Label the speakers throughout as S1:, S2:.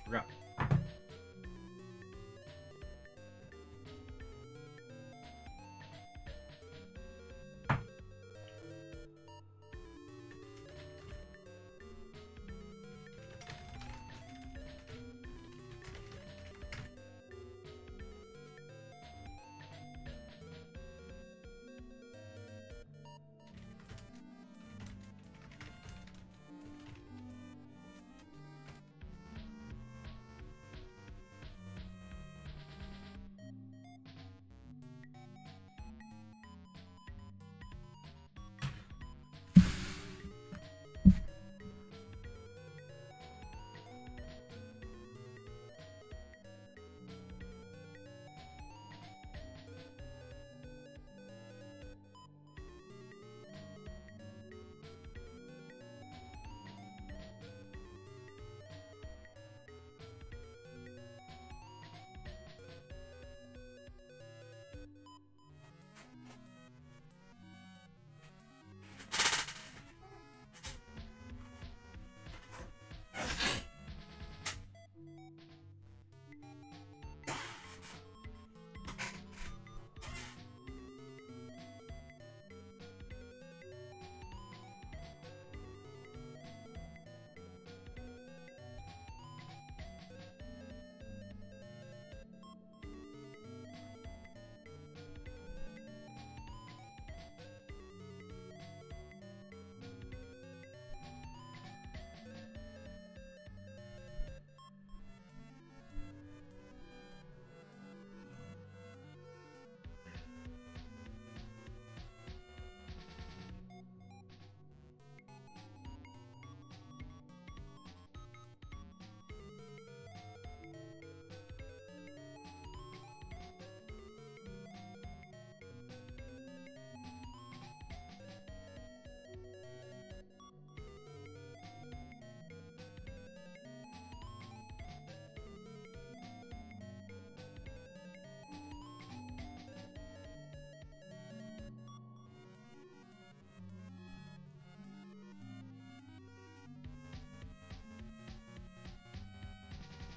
S1: Forgot.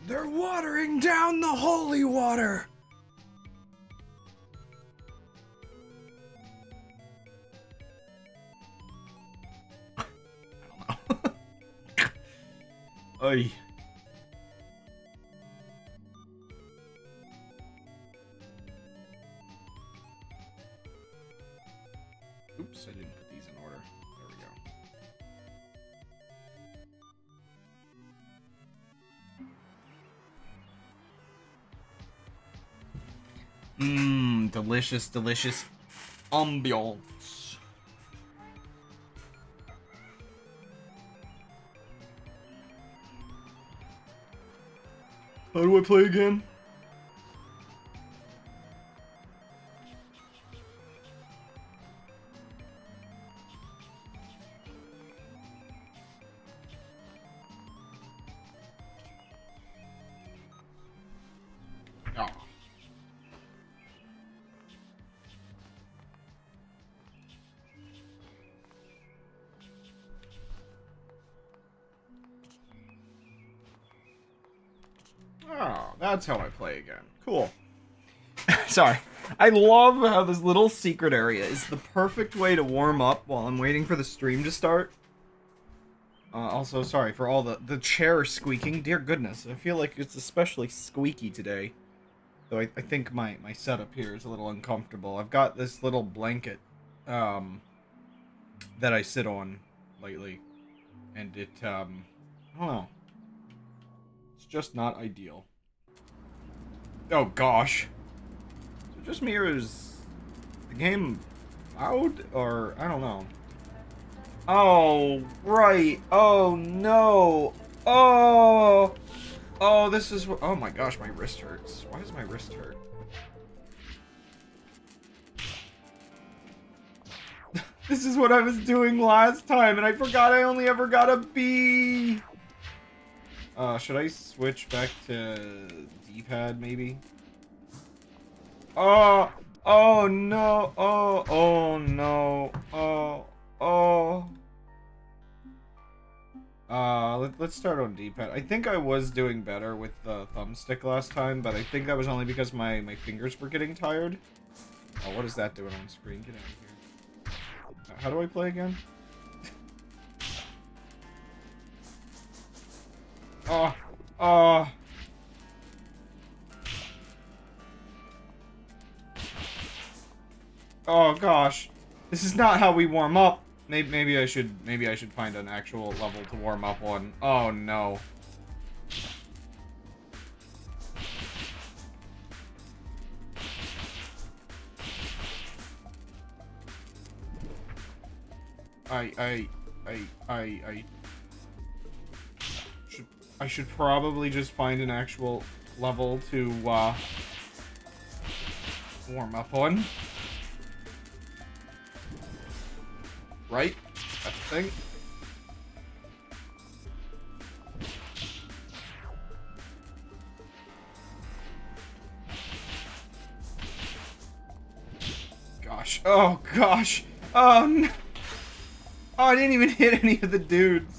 S1: They're watering down the holy water! I don't know. Oy. Oops, I didn't put these in order. There we go. Mmm, delicious, delicious ambiance. How do I play again? Oh. Oh, that's how I play again. Cool. Sorry. I love how this little secret area is the perfect way to warm up while I'm waiting for the stream to start. Also, sorry for all the chair squeaking. Dear goodness, I feel like it's especially squeaky today. Though I think my setup here is a little uncomfortable. I've got this little blanket that I sit on lately. And it, I don't know. It's just not ideal. Oh gosh. So just me, or is the game out? Or, I don't know. Oh, right. Oh, no. Oh. Oh, this is... Oh my gosh, my wrist hurts. Why does my wrist hurt? This is what I was doing last time, and I forgot I only ever got a B. Should I switch back to D-pad, maybe? Oh. Oh, no. Oh. Oh, no. Oh. Oh. Let's start on D-pad. I think I was doing better with the thumbstick last time, but I think that was only because my fingers were getting tired. Oh, what is that doing on screen? Get out of here. How do I play again? Oh, oh. Oh gosh, this is not how we warm up. Maybe I should find an actual level to warm up on. Oh no. I should probably just find an actual level to warm up on. Right? That's the thing. Gosh. Oh, gosh. Oh, no. Oh, I didn't even hit any of the dudes.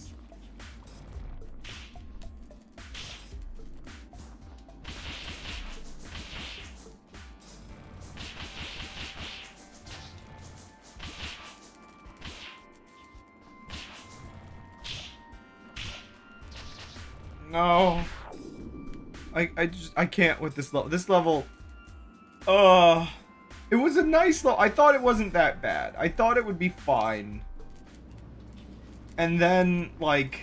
S1: No. I can't with this level. This level, it was a nice level. I thought it wasn't that bad. I thought it would be fine. And then, like,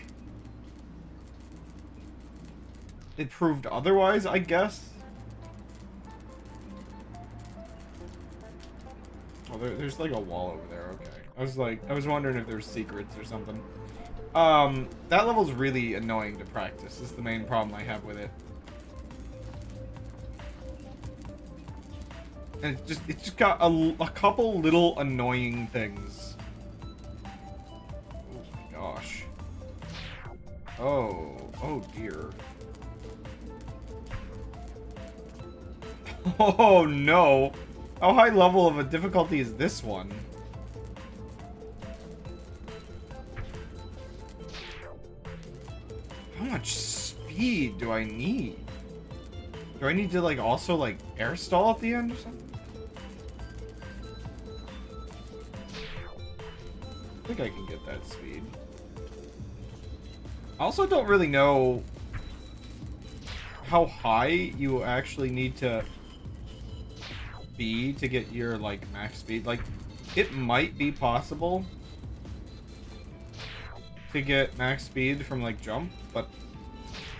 S1: it proved otherwise, I guess. Oh, there's like a wall over there. Okay. I was wondering if there's secrets or something. That level's really annoying to practice. Is the main problem I have with it. And it's just got a couple little annoying things. Oh my gosh. Oh dear. Oh no. How high level of a difficulty is this one? How much speed do I need? Do I need to, like, also, like, air stall at the end or something? I think I can get that speed. I also don't really know how high you actually need to be to get your, like, max speed. Like, it might be possible to get max speed from, like, jump, but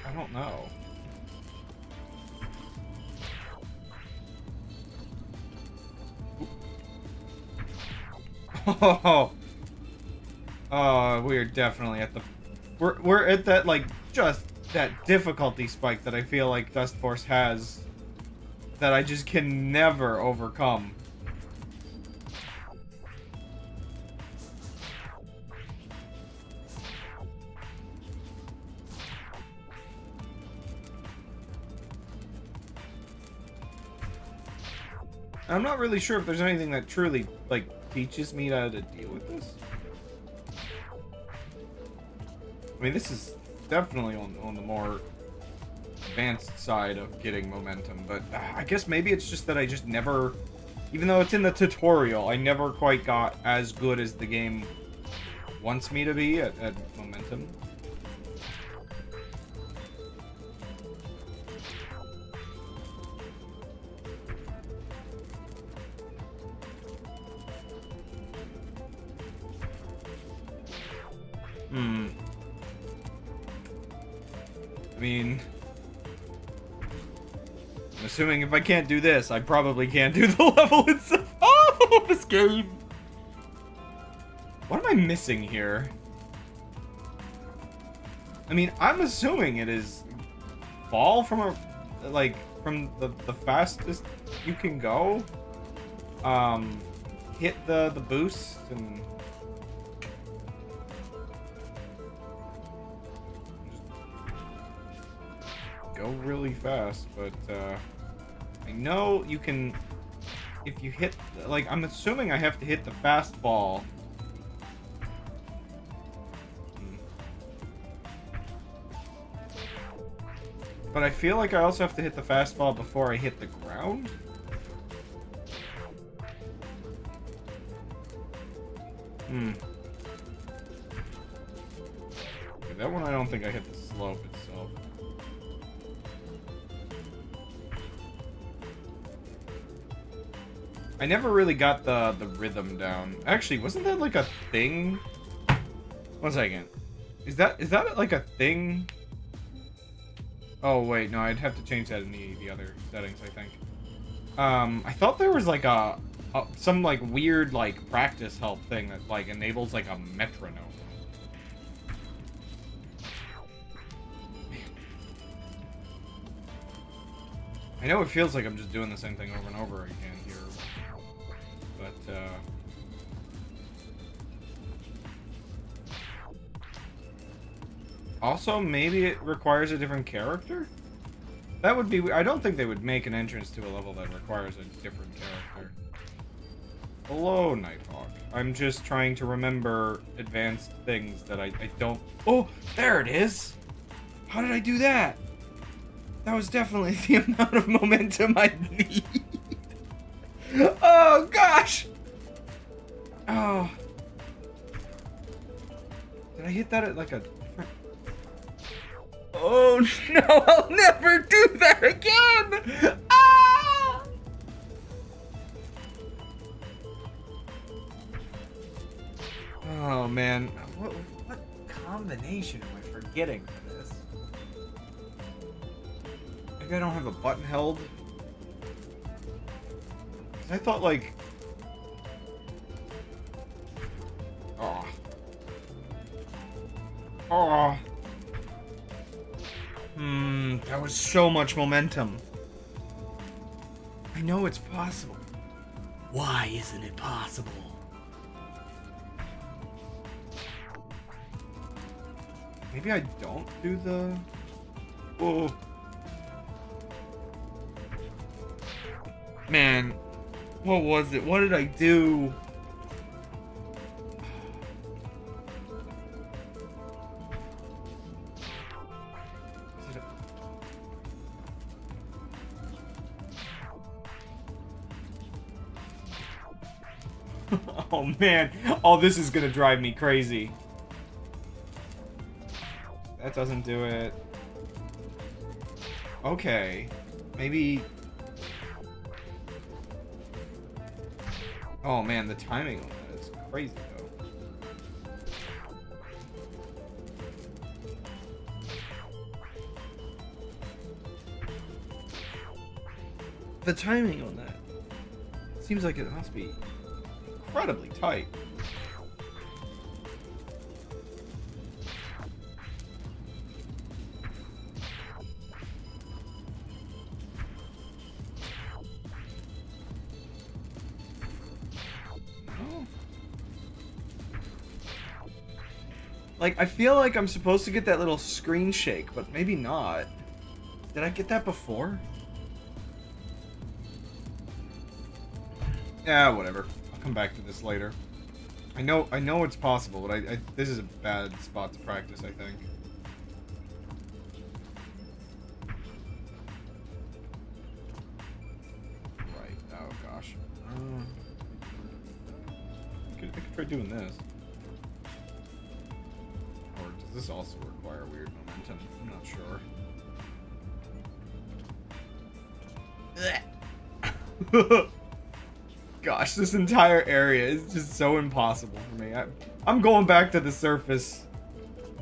S1: I don't know. Oh, we're definitely at the... We're at that, like, just that difficulty spike that I feel like Dustforce has that I just can never overcome. I'm not really sure if there's anything that truly, like, teaches me how to deal with this. I mean, this is definitely on the more advanced side of getting momentum, but I guess maybe it's just that I just never, even though it's in the tutorial, I never quite got as good as the game wants me to be at momentum. I mean, I'm assuming if I can't do this, I probably can't do the level itself. Oh, this game! What am I missing here? I mean, I'm assuming it is fall from a, like, from the fastest you can go. Hit the boost and go really fast, but I know you can, if you hit, like, I'm assuming I have to hit the fastball. But I feel like I also have to hit the fastball before I hit the ground. Okay, that one I don't think I hit the slope itself. I never really got the rhythm down. Actually, wasn't that like a thing? 1 second. Is that like a thing? Oh wait, no, I'd have to change that in the other settings, I think. I thought there was like some like weird like practice help thing that like enables like a metronome. I know it feels like I'm just doing the same thing over and over again here, but also maybe it requires a different character? That would be... I don't think they would make an entrance to a level that requires a different character. Hello, Nighthawk. I'm just trying to remember advanced things that I don't... Oh, there it is! How did I do that? That was definitely the amount of momentum I need. Oh, gosh! Oh. Did I hit that at like a different... Oh, no, I'll never do that again! Ah! Oh, man. What combination am I forgetting for this? Maybe I don't have a button held? I thought, like... Oh. Oh. That was so much momentum. I know it's possible. Why isn't it possible? Maybe I don't do the... Oh. Man. What was it? What did I do? Oh man, oh this is gonna drive me crazy. That doesn't do it. Okay, maybe... Oh man, the timing on that is crazy though. The timing on that seems like it must be incredibly tight. No. Like, I feel like I'm supposed to get that little screen shake, but maybe not. Did I get that before? Yeah, whatever. I'll come back to this later. I know it's possible, but this is a bad spot to practice, I think. Right. Oh gosh. I could try doing this. Or does this also require weird momentum? I'm not sure. Gosh, this entire area is just so impossible for me. I'm going back to the surface.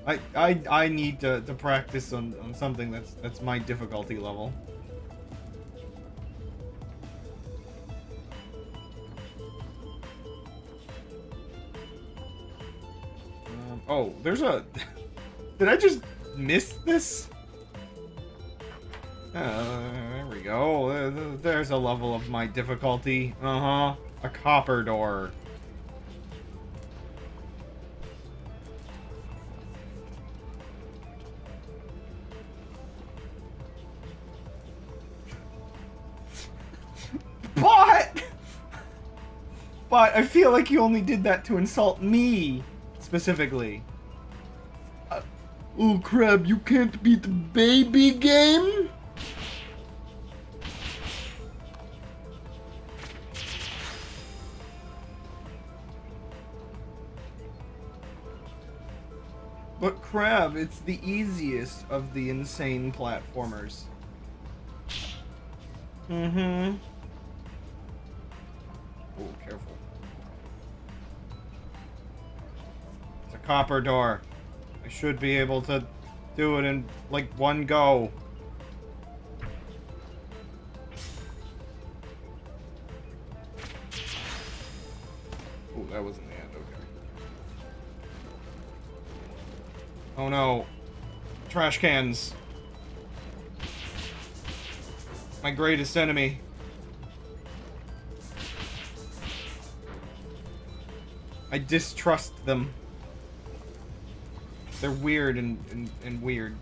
S1: I need to practice on something that's my difficulty level. Oh, there's a... Did I just miss this? There we go. There's a level of my difficulty. Uh-huh. A copper door. But I feel like you only did that to insult me, specifically. Oh, Crab, you can't beat the baby game? But Crab, it's the easiest of the insane platformers. Mm-hmm. Oh, careful. It's a copper door. I should be able to do it in, like, one go. Oh, that wasn't the end, okay. Oh no. Trash cans. My greatest enemy. I distrust them. They're weird and weird.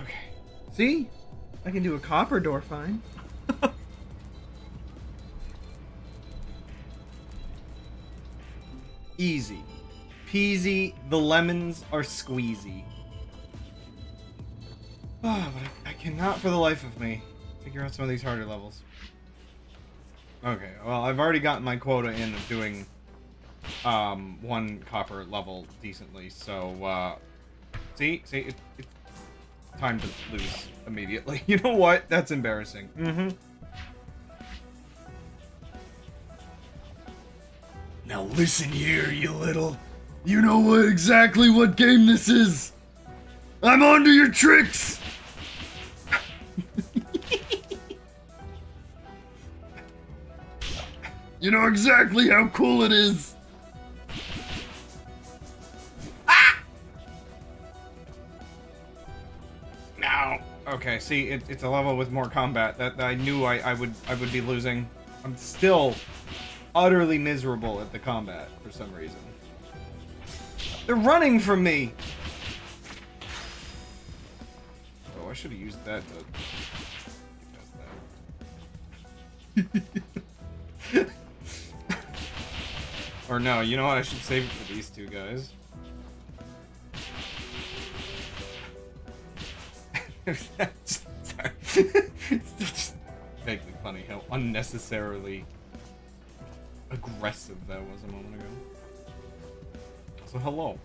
S1: Okay. See? I can do a copper door fine. Easy. Peasy. The lemons are squeezy. Oh, but I cannot for the life of me figure out some of these harder levels. Okay, well, I've already gotten my quota in of doing one copper level decently, so see, it's time to lose immediately. You know what? That's embarrassing. Mm-hmm. Now listen here, you little. You know what game this is. I'm onto your tricks. You know exactly how cool it is. Ah! No. Okay, see, it's a level with more combat that I knew I would be losing. I'm still utterly miserable at the combat for some reason. They're running from me. Oh, I should have used that to... Or no, you know what? I should save it for these two guys. Sorry. It's just vaguely funny how unnecessarily aggressive that was a moment ago. So hello.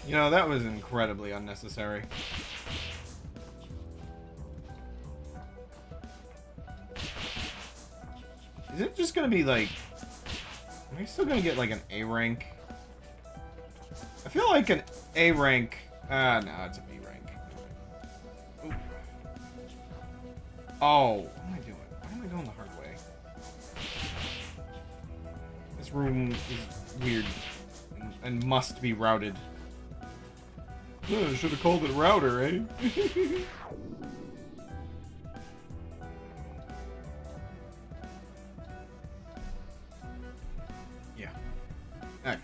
S1: You know, that was incredibly unnecessary. Is it just gonna be like... Am I still gonna get like an A rank? I feel like an A rank... no, it's a B rank. Ooh. Oh, what am I doing? Why am I going the hard way? This room is weird and must be routed. Oh, I should have called it router, eh? Yeah. Okay.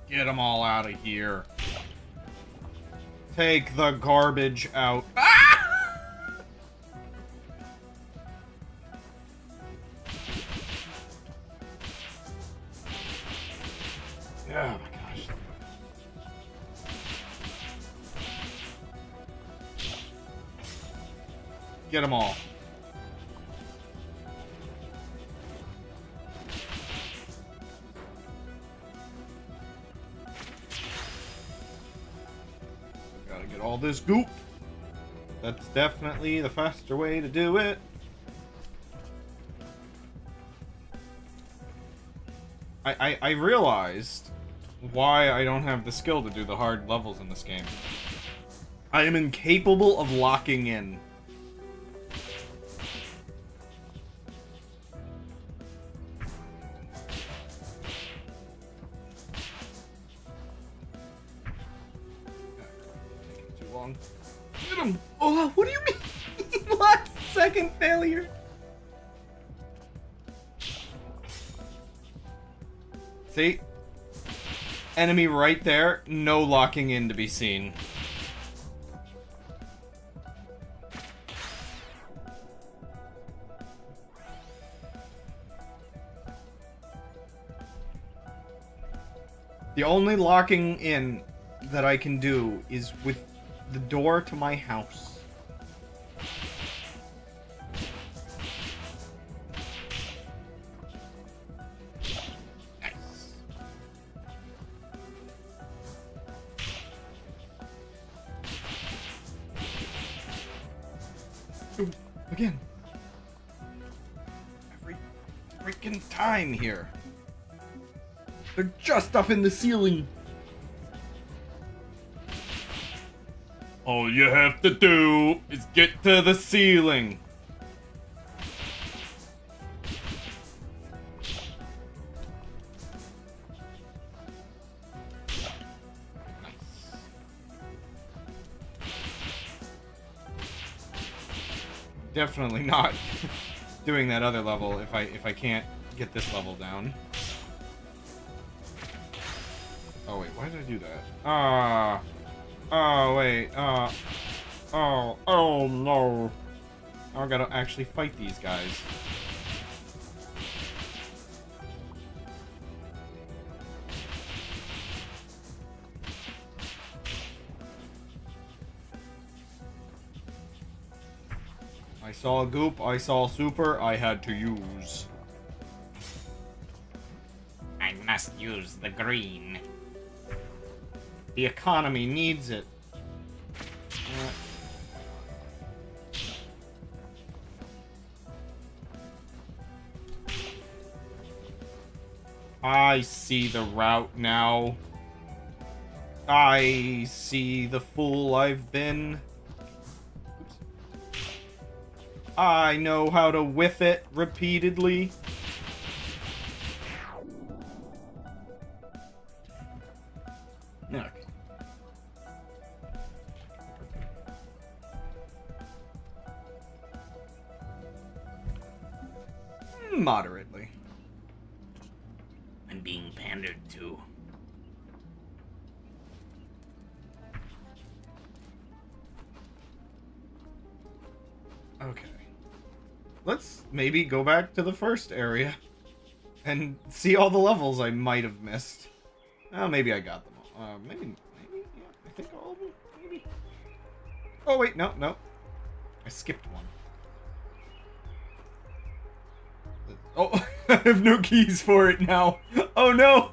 S1: Get them all out of here. Take the garbage out. Ah! Oh my gosh. Get them all. Gotta get all this goop. That's definitely the faster way to do it. I realized why I don't have the skill to do the hard levels in this game. I am incapable of locking in. Taking too long. Get him! Oh, what do you mean? Last second failure. See? Enemy right there, no locking in to be seen. The only locking in that I can do is with the door to my house. Nice. Ooh, again. Every freaking time here. They're just up in the ceiling. All you have to do is get to the ceiling. Nice. Definitely not doing that other level if I can't get this level down. Oh wait, why did I do that? Oh wait, oh no. Now I gotta actually fight these guys. I saw a goop, I saw super, I had to use. I must use the green. The economy needs it. I see the route now. I see the fool I've been. Oops. I know how to whiff it repeatedly. Okay. Moderately. I'm being pandered to. Okay. Let's maybe go back to the first area and see all the levels I might have missed. Oh, maybe I got them all. Maybe, yeah, I think all of them, maybe. Oh, wait, no. I skipped one. Oh, I have no keys for it now. Oh, no.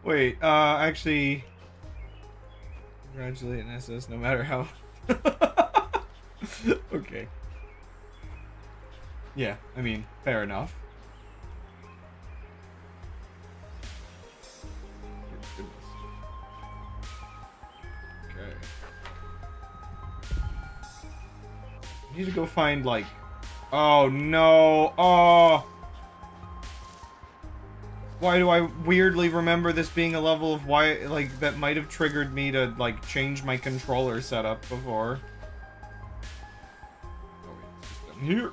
S1: Wait, actually, congratulate an SS no matter how. Okay. Yeah, I mean, fair enough. Okay. I need to go find, like... Oh, no. Oh! Why do I weirdly remember this being a level of why, like, that might have triggered me to, like, change my controller setup before? Oh, wait, it's just down here.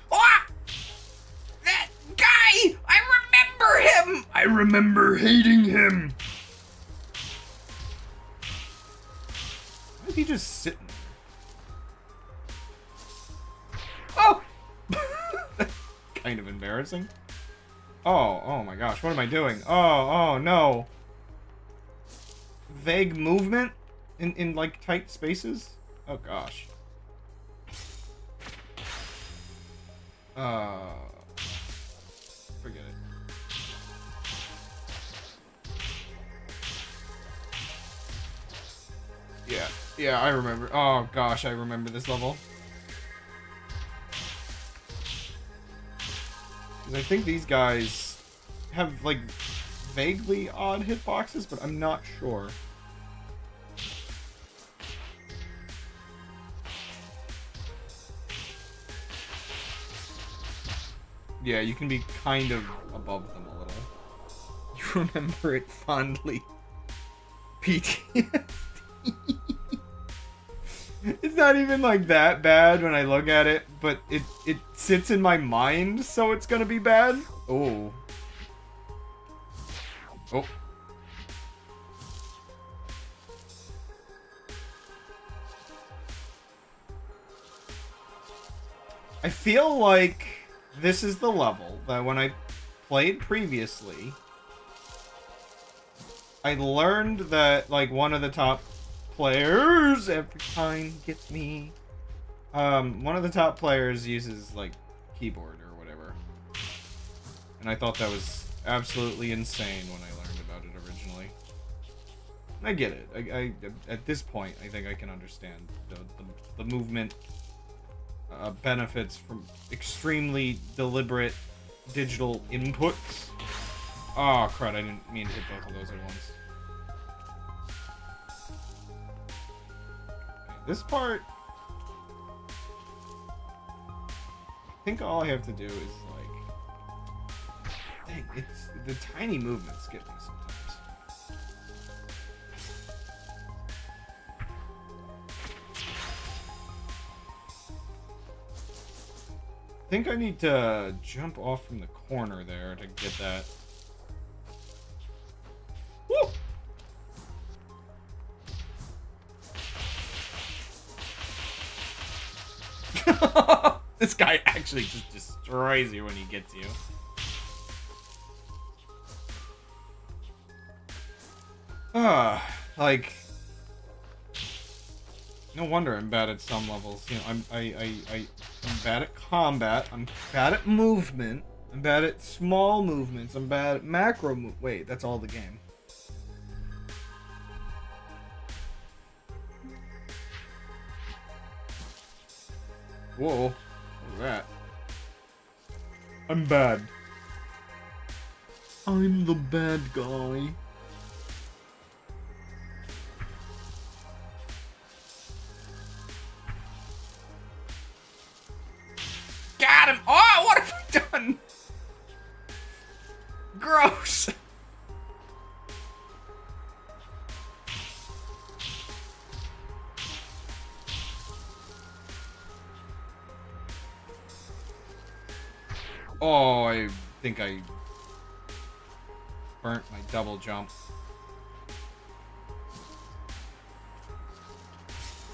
S1: Ah! That guy! I remember him! I remember hating him! Why is he just sitting? Oh! That's kind of embarrassing. Oh my gosh, what am I doing? Oh no. Vague movement in like tight spaces? Oh gosh. Forget it. Yeah, I remember. Oh gosh, I remember this level. I think these guys have, like, vaguely odd hitboxes, but I'm not sure. Yeah, you can be kind of above them a little. You remember it fondly. PTSD. It's not even like that bad when I look at it, but it sits in my mind, so it's gonna be bad. Oh. Oh. I feel like this is the level that when I played previously, I learned that, like, one of the top players every time gets me. One of the top players uses, like, keyboard or whatever. And I thought that was absolutely insane when I learned about it originally. I get it. I at this point, I think I can understand the movement benefits from extremely deliberate digital inputs. Oh, crud, I didn't mean to hit both of those at once. Okay, this part... I think all I have to do is, like... Dang, it's... The tiny movements get me sometimes. I think I need to jump off from the corner there to get that. Woo! This guy actually just destroys you when he gets you. Like, no wonder I'm bad at some levels. You know, I'm bad at combat. I'm bad at movement. I'm bad at small movements. I'm bad at macro wait, that's all the game. Whoa, what was that? I'm bad. I'm the bad guy. Got him! Oh, what have I done? Gross! Oh, I think I burnt my double jump.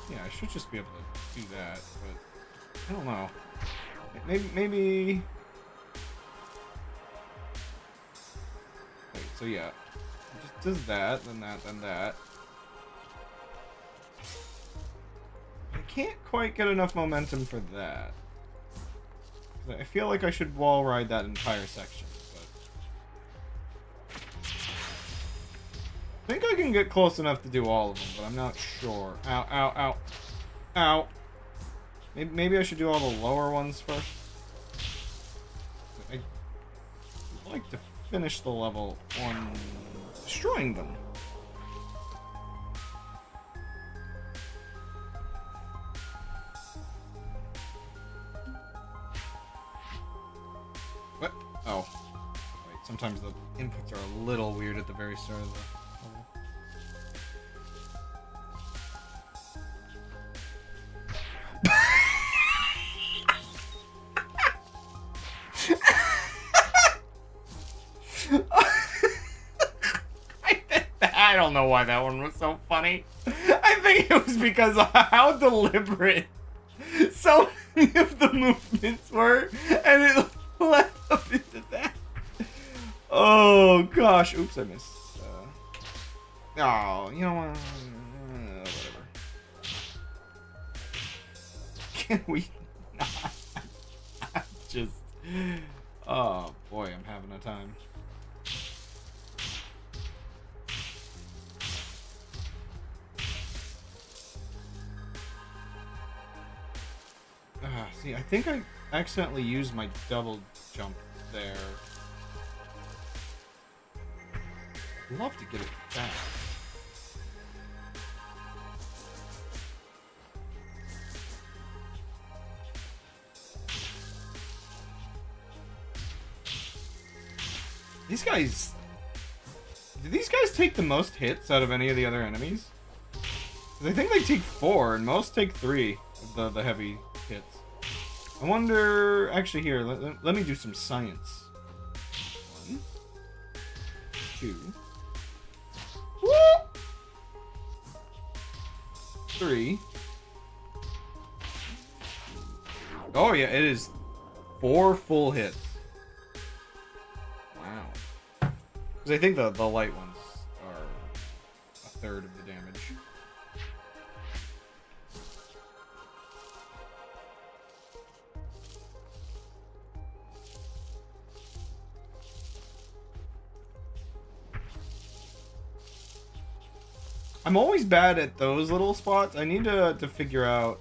S1: Yeah, I should just be able to do that, but I don't know. Maybe... Wait, so yeah. It just does that, then that, then that. I can't quite get enough momentum for that. I feel like I should wall ride that entire section, but... I think I can get close enough to do all of them, but I'm not sure. Ow, ow, ow. Ow. Maybe I should do all the lower ones first. I'd like to finish the level on destroying them. What? Oh. Wait, sometimes the inputs are a little weird at the very start of the level. I don't know why that one was so funny. I think it was because of how deliberate so many of the movements were, and it led up into that. Oh gosh, oops, I missed. Oh, you know what? Whatever. Can we not just? Oh boy, I'm having a time. See, I think I accidentally used my double jump there. I'd love to get it back. These guys... Do these guys take the most hits out of any of the other enemies? Because I think they take 4, and most take 3 of the heavy hits. I wonder... Actually, here, let me do some science. 1, 2... Woo! 3... Oh yeah, it is 4 full hits. Wow. Because I think the light ones are a third of the damage. I'm always bad at those little spots. I need to figure out...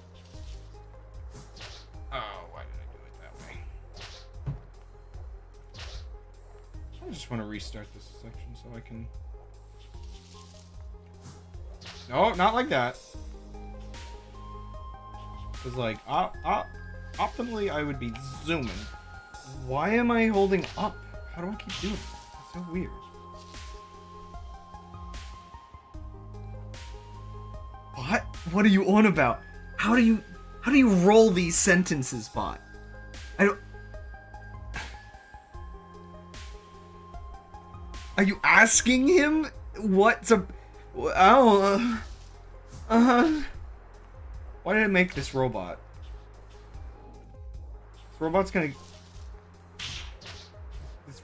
S1: Oh, why did I do it that way? I just want to restart this section so I can... No, not like that. Because, like, optimally I would be zooming. Why am I holding up? How do I keep doing it? It's so weird. What? What are you on about? How do you roll these sentences, bot? I don't... Are you asking him what's a... Oh, Why did I make this robot? This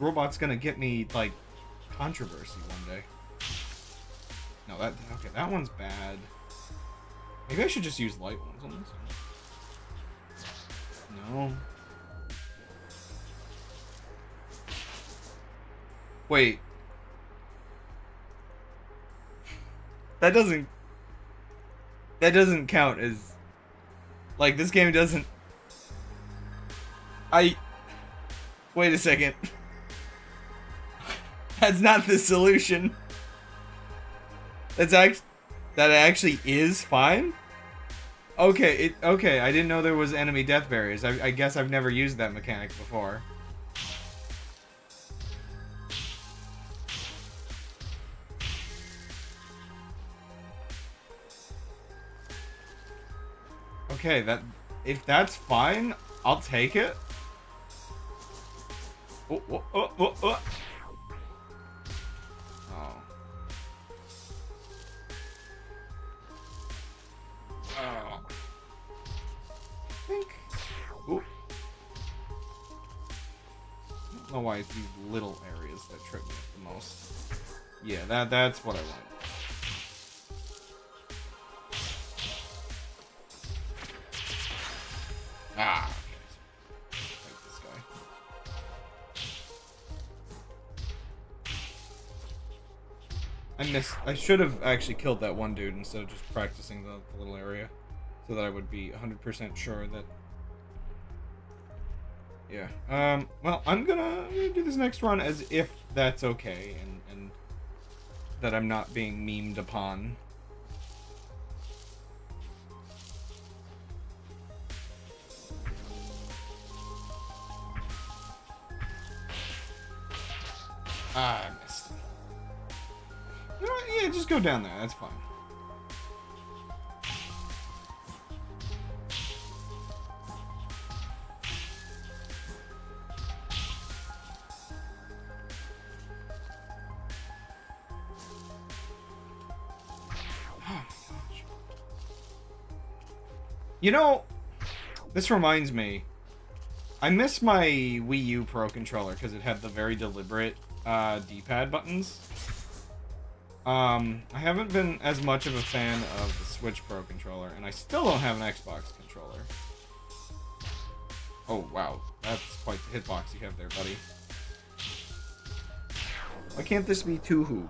S1: robot's gonna get me, like, controversy one day. No, okay, that one's bad. Maybe I should just use light ones on this one. No. Wait. That doesn't count as... Like, this game doesn't... Wait a second. That's not the solution. That actually is fine? Okay, okay, I didn't know there was enemy death barriers. I guess I've never used that mechanic before. Okay, if that's fine, I'll take it. Oh. Oh. Ooh. I don't know why it's these little areas that trip me the most. Yeah, that's what I want. Ah. Fight this guy. I should have actually killed that one dude instead of just practicing the little area, so that I would be 100% sure that... Yeah. Well, I'm gonna do this next run as if that's okay, and that I'm not being memed upon. Ah, I missed. You know what? Yeah, just go down there. That's fine. You know, this reminds me. I miss my Wii U Pro controller because it had the very deliberate D-pad buttons. I haven't been as much of a fan of the Switch Pro controller, and I still don't have an Xbox controller. Oh, wow. That's quite the hitbox you have there, buddy. Why can't this be Touhou?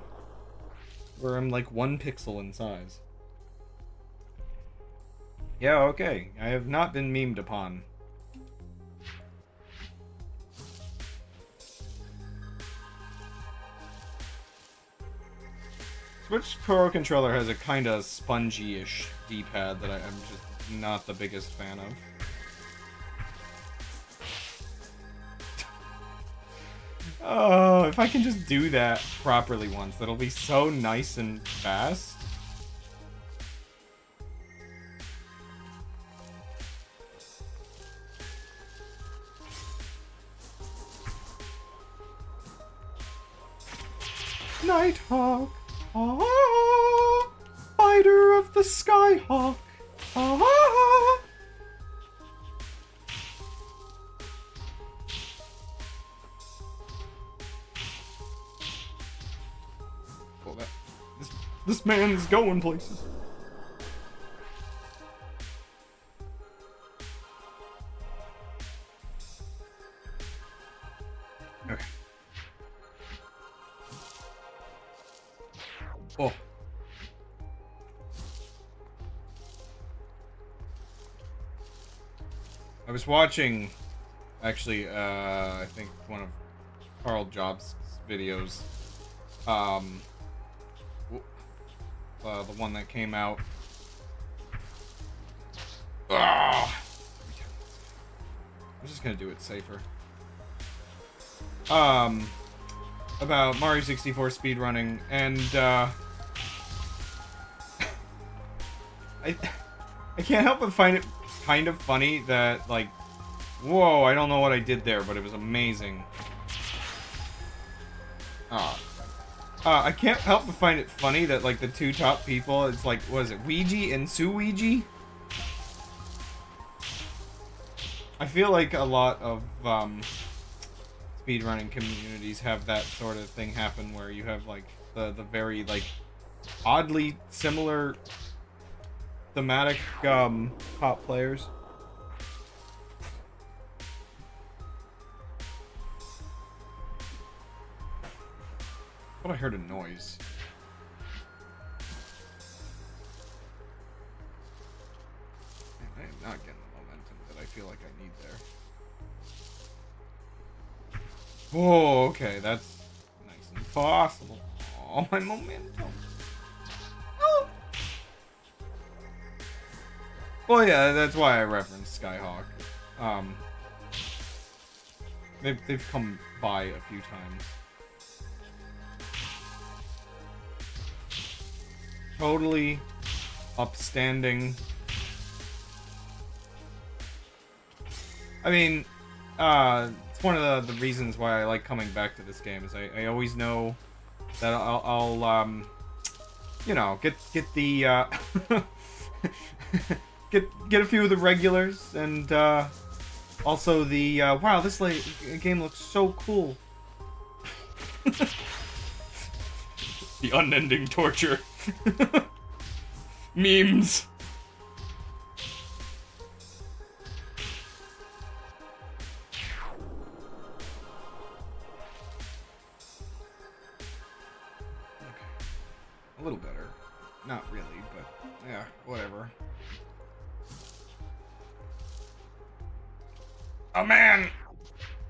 S1: Where I'm like 1 pixel in size. Yeah, okay. I have not been memed upon. Switch Pro controller has a kind of spongy-ish D-pad that I'm just not the biggest fan of. Oh, if I can just do that properly once, that'll be so nice and fast. Nighthawk, ah, spider of the skyhawk, ah. This man's going places. Okay. Oh. I was watching, actually, I think one of Carl Jobs' videos, the one that came out. I'm just gonna do it safer. About Mario 64 speedrunning, and, I can't help but find it kind of funny that, like, whoa, I don't know what I did there, but it was amazing. I can't help but find it funny that, like, the two top people, it's like, was it Ouija and Suigi? I feel like a lot of, speedrunning communities have that sort of thing happen where you have, like, the very, like, oddly similar thematic, top players. I thought I heard a noise. Man, I am not getting the momentum that I feel like I need there. Whoa, okay, that's nice and possible. Oh, my momentum. Oh! Well, yeah, that's why I referenced Skyhawk. They've come by a few times. Totally upstanding. I mean, it's one of the reasons why I like coming back to this game is I always know that I'll you know, get the get a few of the regulars, and also the wow, this game looks so cool. The unending torture. Memes. Okay. A little better. Not really, but yeah, whatever. A man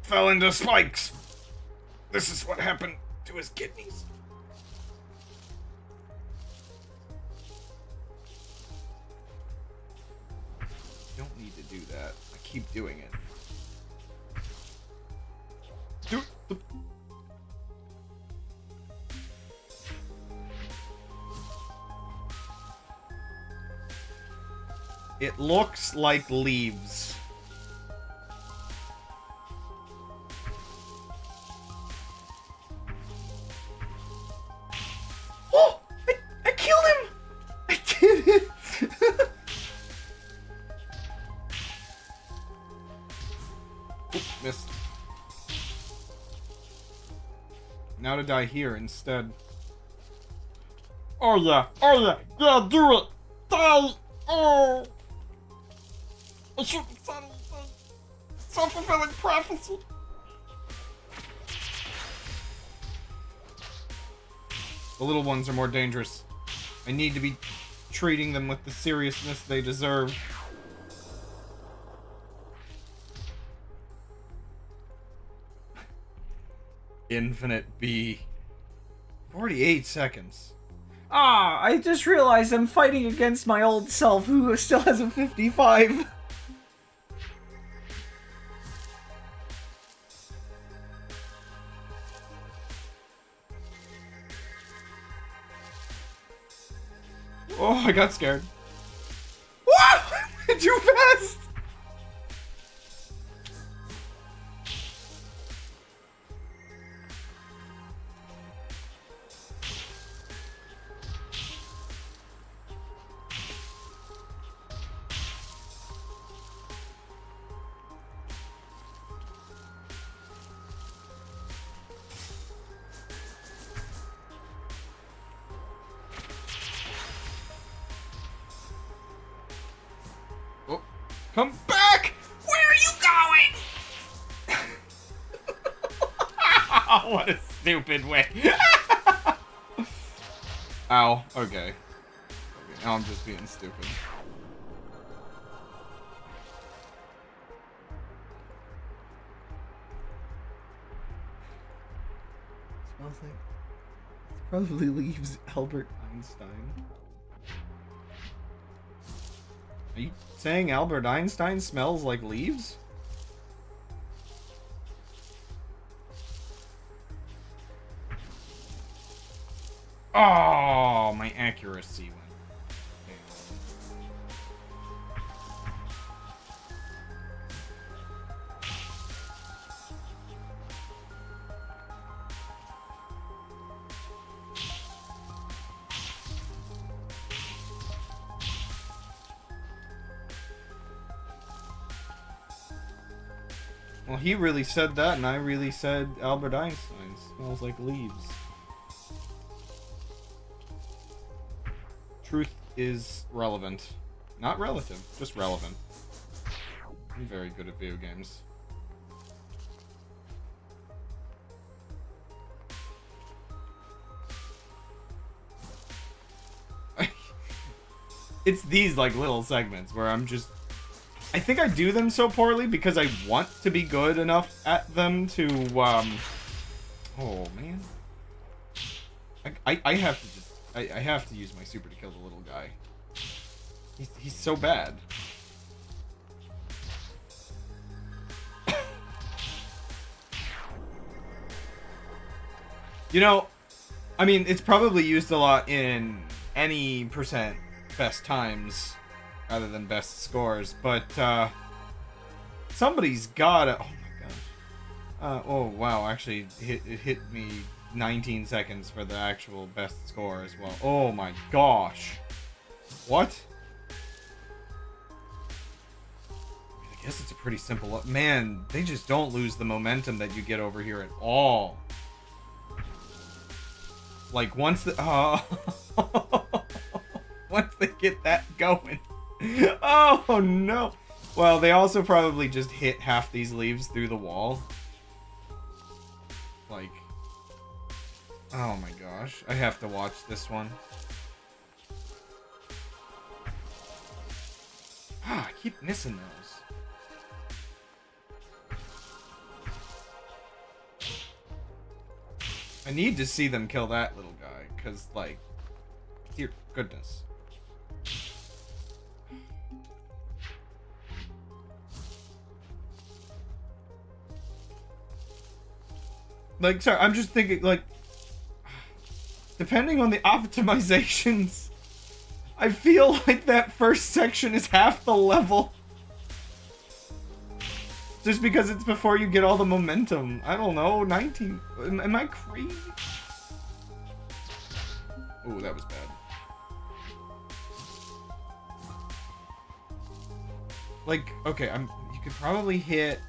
S1: fell into spikes. This is what happened to his kidneys. Don't need to do that. I keep doing it. Do the... It looks like leaves. Oh! I killed him! I did it! Oop, missed. Now to die here instead. Oh yeah, yeah, do it! Die! Oh! I shouldn't have said anything. Self-fulfilling prophecy. The little ones are more dangerous. I need to be treating them with the seriousness they deserve. Infinite B. 48 seconds. Ah, I just realized I'm fighting against my old self who still has a 55. Oh, I got scared. Whoa! Too fast! What a stupid way. Ow. Okay. Now I'm just being stupid. Smells like... It probably leaves Albert Einstein. Are you saying Albert Einstein smells like leaves? Oh, my accuracy went. Well, he really said that, and I really said Albert Einstein smells like leaves. Truth is relevant. Not relative, just relevant. I'm very good at video games. It's these, like, little segments where I'm just... I think I do them so poorly because I want to be good enough at them to, Oh, man. I have to just... I have to use my super to kill the little guy. He's so bad. You know, I mean, it's probably used a lot in any percent best times rather than best scores, but somebody's gotta... Oh my gosh. Oh wow, actually it hit me 19 seconds for the actual best score as well. Oh my gosh. What? I guess it's a pretty simple... Man, they just don't lose the momentum that you get over here at all. Like, once the... once they get that going. Oh, no. Well, they also probably just hit half these leaves through the wall. Like... Oh my gosh. I have to watch this one. Ah, I keep missing those. I need to see them kill that little guy, because, like, dear goodness. Like, sorry, I'm just thinking, like, depending on the optimizations, I feel like that first section is half the level. Just because it's before you get all the momentum. I don't know, 19... Am I crazy? Ooh, that was bad. Like, okay, you could probably hit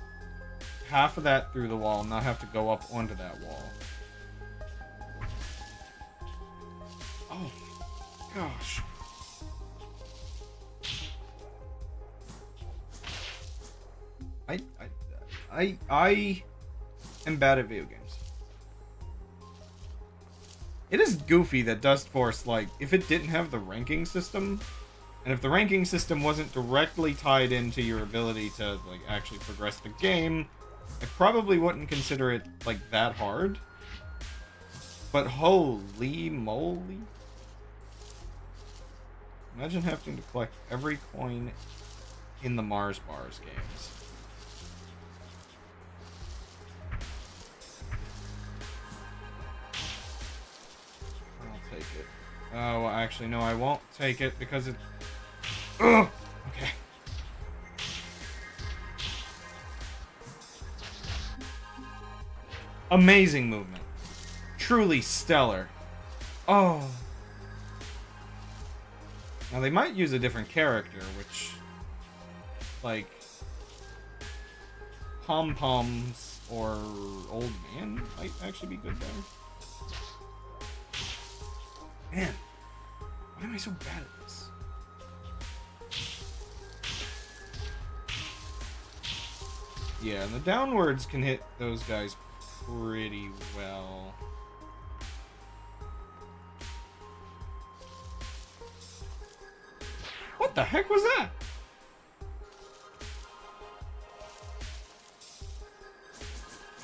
S1: half of that through the wall and not have to go up onto that wall. Oh, gosh. I am bad at video games. It is goofy that Dustforce, like, if it didn't have the ranking system, and if the ranking system wasn't directly tied into your ability to, like, actually progress the game, I probably wouldn't consider it, like, that hard. But holy moly. Imagine having to collect every coin in the Mars Bars games. Take it. Oh, well, actually, no, I won't take it because it... Ugh! Okay. Amazing movement. Truly stellar. Oh. Now, they might use a different character, which... Like... Pom-Poms or Old Man might actually be good there. Man, why am I so bad at this? Yeah, and the downwards can hit those guys pretty well. What the heck was that?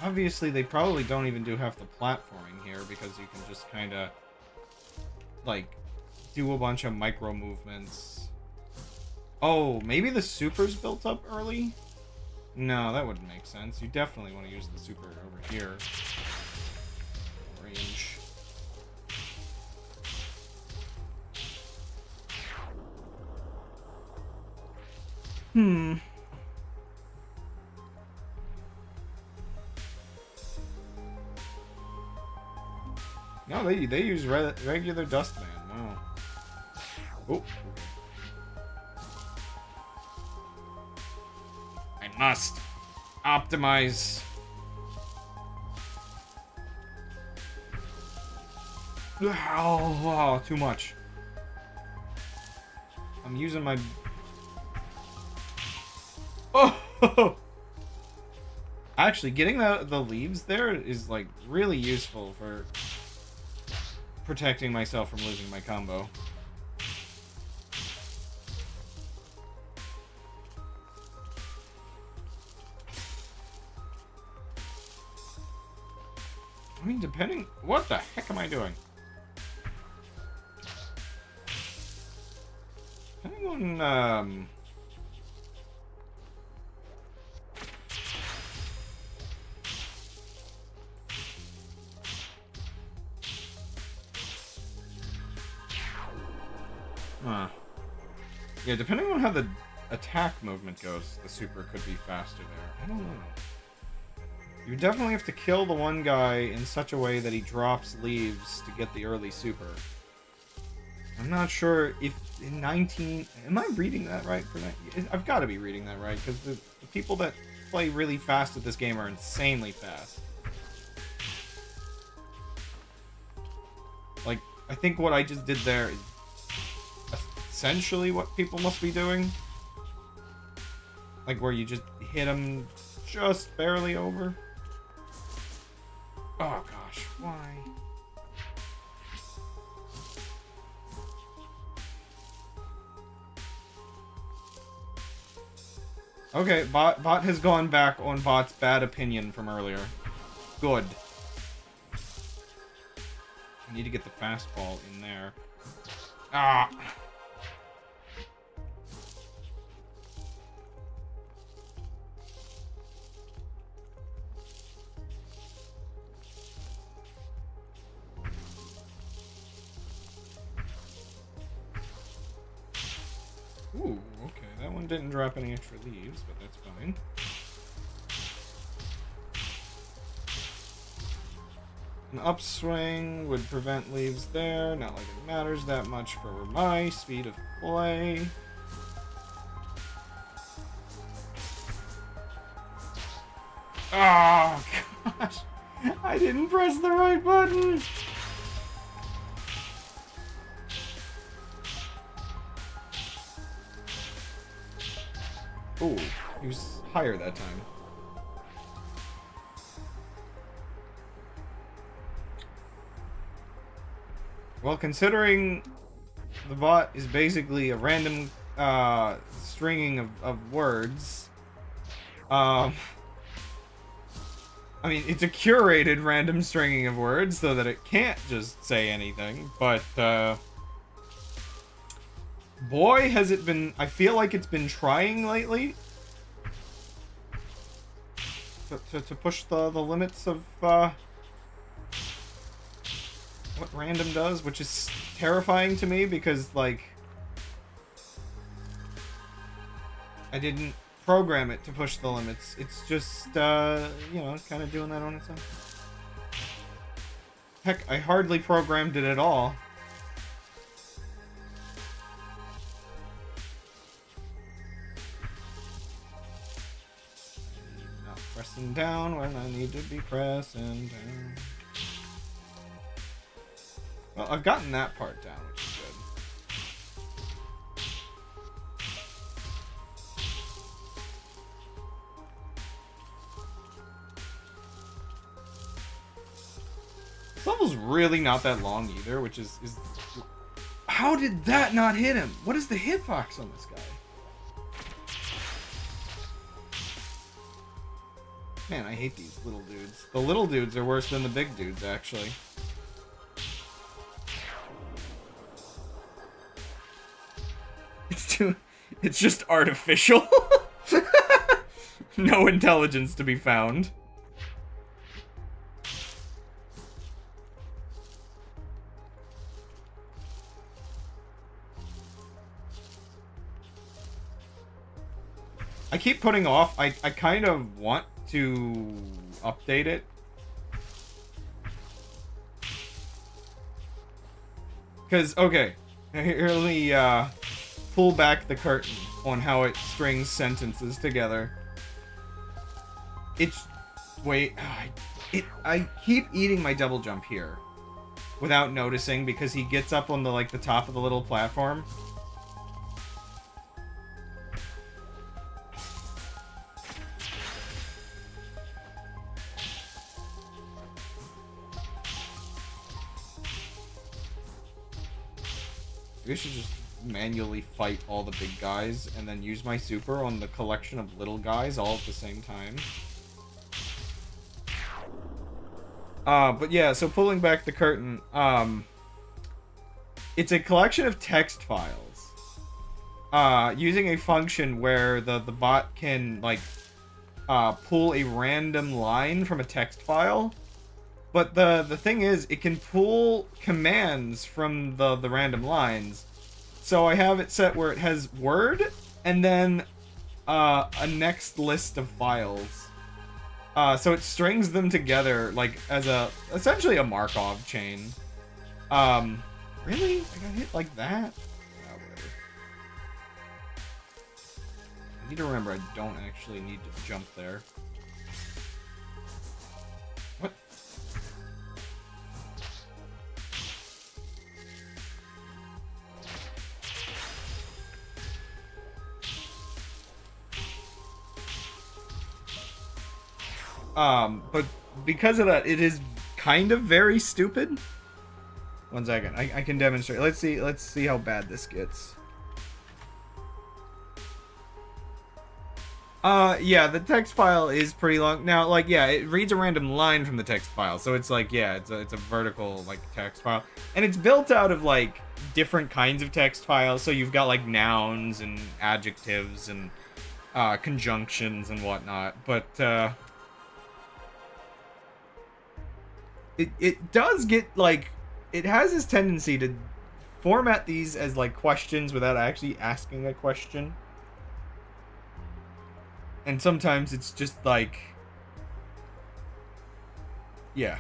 S1: Obviously, they probably don't even do half the platforming here because you can just kind of, like, do a bunch of micro movements. Oh, maybe the super's built up early? No, that wouldn't make sense. You definitely want to use the super over here. Range. No, they use regular Dustman. Wow. Oh. I must optimize. Oh, too much. I'm using my... Oh! Actually, getting the leaves there is, like, really useful for protecting myself from losing my combo. I mean, depending... What the heck am I doing? Depending on, yeah, depending on how the attack movement goes, the super could be faster there. I don't know. You definitely have to kill the one guy in such a way that he drops leaves to get the early super. I'm not sure if in 19... Am I reading that right? For that? I've got to be reading that right, because the people that play really fast at this game are insanely fast. Like, I think what I just did there is essentially what people must be doing. Like, where you just hit them just barely over. Oh gosh, why? Okay, bot has gone back on bot's bad opinion from earlier. Good. I need to get the fastball in there. Ah! Ooh, okay, that one didn't drop any extra leaves, but that's fine. An upswing would prevent leaves there, not like it matters that much for my speed of play. Oh, gosh! I didn't press the right button! Ooh, he was higher that time. Well, considering the bot is basically a random stringing of words, I mean, it's a curated random stringing of words so that it can't just say anything, but boy, has it been... I feel like it's been trying lately to push the limits of what random does, which is terrifying to me because, like, I didn't program it to push the limits. It's just, you know, kind of doing that on its own. Heck, I hardly programmed it at all. Not pressing down when I need to be pressing down. Well, I've gotten that part down, which is good. This level's really not that long either, which is... How did that not hit him? What is the hitbox on this guy? Man, I hate these little dudes. The little dudes are worse than the big dudes, actually. It's just artificial. No intelligence to be found. I keep putting off. I kind of want to update it. Because, okay. Here, let me pull back the curtain on how it strings sentences together. It's... Wait. I keep eating my double jump here. Without noticing, because he gets up on the, like, the top of the little platform. I should just manually fight all the big guys and then use my super on the collection of little guys all at the same time. But yeah, so pulling back the curtain, it's a collection of text files. Using a function where the bot can, like, pull a random line from a text file. But the thing is, it can pull commands from the random lines. So I have it set where it has Word, and then a next list of files. So it strings them together, like, as essentially a Markov chain. Really? I got hit like that? Oh, whatever. I need to remember I don't actually need to jump there. What? But because of that, it is kind of very stupid. One second, I can demonstrate. Let's see how bad this gets. Yeah, the text file is pretty long. Now, like, yeah, it reads a random line from the text file, so it's like, yeah, it's a vertical, like, text file. And it's built out of, like, different kinds of text files, so you've got, like, nouns and adjectives and, conjunctions and whatnot, but, It does get, like, it has this tendency to format these as, like, questions without actually asking a question. And sometimes it's just, like, yeah.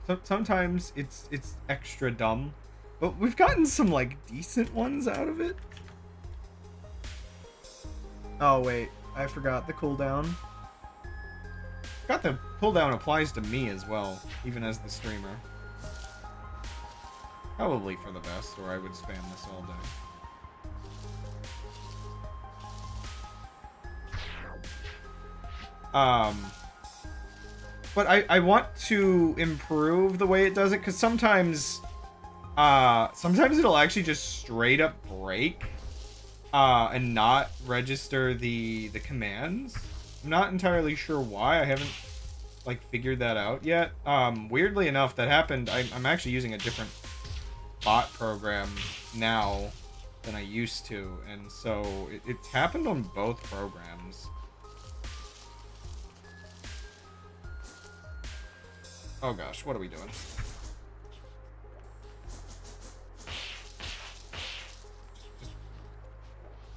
S1: So sometimes it's extra dumb. But we've gotten some, like, decent ones out of it. Oh, wait. I forgot the cooldown. Got the cooldown applies to me as well, even as the streamer. Probably for the best, or I would spam this all day. But I want to improve the way it does it, because sometimes it'll actually just straight up break, and not register the commands. I'm not entirely sure why. I haven't, like, figured that out yet. Weirdly enough, that happened. I'm actually using a different bot program now than I used to, and so it's happened on both programs. Oh gosh, what are we doing?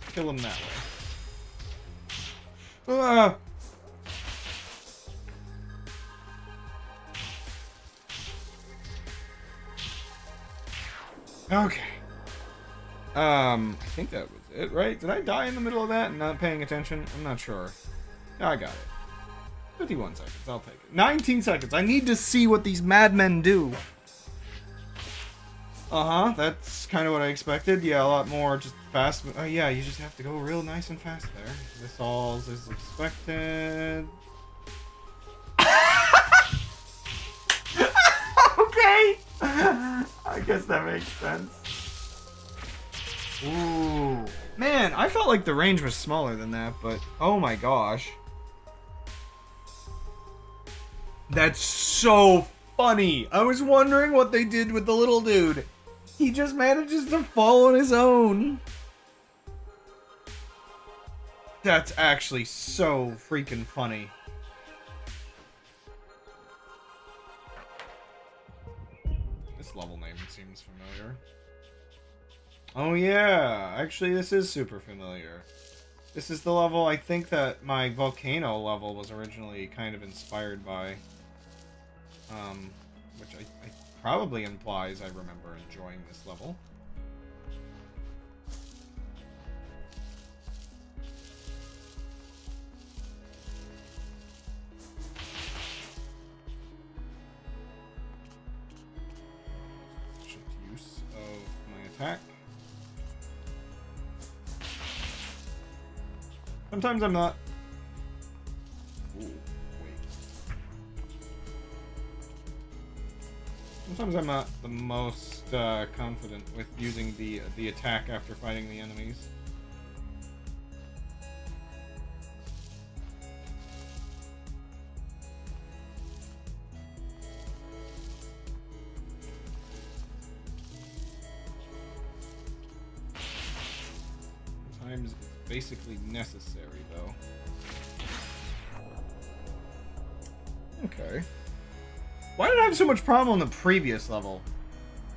S1: Just kill him that way. Okay. I think that was it, right? Did I die in the middle of that and not paying attention? I'm not sure. No, I got it. 51 seconds, I'll take it. 19 seconds, I need to see what these madmen do. Uh-huh, that's kind of what I expected. Yeah, a lot more just fast. Oh, yeah, you just have to go real nice and fast there. This all is expected. Okay! I guess that makes sense. Ooh. Man, I felt like the range was smaller than that, but oh my gosh. That's so funny. I was wondering what they did with the little dude. He just manages to fall on his own. That's actually so freaking funny. This level name seems familiar. Oh yeah, actually this is super familiar. This is the level I think that my volcano level was originally kind of inspired by. Which I probably implies I remember enjoying this level. Shift use of my attack. Sometimes I'm not. Ooh, wait. Sometimes I'm not the most confident with using the attack after fighting the enemies. Sometimes it's basically necessary, though. Okay. Why did I have so much problem on the previous level?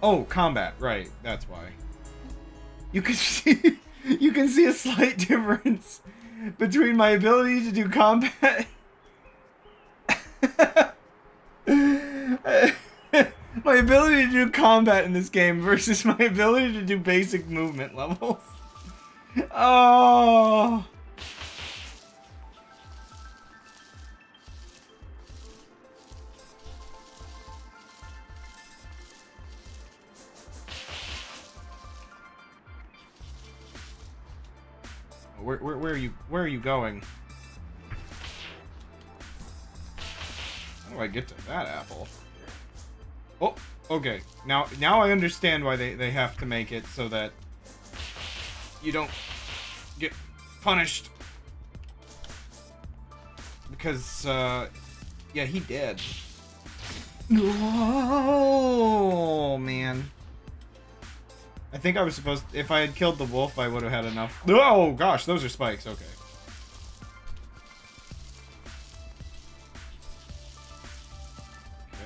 S1: Oh, combat, right. That's why. You can see a slight difference between my ability to do combat. My ability to do combat in this game versus my ability to do basic movement levels. Oh. Where are you going? How do I get to that apple? Oh, okay. Now I understand why they have to make it so that you don't get punished. Because yeah, he did. Oh man. I think I was supposed... If I had killed the wolf, I would have had enough. Oh, gosh, those are spikes. Okay.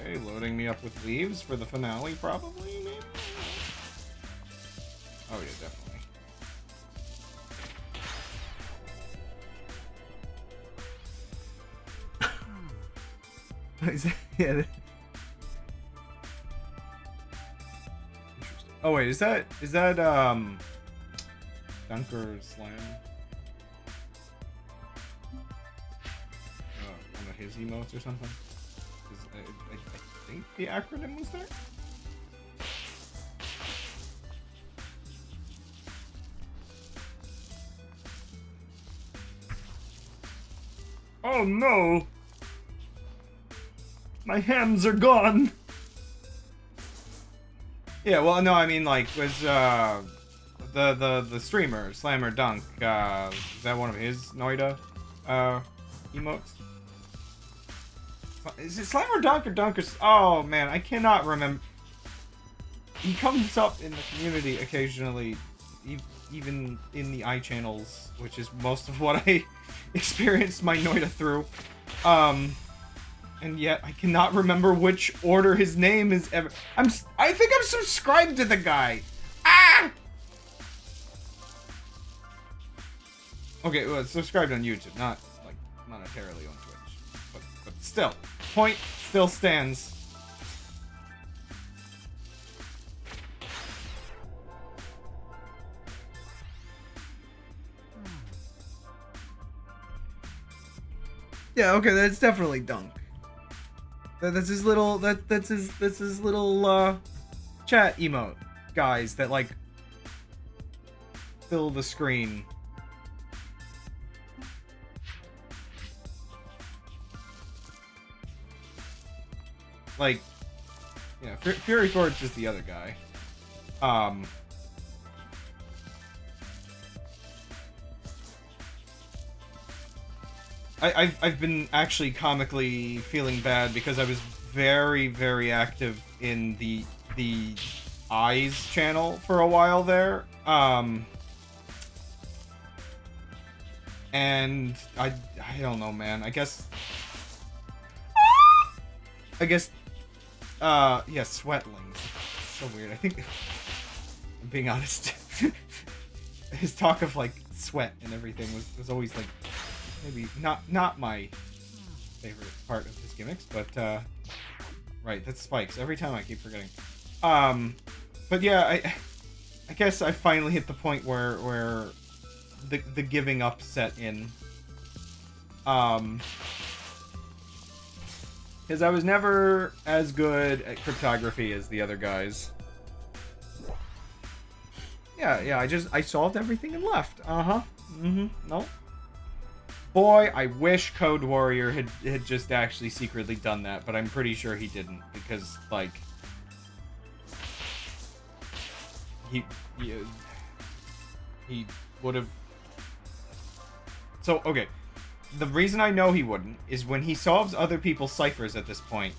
S1: Okay, loading me up with leaves for the finale, probably, maybe? Oh, yeah, definitely. Yeah. Oh wait, is that Dunker Slam? One of his emotes or something? I think the acronym was there? Oh no! My hands are gone! Yeah, well, no, I mean, like, was, the streamer, Slammer Dunk, is that one of his Noida, emotes? Is it Slammer Dunk or Dunkers? Oh, man, I cannot remember. He comes up in the community occasionally, even in the iChannels, which is most of what I experienced my Noida through. And yet I cannot remember which order his name is ever. I think I'm subscribed to the guy. Ah! Okay, well, it's subscribed on YouTube, not like monetarily on Twitch, but still, point still stands. Yeah, okay, that's definitely Dunk. That's his little that's his little chat emote, guys, that like fill the screen. Like Yeah, Fury Forge is the other guy. I've been actually comically feeling bad because I was very, very active in the Eyes channel for a while there. And I don't know, man. I guess yeah, Sweatlings. So weird. I think, I'm being honest, his talk of like sweat and everything was always like maybe not my favorite part of his gimmicks, but right, that's Spikes. Every time I keep forgetting. But yeah, I guess I finally hit the point where the giving up set in. Because I was never as good at cryptography as the other guys. Yeah, I solved everything and left. No. Boy, I wish Code Warrior had just actually secretly done that, but I'm pretty sure he didn't, because, like, he would have... So, okay. The reason I know he wouldn't is when he solves other people's ciphers at this point,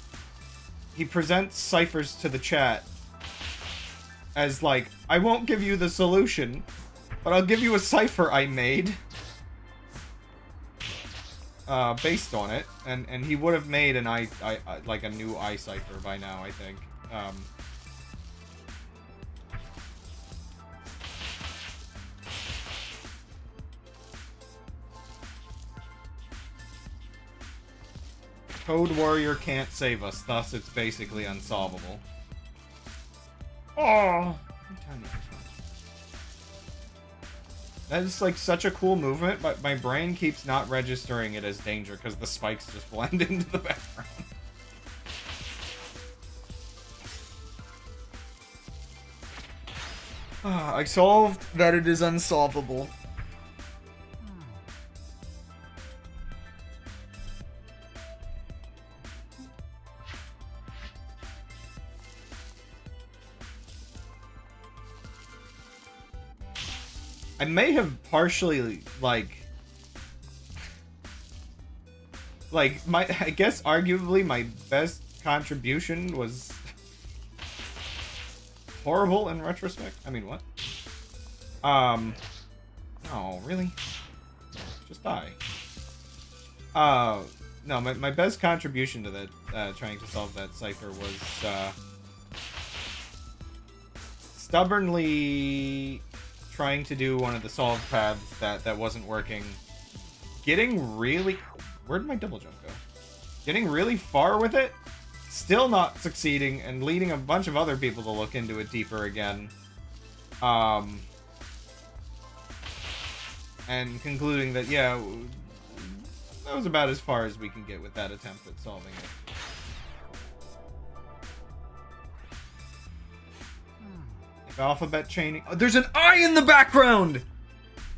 S1: he presents ciphers to the chat as like, I won't give you the solution, but I'll give you a cipher I made based on it, and he would have made an like a new I cipher by now, I think. Code Warrior can't save us, thus it's basically unsolvable. Oh, that is like such a cool movement, but my brain keeps not registering it as danger because the spikes just blend into the background. I solved that it is unsolvable. I may have partially, I guess arguably my best contribution was horrible in retrospect. I mean, what? Oh, really? Just die. No, my best contribution to that, trying to solve that cipher was, stubbornly trying to do one of the solved paths that wasn't working. Getting really... Where'd my double jump go? Getting really far with it, still not succeeding, and leading a bunch of other people to look into it deeper again. And concluding that, yeah, that was about as far as we can get with that attempt at solving it. If alphabet chaining... Oh, there's an I in the background!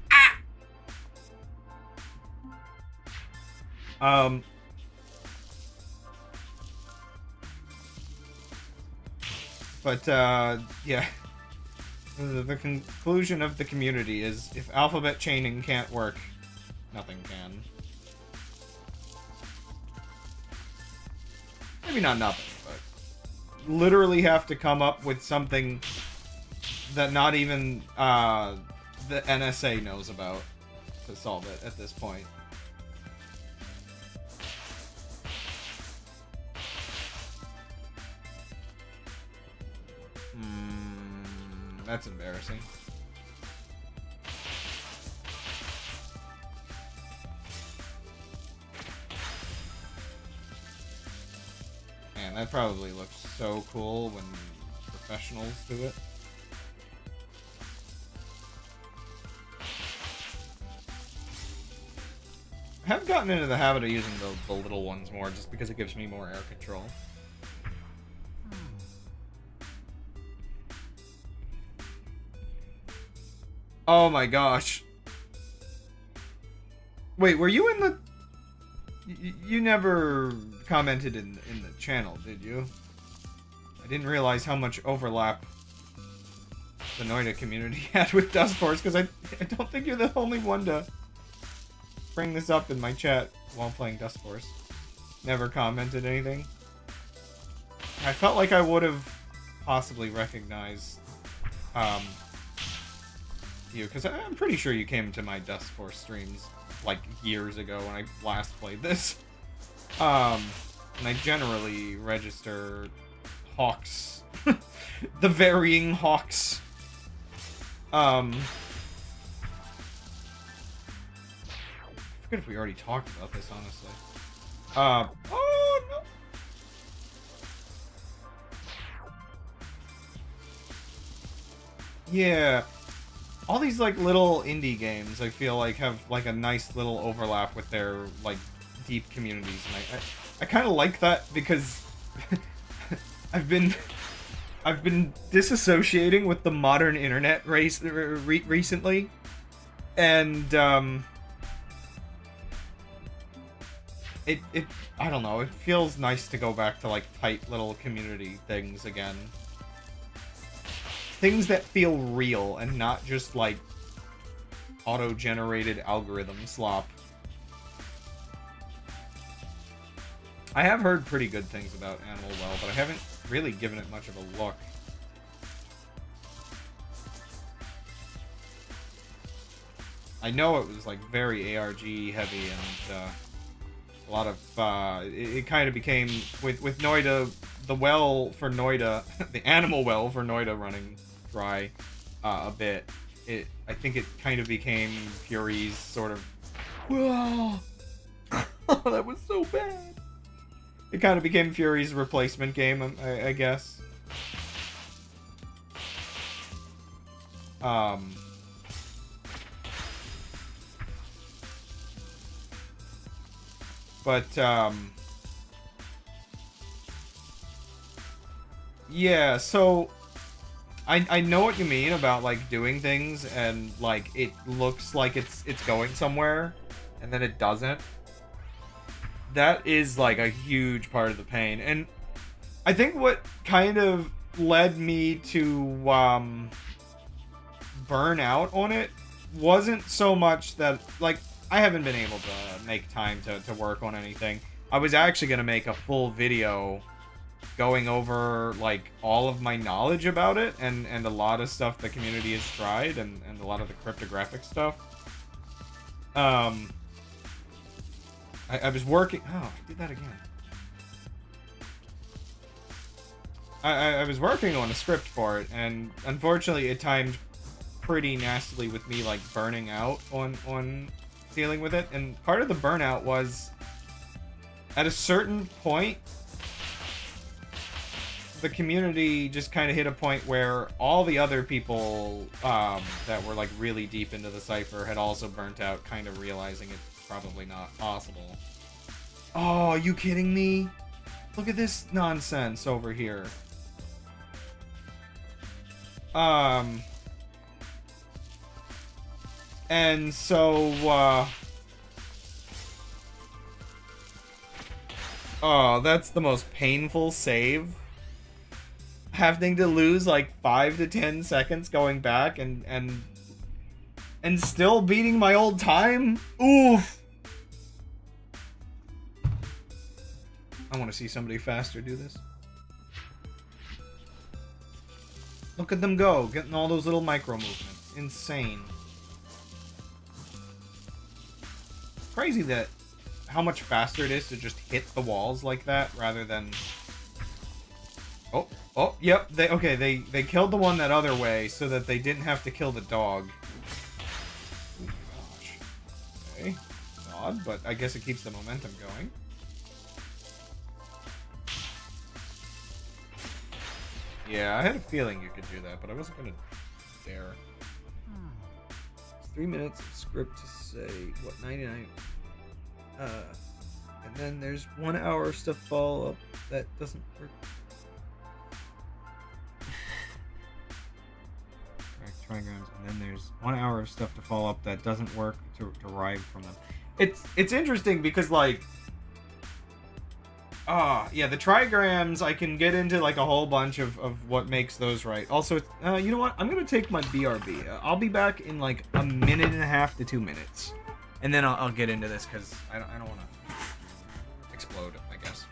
S1: Ah! But, yeah. The conclusion of the community is, if alphabet chaining can't work, nothing can. Maybe not nothing, but literally have to come up with something that not even the NSA knows about to solve it at this point. That's embarrassing. Man, that probably looks so cool when professionals do it. I have gotten into the habit of using the little ones more just because it gives me more air control. Oh my gosh. Wait, were you in the... You never commented in the channel, did you? I didn't realize how much overlap the Noida community had with Dustforce, because I don't think you're the only one to bring this up in my chat while playing Dustforce. Never commented anything. I felt like I would have possibly recognized you, because I'm pretty sure you came to my Dustforce streams like years ago when I last played this. And I generally register Hawks. The varying Hawks. I forget if we already talked about this, honestly. Oh no! Yeah. All these, like, little indie games, I feel like, have, like, a nice little overlap with their, like, deep communities. And I kind of like that, because I've been disassociating with the modern internet recently. And, I don't know, it feels nice to go back to, like, tight little community things again. Things that feel real and not just, like, auto-generated algorithm slop. I have heard pretty good things about Animal Well, but I haven't really given it much of a look. I know it was, like, very ARG heavy, and a lot of it kind of became with Noida, the well for Noida, the animal well for Noida running dry a bit. I think it kind of became Fury's sort of, whoa, that was so bad. It kind of became Fury's replacement game, I guess. But, yeah, so I know what you mean about, like, doing things and, like, it looks like it's going somewhere, and then it doesn't. That is, like, a huge part of the pain. And I think what kind of led me to burn out on it wasn't so much that, like, I haven't been able to make time to work on anything. I was actually going to make a full video going over, like, all of my knowledge about it and a lot of stuff the community has tried and a lot of the cryptographic stuff. I was working... Oh, I did that again. I was working on a script for it, and unfortunately it timed pretty nastily with me, like, burning out on dealing with it. And part of the burnout was, at a certain point, the community just kind of hit a point where all the other people that were, like, really deep into the cipher had also burnt out, kind of realizing it's probably not possible. Oh, are you kidding me? Look at this nonsense over here. And so, oh, that's the most painful save. Having to lose like 5 to 10 seconds going back and still beating my old time? Oof! I want to see somebody faster do this. Look at them go, getting all those little micro movements. Insane. Crazy that how much faster it is to just hit the walls like that rather than... Oh, yep. They killed the one that other way so that they didn't have to kill the dog. Oh gosh. Okay. It's odd, but I guess it keeps the momentum going. Yeah, I had a feeling you could do that, but I wasn't gonna dare. It's 3 minutes of script to say, what, 99? And then there's 1 hour of stuff follow-up that doesn't work. Trigrams, and then there's 1 hour of stuff to follow up that doesn't work to derive from them. It's interesting because, like, Yeah, the trigrams, I can get into like a whole bunch of what makes those right. Also, you know what? I'm gonna take my BRB. I'll be back in like a minute and a half to 2 minutes, and then I'll get into this because I don't want to explode, I guess.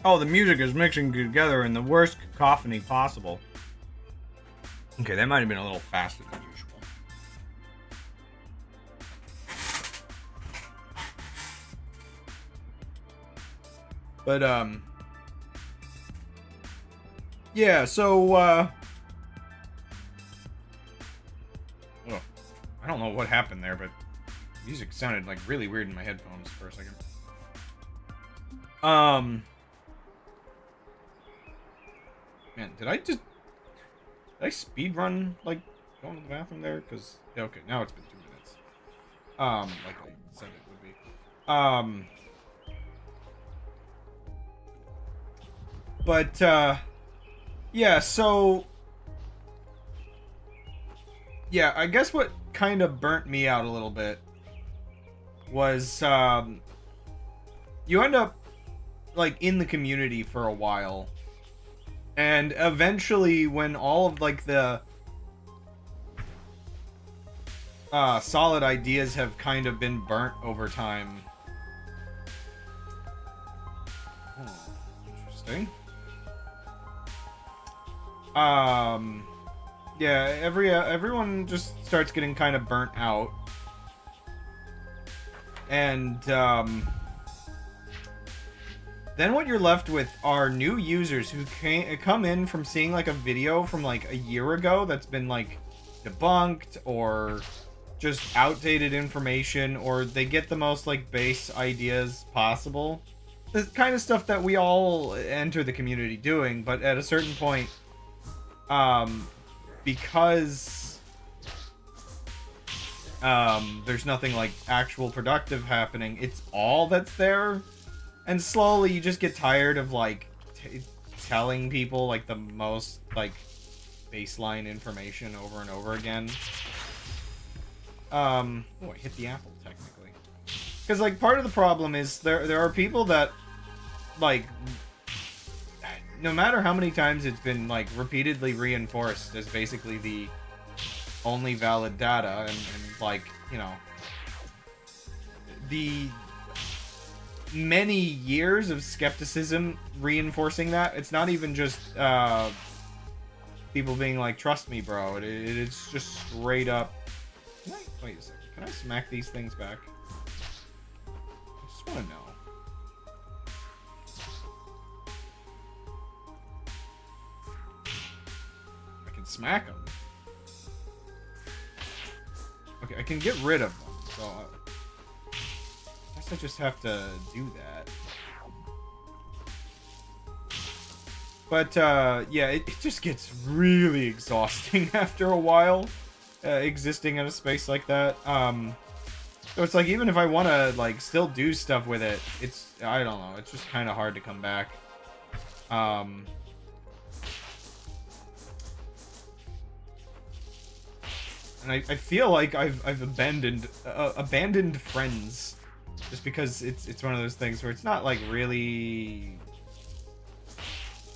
S1: Oh, the music is mixing together in the worst cacophony possible. Okay, that might have been a little faster than usual. But, yeah, so, oh, I don't know what happened there, but music sounded, like, really weird in my headphones for a second. Man, did I speed run, like, going to the bathroom there? Because, yeah, okay, now it's been 2 minutes. Like I said it would be. But, yeah, so, yeah, I guess what kind of burnt me out a little bit was, you end up, like, in the community for a while, and eventually when all of, like, the solid ideas have kind of been burnt over time. Interesting. Yeah, everyone just starts getting kind of burnt out. And, then what you're left with are new users who come in from seeing, like, a video from, like, a year ago that's been, like, debunked, or just outdated information, or they get the most, like, base ideas possible. The kind of stuff that we all enter the community doing, but at a certain point, because there's nothing, like, actual productive happening, it's all that's there. And slowly you just get tired of, like, telling people, like, the most, like, baseline information over and over again. Oh, I hit the apple, technically. Because, like, part of the problem is there are people that, like, no matter how many times it's been, like, repeatedly reinforced as basically the only valid data, and like, you know, the many years of skepticism reinforcing that. It's not even just people being like, trust me, bro. It's just straight up. Wait a second. Can I smack these things back? I just want to know. I can smack them. Okay, I can get rid of them. So I guess I just have to do that. But yeah, it just gets really exhausting after a while, existing in a space like that. So it's like, even if I want to, like, still do stuff with it, it's, I don't know, it's just kind of hard to come back. Um, and I feel like I've abandoned friends just because it's one of those things where it's not like really,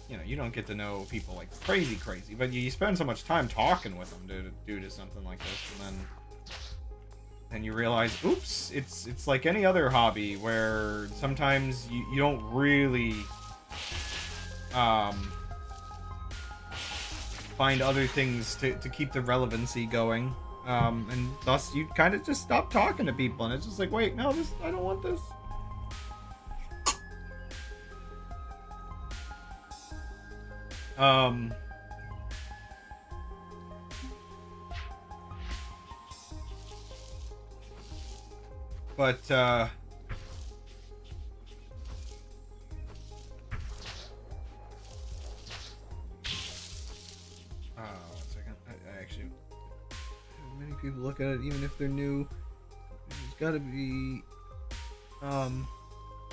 S1: you know, you don't get to know people like crazy, but you spend so much time talking with them due to something like this, and then you realize, oops, it's like any other hobby where sometimes you don't really find other things to keep the relevancy going, and thus you kind of just stop talking to people, and it's just like, wait, no, I don't want this. But one second. I actually, many people look at it, even if they're new. There's got to be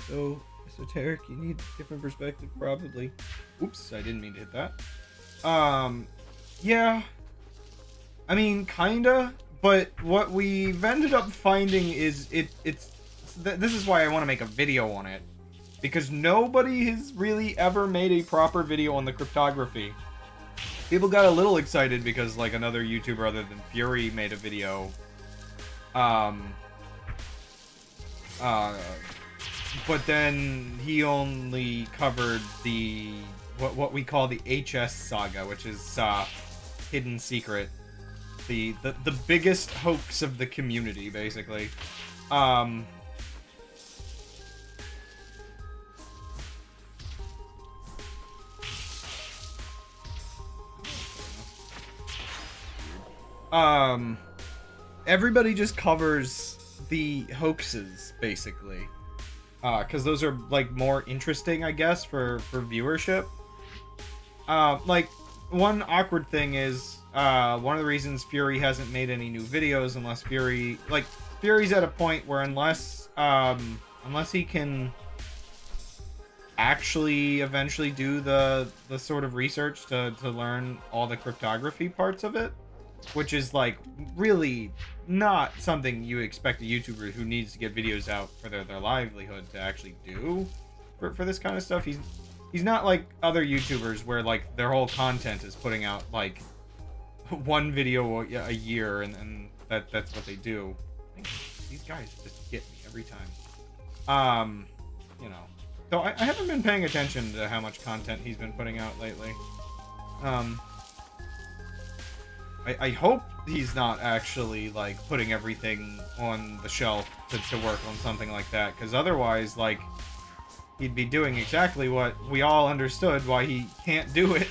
S1: so esoteric. You need a different perspective, probably. Oops, I didn't mean to hit that. Yeah. I mean, kinda. But what we've ended up finding is this is why I want to make a video on it, because nobody has really ever made a proper video on the cryptography. People got a little excited because like another YouTuber other than Fury made a video, but then he only covered the what we call the HS saga, which is hidden secret. The biggest hoax of the community, basically. Everybody just covers the hoaxes, basically. Because those are, like, more interesting, I guess, for viewership. Like, one awkward thing is, one of the reasons Fury hasn't made any new videos, unless Fury's at a point where unless he can actually eventually do the sort of research to learn all the cryptography parts of it, which is like really not something you expect a YouTuber who needs to get videos out for their livelihood to actually do for this kind of stuff. He's not like other YouTubers where like their whole content is putting out like one video a year, and that's what they do. These guys just get me every time. You know, so I haven't been paying attention to how much content he's been putting out lately. I hope he's not actually like putting everything on the shelf to work on something like that, because otherwise, like, he'd be doing exactly what we all understood why he can't do it.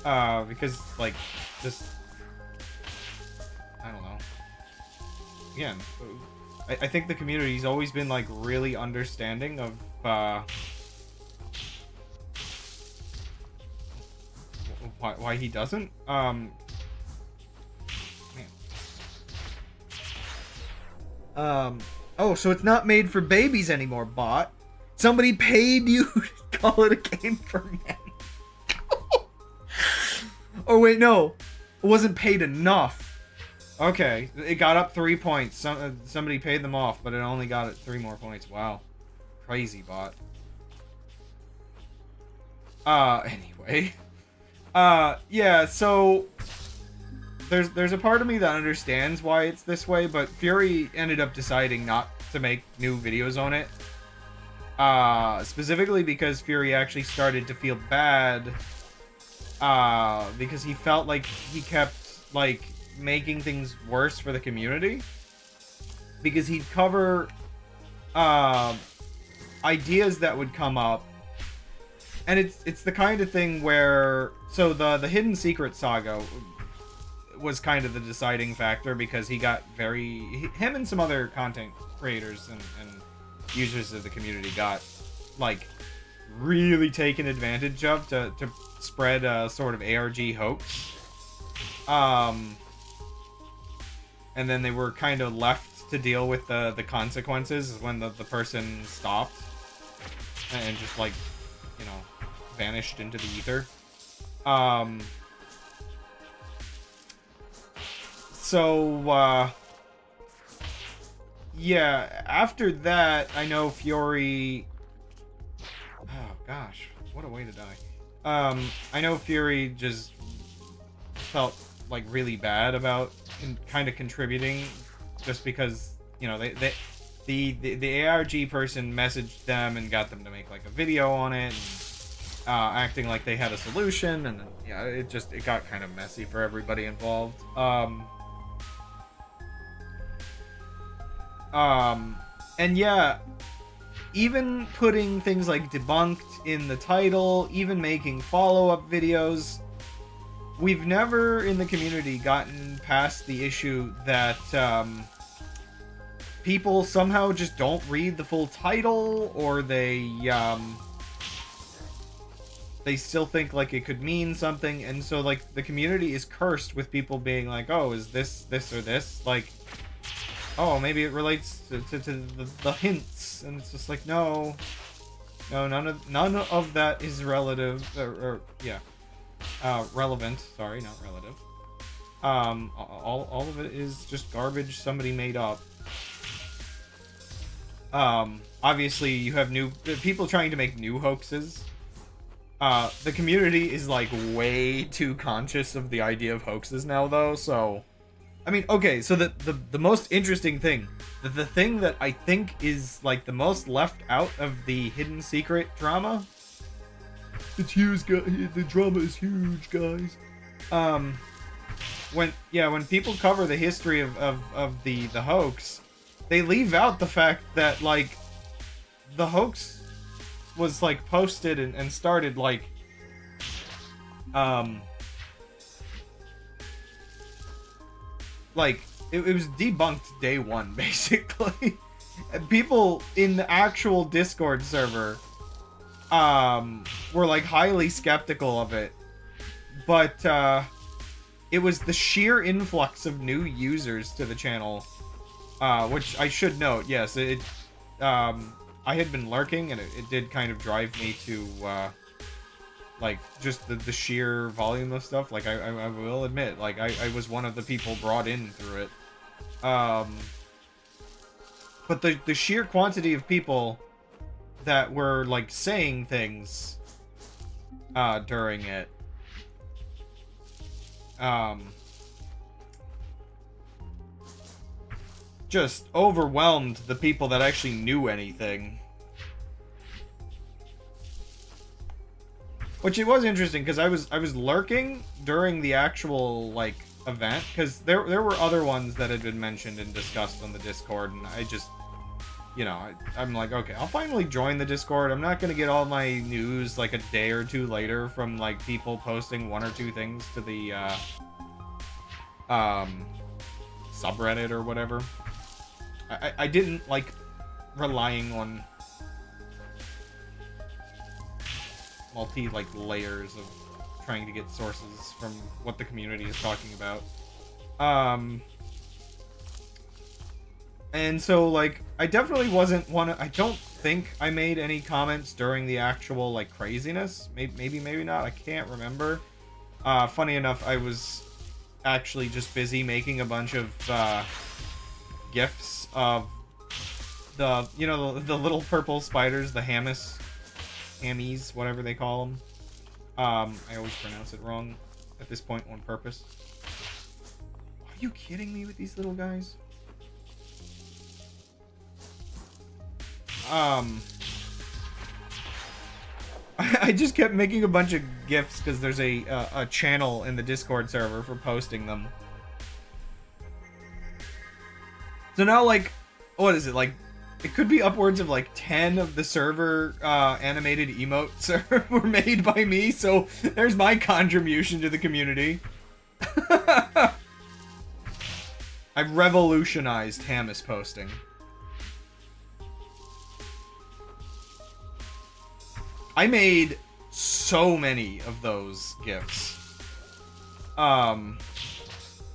S1: Because, like, just, I don't know. Again, I think the community's always been, like, really understanding of, why he doesn't. Man. Oh, so it's not made for babies anymore, bot. Somebody paid you to call it a game for men. Oh, wait, no. It wasn't paid enough. Okay, it got up 3 points. Somebody paid them off, but it only got it 3 more points. Wow. Crazy bot. Anyway. Yeah, so there's a part of me that understands why it's this way, but Fury ended up deciding not to make new videos on it. Specifically because Fury actually started to feel bad, because he felt like he kept, like, making things worse for the community. Because he'd cover, ideas that would come up, and it's the kind of thing where, so the Hidden Secret saga was kind of the deciding factor, because he got him and some other content creators and users of the community got, like, really taken advantage of to spread a sort of ARG hoax. And then they were kind of left to deal with the consequences when the person stopped. And just, like, you know, vanished into the ether. Yeah, after that, I know Fury... Oh, gosh. What a way to die. I know Fury just felt, like, really bad about kind of contributing, just because, you know, the ARG person messaged them and got them to make, like, a video on it, and, acting like they had a solution, and, yeah, it got kind of messy for everybody involved. And yeah, even putting things like debunked in the title, even making follow-up videos, we've never in the community gotten past the issue that people somehow just don't read the full title, or they still think like it could mean something, and so like the community is cursed with people being like, oh, is this or this? Like, oh, maybe it relates to the hints, and it's just like, no, none of that is relevant. Sorry, not relative. All of it is just garbage somebody made up. Obviously you have new people trying to make new hoaxes. The community is like way too conscious of the idea of hoaxes now, though, so I mean, okay, so the most interesting thing, the thing that I think is like the most left out of the hidden secret drama, it's huge, the drama is huge, guys. When people cover the history of the hoax, they leave out the fact that like the hoax was like posted and started like it was debunked day one, basically. And people in the actual Discord server were like highly skeptical of it, but it was the sheer influx of new users to the channel, which I should note, yes, I had been lurking, and it did kind of drive me to like just the sheer volume of stuff. Like I will admit, like I was one of the people brought in through it. But the sheer quantity of people that were like saying things during it just overwhelmed the people that actually knew anything. Which it was interesting, because I was lurking during the actual like event, because there were other ones that had been mentioned and discussed on the Discord, and I just, you know, I'm like, okay, I'll finally join the Discord. I'm not gonna get all my news like a day or two later from like people posting one or two things to the subreddit or whatever. I didn't like relying on layers of trying to get sources from what the community is talking about. And so like I definitely wasn't I don't think I made any comments during the actual like craziness. Maybe not. I can't remember. Funny enough, I was actually just busy making a bunch of GIFs of the, you know, the little purple spiders, the hammies, whatever they call them. I always pronounce it wrong at this point on purpose. Are you kidding me with these little guys? I just kept making a bunch of GIFs because there's a channel in the Discord server for posting them. So now, like, what is it, like, it could be upwards of, like, 10 of the server, animated emotes were made by me, so there's my contribution to the community. I revolutionized Hamas posting. I made so many of those GIFs.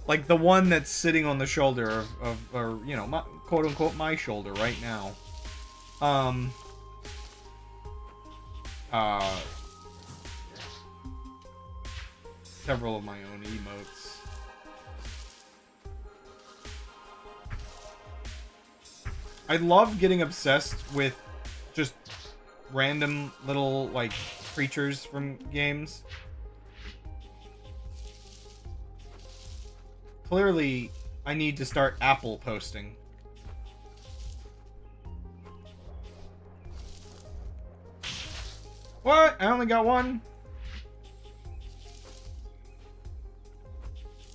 S1: Like the one that's sitting on the shoulder or, you know, quote-unquote my shoulder right now. several of my own emotes. I love getting obsessed with just random little, like, creatures from games. Clearly, I need to start Apple posting. What? I only got one?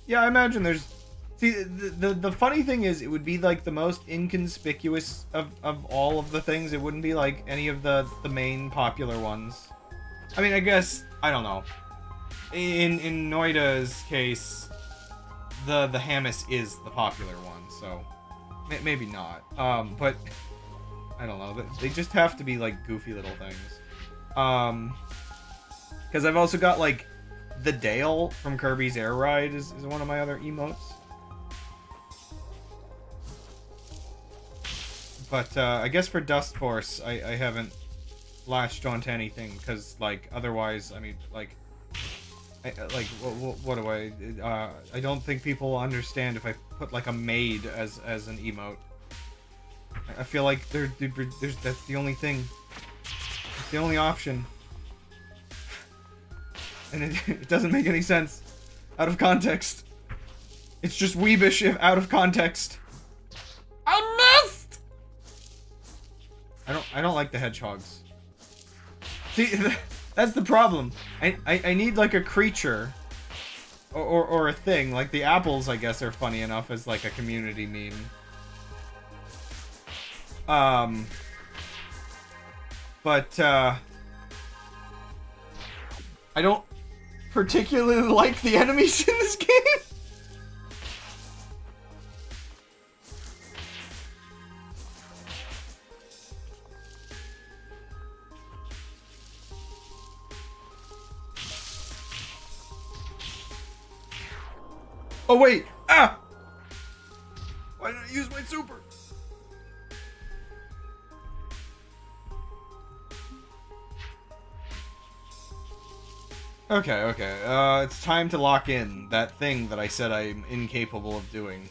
S1: Yeah, I imagine there's... See, the funny thing is, it would be, like, the most inconspicuous of all of the things. It wouldn't be, like, any of the main popular ones. I mean, I guess... I don't know. In Noida's case, the Hamas is the popular one, so... Maybe not. But... I don't know. They just have to be, like, goofy little things. Because I've also got, like, the Dale from Kirby's Air Ride is one of my other emotes. But, I guess for Dustforce, I haven't latched onto anything, because, like, otherwise, I mean, like, what do I don't think people will understand if I put, like, a maid as an emote. I feel like that's the only thing. It's the only option. And it doesn't make any sense out of context. It's just weebish if out of context. I missed! I don't like the hedgehogs. See, that's the problem. I need like a creature or a thing. Like the apples, I guess, are funny enough as like a community meme. But I don't particularly like the enemies in this game. Oh wait! Ah! Why didn't I use my super? Okay, it's time to lock in that thing that I said I'm incapable of doing.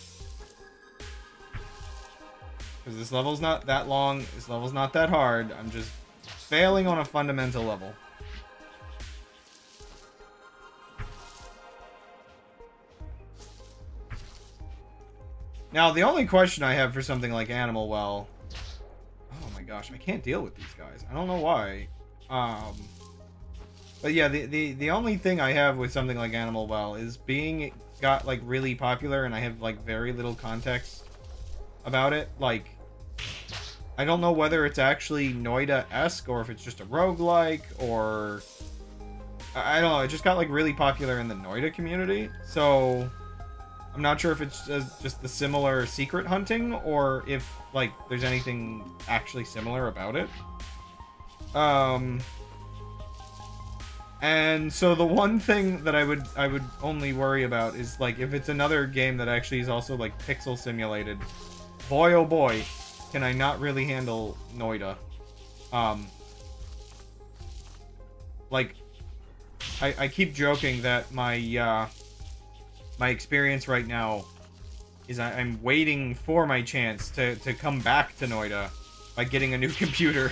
S1: Because this level's not that long, this level's not that hard, I'm just failing on a fundamental level. Now, the only question I have for something like Animal Well... Oh my gosh, I can't deal with these guys. I don't know why. But yeah, the only thing I have with something like Animal Well is being got like really popular and I have like very little context about it. Like, I don't know whether it's actually Noida-esque or if it's just a roguelike or... I don't know, it just got like really popular in the Noida community. So, I'm not sure if it's just the similar secret hunting or if like there's anything actually similar about it. And so the one thing that I would only worry about is like if it's another game that actually is also like pixel simulated. Boy oh boy, can I not really handle Noida. Like I keep joking that my my experience right now is I'm waiting for my chance to come back to Noida by getting a new computer.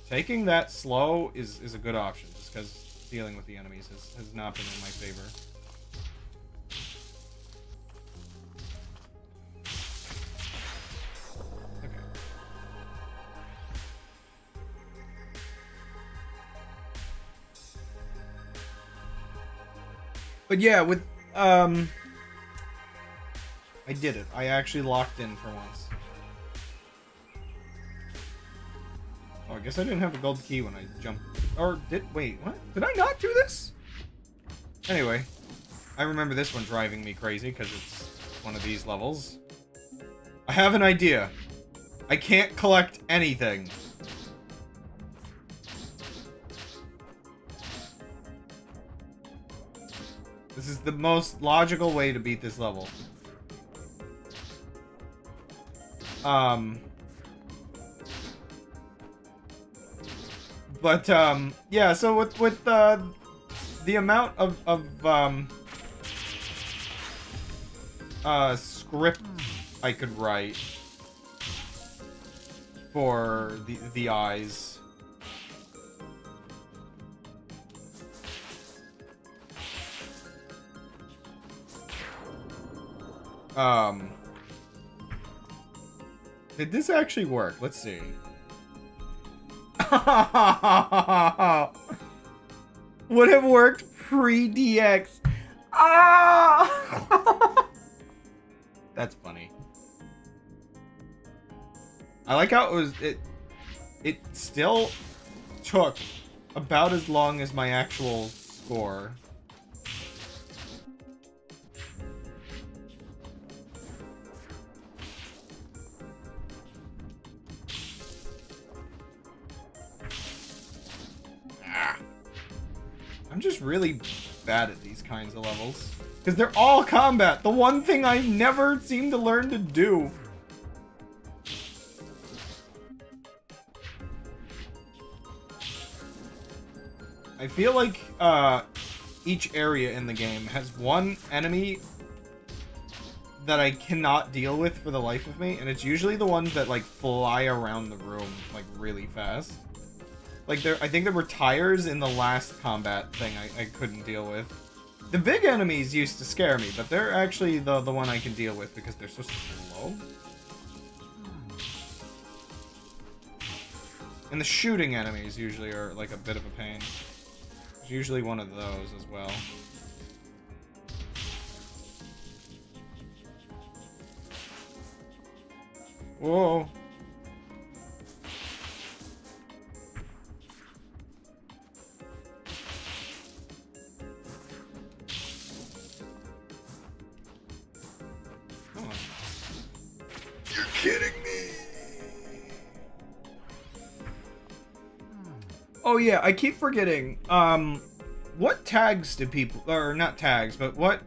S1: Taking that slow is a good option, just because dealing with the enemies has not been in my favor. Okay. But yeah, with, I did it. I actually locked in for once. Oh, I guess I didn't have the gold key when I jumped. Or wait, what? Did I not do this? Anyway, I remember this one driving me crazy because it's one of these levels. I have an idea. I can't collect anything. This is the most logical way to beat this level. But yeah. So with the amount of script I could write for the eyes. Did this actually work? Let's see. Would have worked pre-DX. Ah! That's funny. I like how it still took about as long as my actual score. I'm just really bad at these kinds of levels. Because they're all combat. The one thing I never seem to learn to do. I feel like each area in the game has one enemy that I cannot deal with for the life of me. And it's usually the ones that like fly around the room like really fast. Like, I think there were tires in the last combat thing I couldn't deal with. The big enemies used to scare me, but they're actually the one I can deal with because they're so slow. And the shooting enemies usually are, like, a bit of a pain. There's usually one of those as well. Whoa. You're kidding me! Oh yeah, I keep forgetting. What tags do people, or not tags, but what,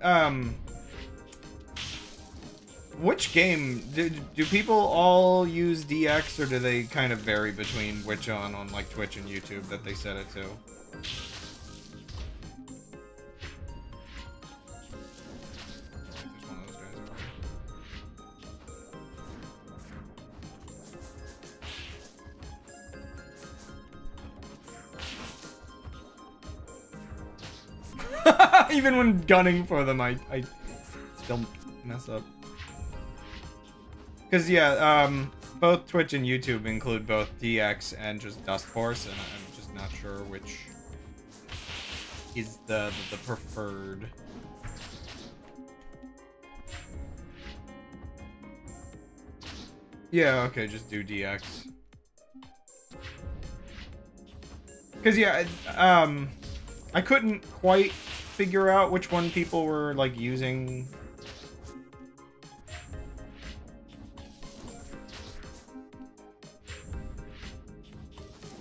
S1: which game, do people all use DX, or do they kind of vary between which on like Twitch and YouTube that they set it to? Even when gunning for them, I still mess up. Because, yeah, both Twitch and YouTube include both DX and just Dustforce, and I'm just not sure which is the preferred. Yeah, okay, just do DX. Because, yeah, I couldn't quite figure out which one people were, like, using.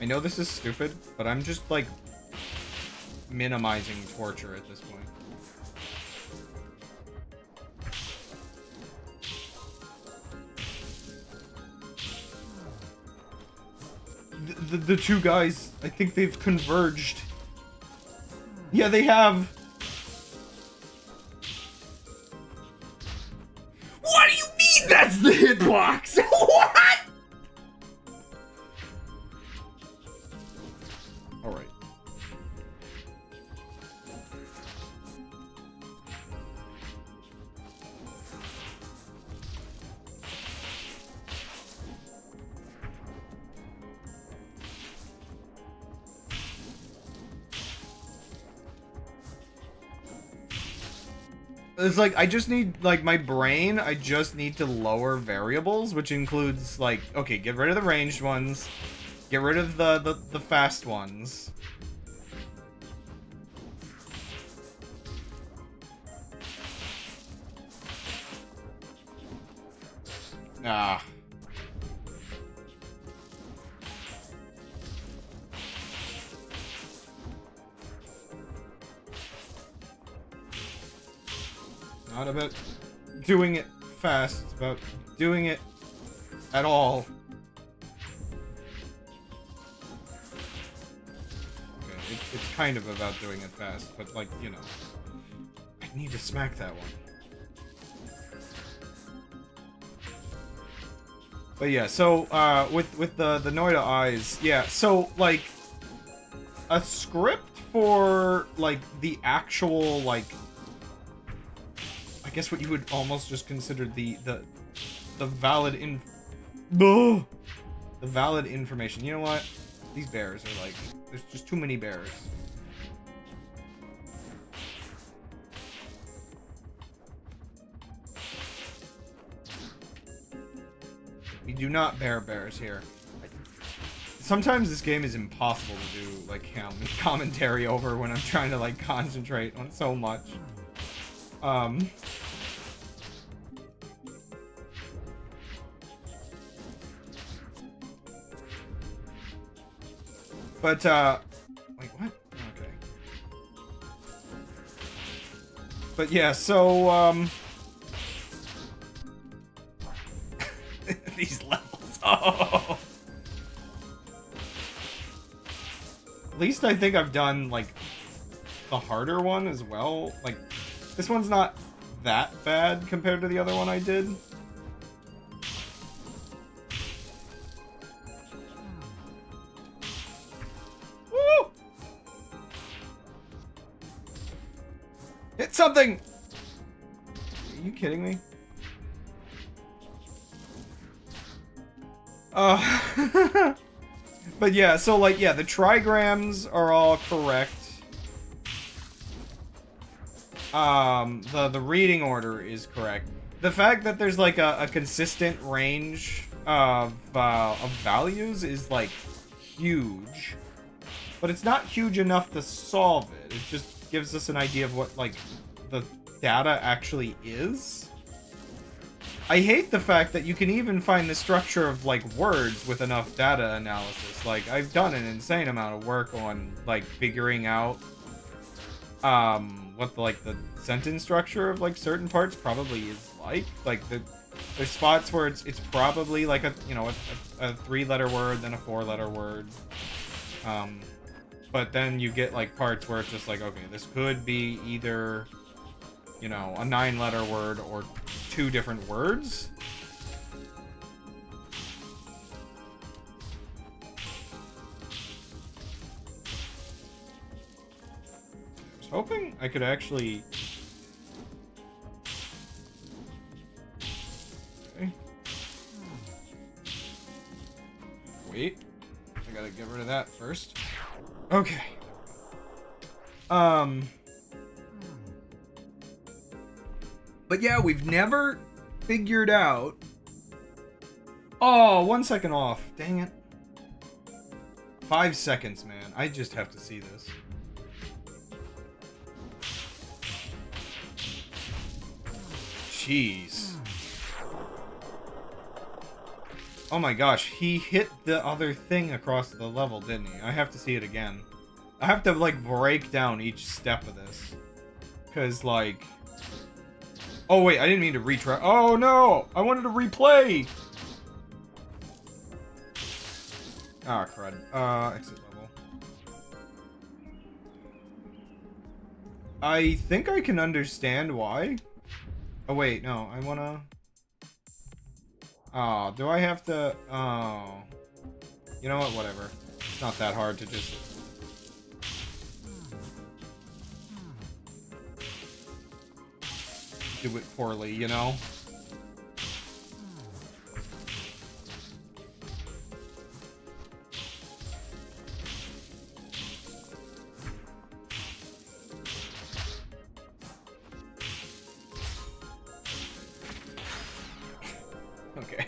S1: I know this is stupid, but I'm just, like, minimizing torture at this point. The two guys, I think they've converged. Yeah, they have. What do you mean that's the hitbox? What? Alright. It's like, I just need, like, my brain, I just need to lower variables, which includes, like, okay, get rid of the ranged ones, get rid of the fast ones. Ah. Not about doing it fast, it's about doing it at all. Okay, it's kind of about doing it fast, but like, you know. I need to smack that one. But yeah, so with the Noida eyes, yeah, so like a script for like the actual like I guess what you would almost just consider the valid the valid information. You know what? These bears are like there's just too many bears. We do not bear bears here. Sometimes this game is impossible to do, like, commentary over when I'm trying to, like, concentrate on so much. But, wait, what? Okay. But, yeah, so, these levels. Oh! At least I think I've done, like, the harder one as well. Like, this one's not that bad compared to the other one I did. Woo! Hit something! Are you kidding me? But yeah, so like, yeah, the trigrams are all correct. The reading order is correct. The fact that there's like a consistent range of values is like huge. But it's not huge enough to solve it. It just gives us an idea of what like the data actually is. I hate the fact that you can even find the structure of, like, words with enough data analysis. Like, I've done an insane amount of work on, like, figuring out, what, the sentence structure of, like, certain parts probably is like. Like, there's spots where it's probably, like, a 3-letter word, then a 4-letter word. But then you get, like, parts where it's just like, okay, this could be either, you know, a 9-letter word or 2 different words. I was hoping I could actually... Okay. Wait. I gotta get rid of that first. Okay. But yeah, we've never figured out... Oh, 1 second off. Dang it. 5 seconds, man. I just have to see this. Jeez. Oh my gosh, he hit the other thing across the level, didn't he? I have to see it again. I have to, like, break down each step of this. Because, like... Oh, wait, I didn't mean to retry. Oh, no! I wanted to replay! Ah, crud. Exit level. I think I can understand why. Oh, wait, no. I wanna... Oh, do I have to... Oh. You know what? Whatever. It's not that hard to just... do it poorly, you know? Okay.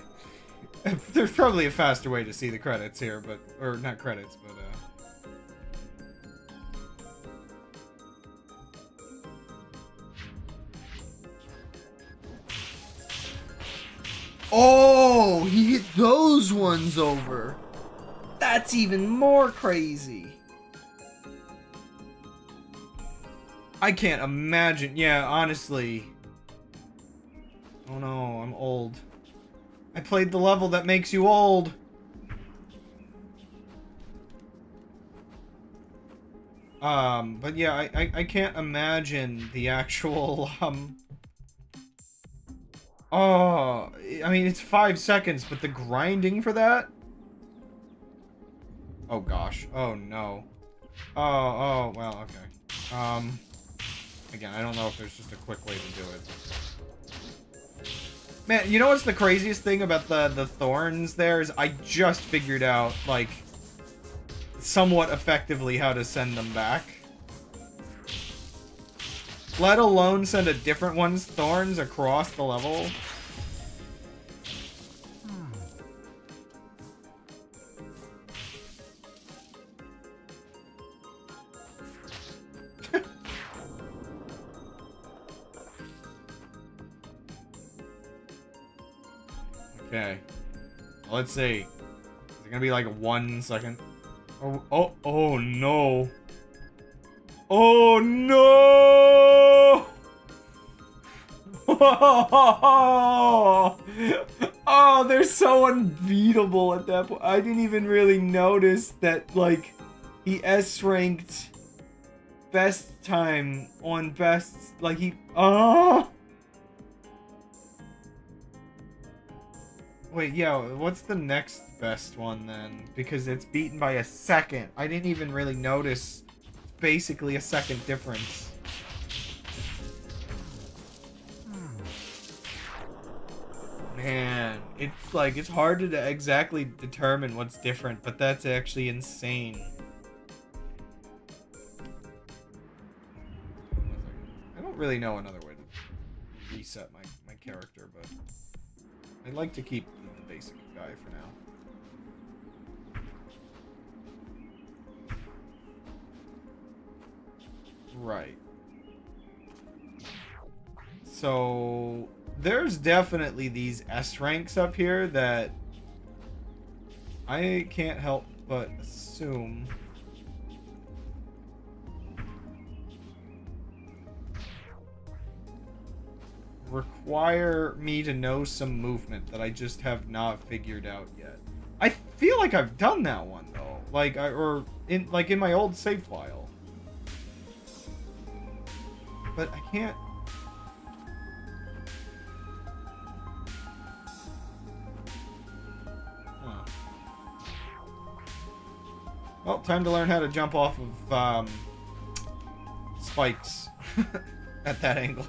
S1: There's probably a faster way to see the credits here, but... Or, not credits, but, Oh, he hit those ones over. That's even more crazy. I can't imagine. Yeah, honestly. Oh no, I'm old. I played the level that makes you old. But yeah, I can't imagine the actual, oh, I mean, it's 5 seconds, but the grinding for that? Oh gosh, oh no. Oh, well, okay. Again, I don't know if there's just a quick way to do it. Man, you know what's the craziest thing about the thorns there is I just figured out, like, somewhat effectively how to send them back. Let alone send a different one's thorns across the level. Okay. Let's see. Is it gonna be like 1 second? Oh no. Oh no! Oh, they're so unbeatable at that point. I didn't even really notice that, like, he S-ranked best time on best, like, he, Wait, yeah, what's the next best one then? Because it's beaten by a second. I didn't even really notice basically a second difference. Man, it's like, it's hard to exactly determine what's different, but that's actually insane. I don't really know another way to reset my character, but I'd like to keep the basic guy for now. Right. So there's definitely these S ranks up here that I can't help but assume require me to know some movement that I just have not figured out yet. I feel like I've done that one though, like in my old save file, but I can't. Huh. Well, time to learn how to jump off of spikes at that angle.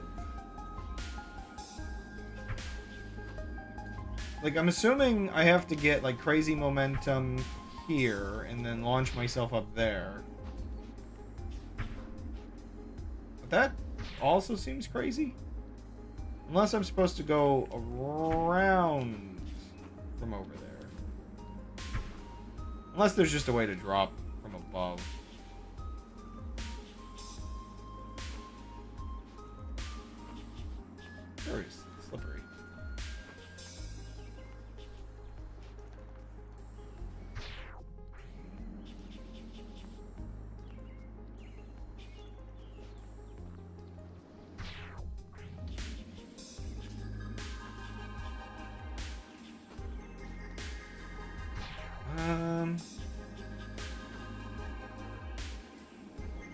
S1: Like, I'm assuming I have to get, like, crazy momentum here, and then launch myself up there. But that also seems crazy. Unless I'm supposed to go around from over there. Unless there's just a way to drop from above. Very slippery.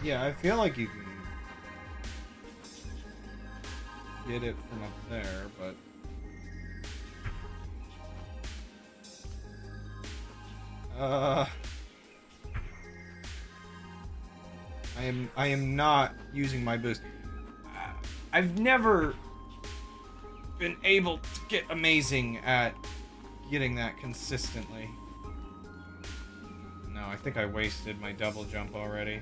S1: Yeah, I feel like you can get it from up there, but I am not using my boost. I've never been able to get amazing at getting that consistently. No, I think I wasted my double jump already.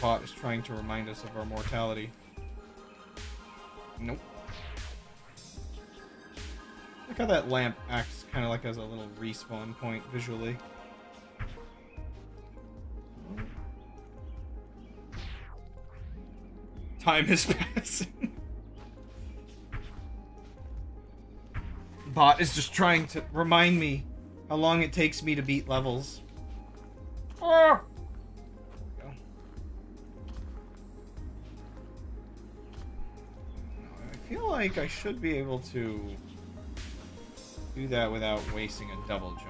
S1: Bot is trying to remind us of our mortality. Nope. Look how that lamp acts kind of like as a little respawn point visually. Time is passing. Bot is just trying to remind me how long it takes me to beat levels. Oh! There we go. I feel like I should be able to do that without wasting a double jump.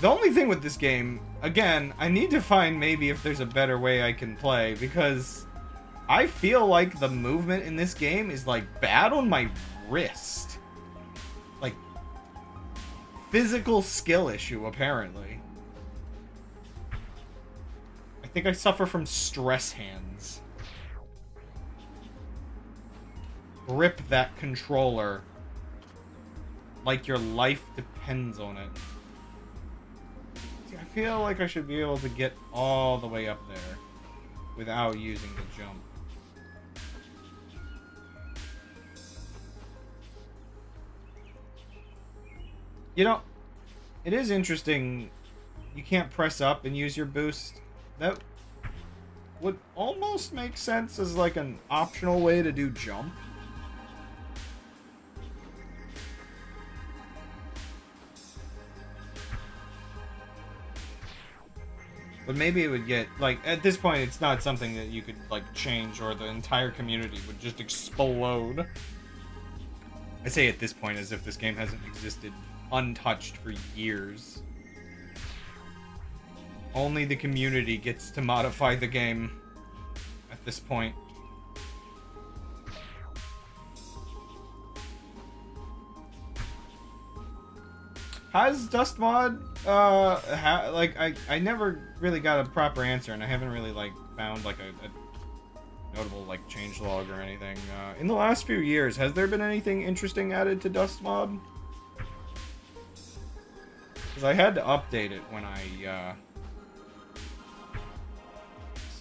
S1: The only thing with this game, again, I need to find maybe if there's a better way I can play, because I feel like the movement in this game is, like, bad on my wrist. Like, physical skill issue, apparently. I think I suffer from stress hands. Grip that controller like your life depends on it. I feel like I should be able to get all the way up there without using the jump. You know, it is interesting. You can't press up and use your boost. That would almost make sense as like an optional way to do jump. But maybe it would get, like, at this point, it's not something that you could, like, change, or the entire community would just explode. I say at this point as if this game hasn't existed untouched for years. Only the community gets to modify the game at this point. Has Dustmod, I never really got a proper answer, and I haven't really, like, found, like, a notable, like, changelog or anything. In the last few years, has there been anything interesting added to Dustmod? Because I had to update it when I,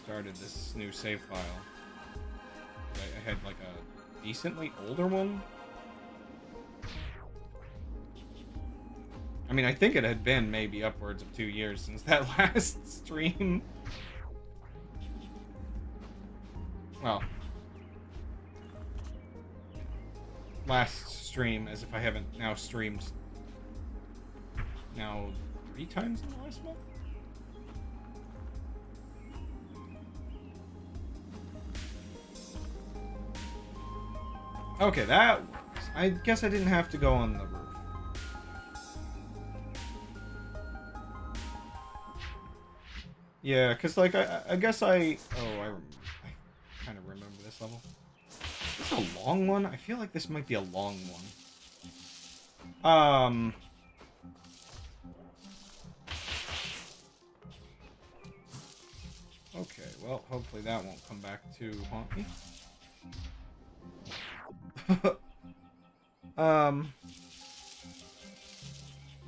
S1: started this new save file. I had, like, a decently older one. I mean, I think it had been maybe upwards of 2 years since that last stream. Well, last stream, as if I haven't now streamed now 3 times in the last month. Okay, that works. I guess I didn't have to go on the roof. Yeah, because, like, I guess I kind of remember this level. Is this a long one? I feel like this might be a long one. Okay, well, hopefully that won't come back to haunt me.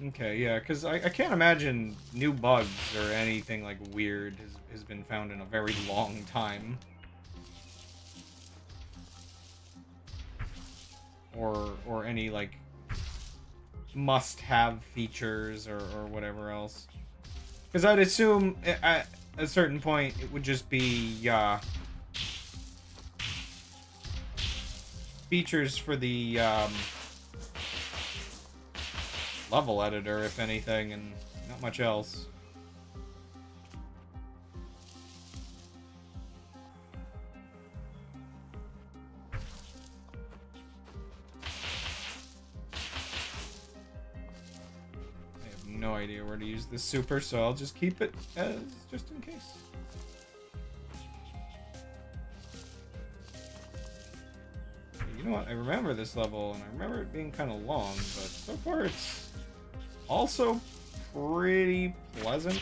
S1: Okay, yeah, because I can't imagine new bugs or anything, like, weird has been found in a very long time. Or any, like, must-have features or whatever else. Because I'd assume at a certain point it would just be, features for the, level editor, if anything, and not much else. I have no idea where to use this super, so I'll just keep it as just in case. You know what? I remember this level, and I remember it being kind of long, but so far it's also pretty pleasant.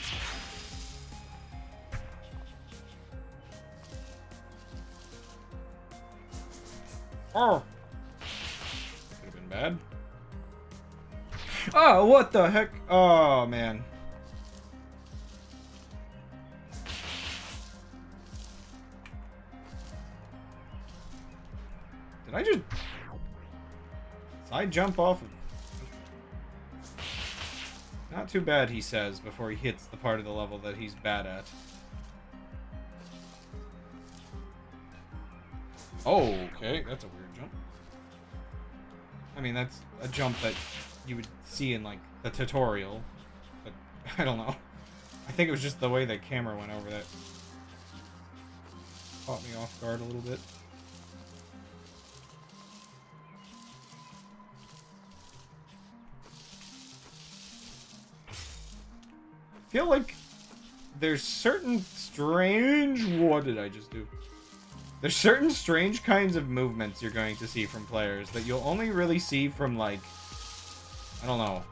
S1: Oh! Could have been bad. Oh, what the heck? Oh, man. Did I just side jump off of... Not too bad, he says, before he hits the part of the level that he's bad at. Oh, okay, that's a weird jump. I mean, that's a jump that you would see in, like, the tutorial. But, I don't know. I think it was just the way the camera went over that caught me off guard a little bit. I feel like there's certain strange... What did I just do? There's certain strange kinds of movements you're going to see from players that you'll only really see from, like, I don't know,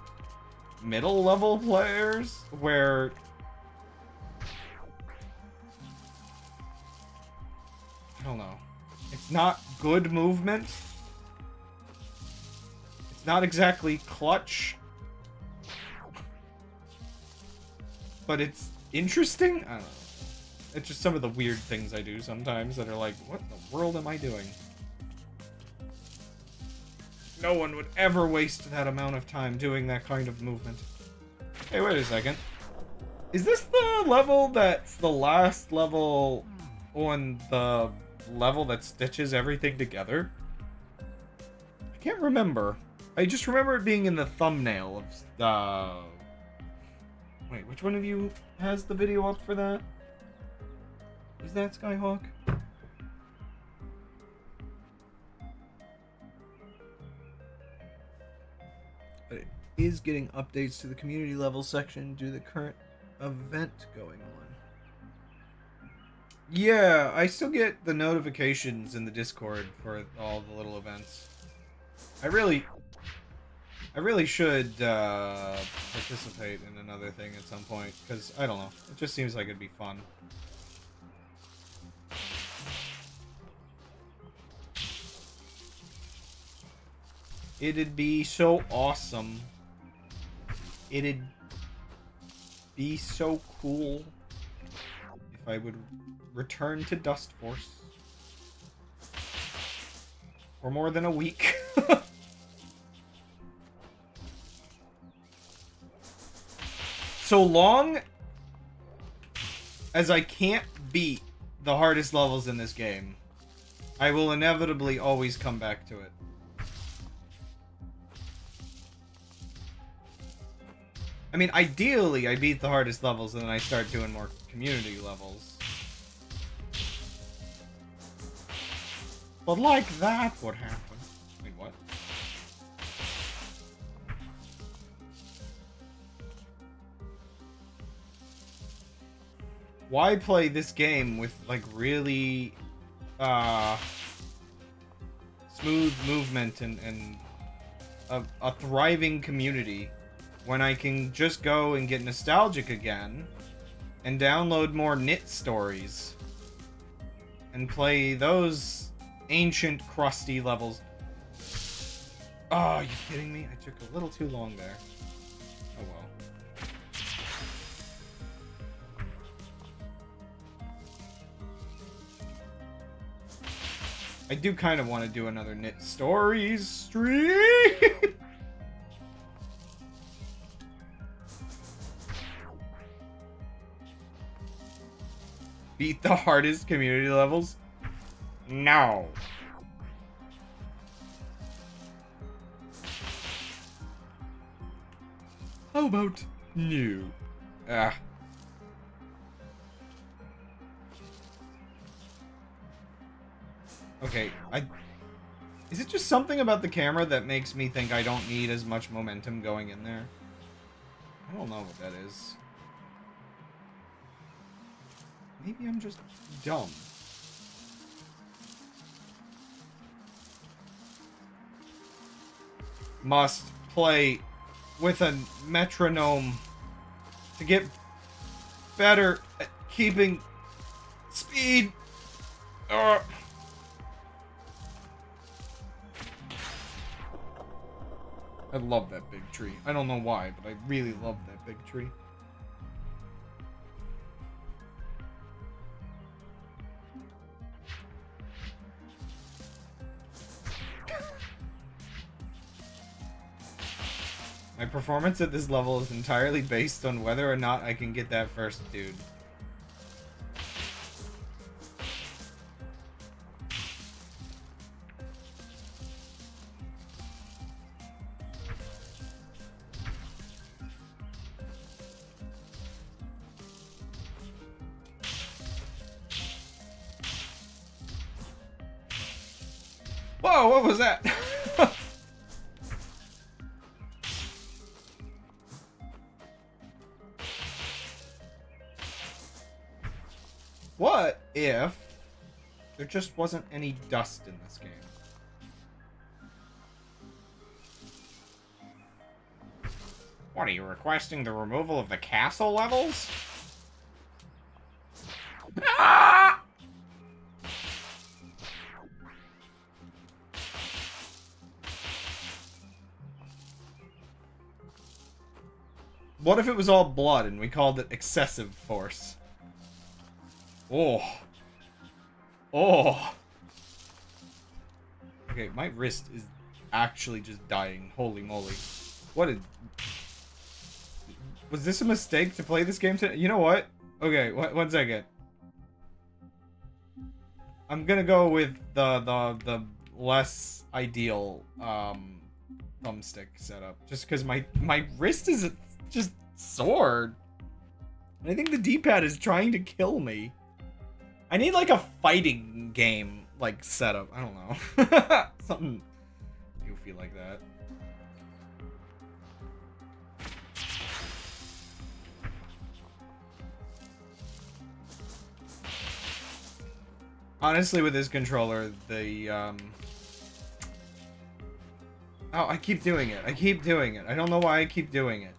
S1: middle level players, where I don't know, it's not good movement, it's not exactly clutch, but it's interesting. I don't know, it's just some of the weird things I do sometimes that are like, what in the world am I doing? No one would ever waste that amount of time doing that kind of movement. Hey, wait a second. Is this the level that's the last level on the level that stitches everything together? I can't remember. I just remember it being in the thumbnail of, Wait, which one of you has the video up for that? Is that Skyhawk? But it is getting updates to the community level section due to the current event going on. Yeah, I still get the notifications in the Discord for all the little events. I really should participate in another thing at some point, because, I don't know, it just seems like it'd be fun. It'd be so awesome. It'd be so cool if I would return to Dustforce for more than a week. So long as I can't beat the hardest levels in this game, I will inevitably always come back to it. I mean, ideally, I beat the hardest levels and then I start doing more community levels. But like that would happen. Wait, what? Why play this game with, like, really, smooth movement and a thriving community when I can just go and get nostalgic again and download more knit stories and play those ancient crusty levels? Oh, are you kidding me? I took a little too long there. Oh well. I do kind of want to do another knit stories stream. Beat the hardest community levels? No. How about no? Ah. Okay, is it just something about the camera that makes me think I don't need as much momentum going in there? I don't know what that is. Maybe I'm just dumb. Must play with a metronome to get better at keeping speed. I love that big tree. I don't know why, but I really love that big tree. My performance at this level is entirely based on whether or not I can get that first dude. Whoa, what was that? What if there just wasn't any dust in this game? What, are you requesting the removal of the castle levels? Ah! What if it was all blood and we called it excessive force? Oh. Oh. Okay, my wrist is actually just dying. Holy moly. What is... Was this a mistake to play this game today? You know what? Okay, one second. I'm gonna go with the less ideal thumbstick setup. Just because my wrist is just sore. And I think the D-pad is trying to kill me. I need like a fighting game like setup. I don't know. Something goofy like that. Honestly, with this controller, the oh, I keep doing it. I keep doing it. I don't know why I keep doing it.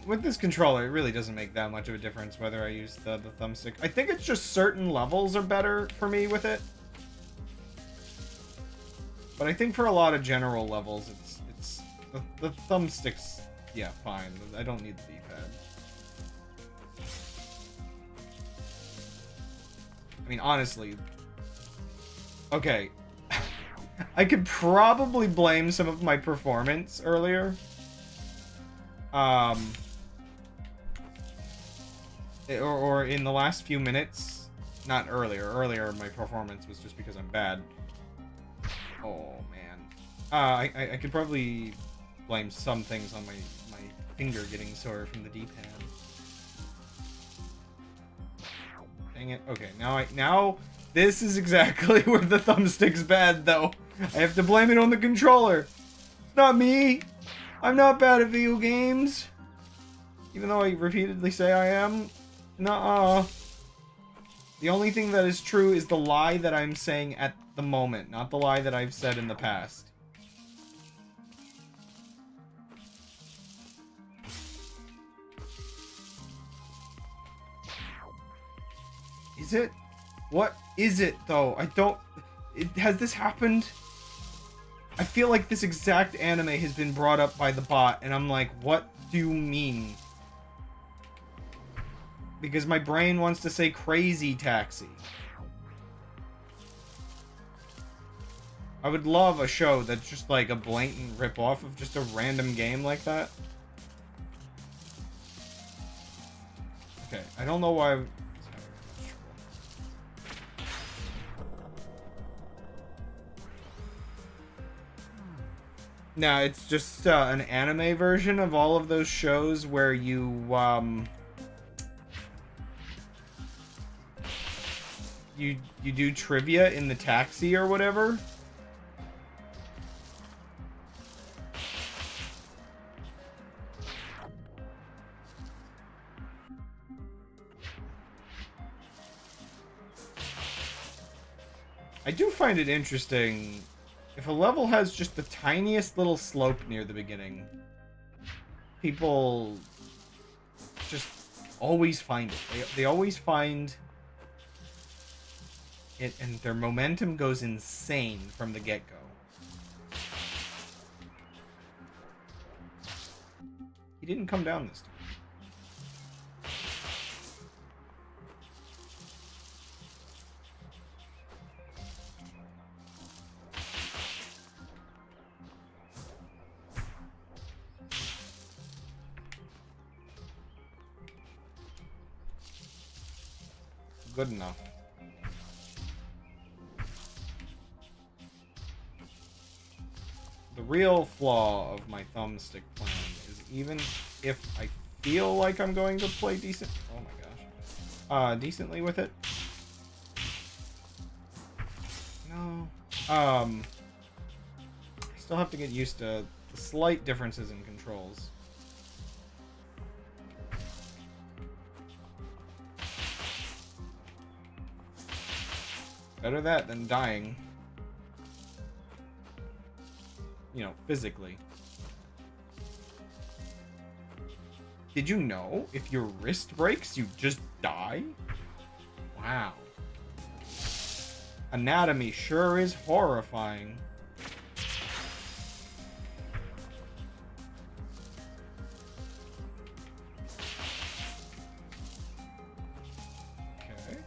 S1: With this controller, it really doesn't make that much of a difference whether I use the thumbstick. I think it's just certain levels are better for me with it. But I think for a lot of general levels, it's the thumbstick's, yeah, fine. I don't need the D-pad. I mean, honestly, okay. I could probably blame some of my performance earlier. Or in the last few minutes. Not earlier. Earlier, my performance was just because I'm bad. Oh, man. I could probably blame some things on my finger getting sore from the D-pad. Dang it. Okay, now this is exactly where the thumbstick's bad, though. I have to blame it on the controller. It's not me. I'm not bad at video games. Even though I repeatedly say I am. Nuh-uh. The only thing that is true is the lie that I'm saying at the moment, not the lie that I've said in the past. Is it? What is it, though? I don't... Has this happened? I feel like this exact anime has been brought up by the bot, and I'm like, what do you mean? Because my brain wants to say Crazy Taxi. I would love a show that's just like a blatant rip-off of just a random game like that. Okay, I don't know why... No, it's just an anime version of all of those shows where you you do trivia in the taxi or whatever. I do find it interesting if a level has just the tiniest little slope near the beginning. People just always find it. They always find it, and their momentum goes insane from the get-go. He didn't come down this time. Good enough. The real flaw of my thumbstick plan is even if I feel like I'm going to play decent... Oh my gosh. Decently with it. No. I still have to get used to the slight differences in controls. Better that than dying. You know, physically. Did you know if your wrist breaks, you just die? Wow. Anatomy sure is horrifying. Okay.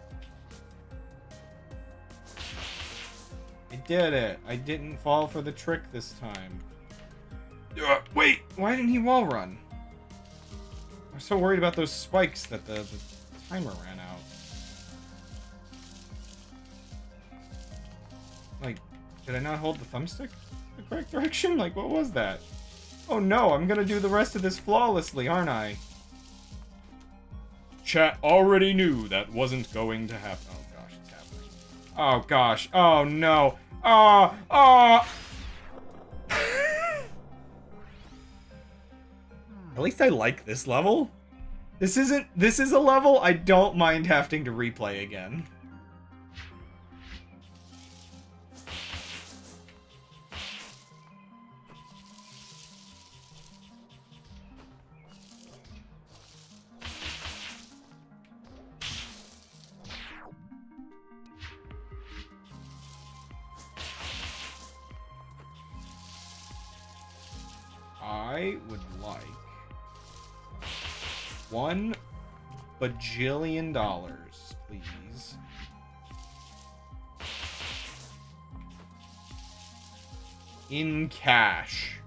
S1: I did it. I didn't fall for the trick this time. Wait, why didn't he wall run? I'm so worried about those spikes that the timer ran out. Like, did I not hold the thumbstick the correct direction? Like, what was that? Oh no, I'm gonna do the rest of this flawlessly, aren't I? Chat already knew that wasn't going to happen. Oh gosh, it's happening. Oh gosh, oh no. At least I like this level. This is a level I don't mind having to replay again. I would like $1 bajillion, please. In cash.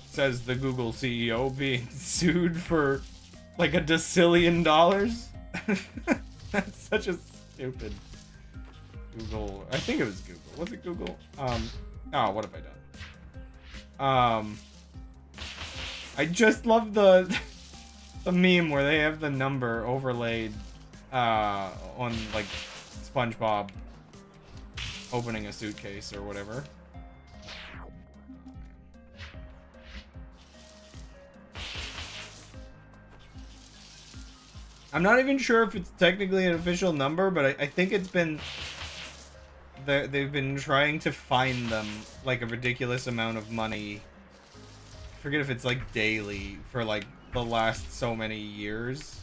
S1: Says the Google CEO being sued for like $1 decillion. That's such a stupid Google. I think it was Google. Was it Google? Oh, what have I done? I just love the meme where they have the number overlaid on like SpongeBob opening a suitcase or whatever. I'm not even sure if it's technically an official number, but I think it's been... They've been trying to fine them like a ridiculous amount of money. I forget if it's like daily for like the last so many years.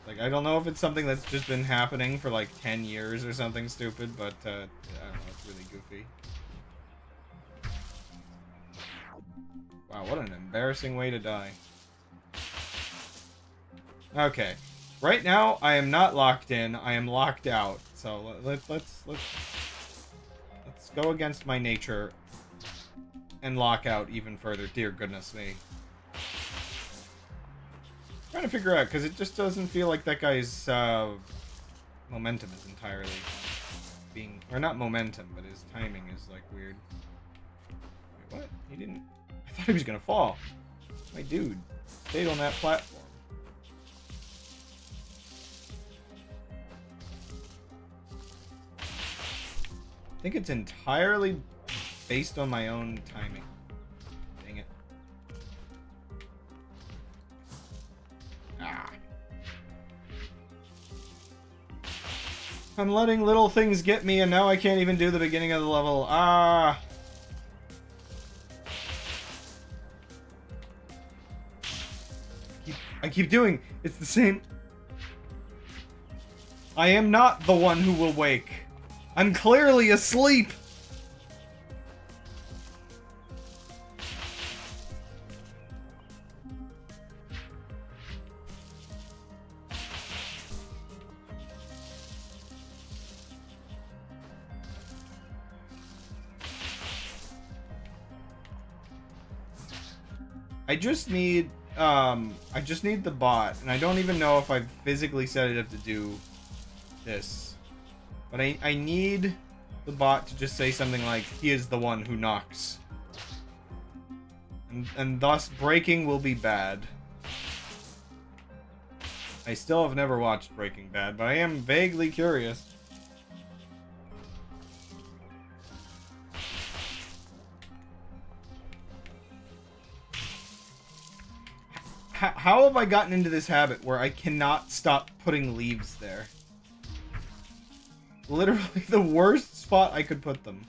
S1: Like, I don't know if it's something that's just been happening for like 10 years or something stupid, but I don't know, it's really goofy. Wow, what an embarrassing way to die. Okay. Right now, I am not locked in. I am locked out. So let's go against my nature and lock out even further. Dear goodness me. I'm trying to figure out, because it just doesn't feel like that guy's momentum is entirely being... Or not momentum, but his timing is like weird. Wait, what? He didn't... I thought he was gonna fall. My dude stayed on that platform. I think it's entirely based on my own timing. Dang it. Ah. I'm letting little things get me, and now I can't even do the beginning of the level. Ah. I keep doing. It's the same. I am not the one who will wake. I'm clearly asleep. I just need the bot, and I don't even know if I've physically set it up to do this. But I need the bot to just say something like, he is the one who knocks. And thus, breaking will be bad. I still have never watched Breaking Bad, but I am vaguely curious. How have I gotten into this habit where I cannot stop putting leaves there? Literally the worst spot I could put them.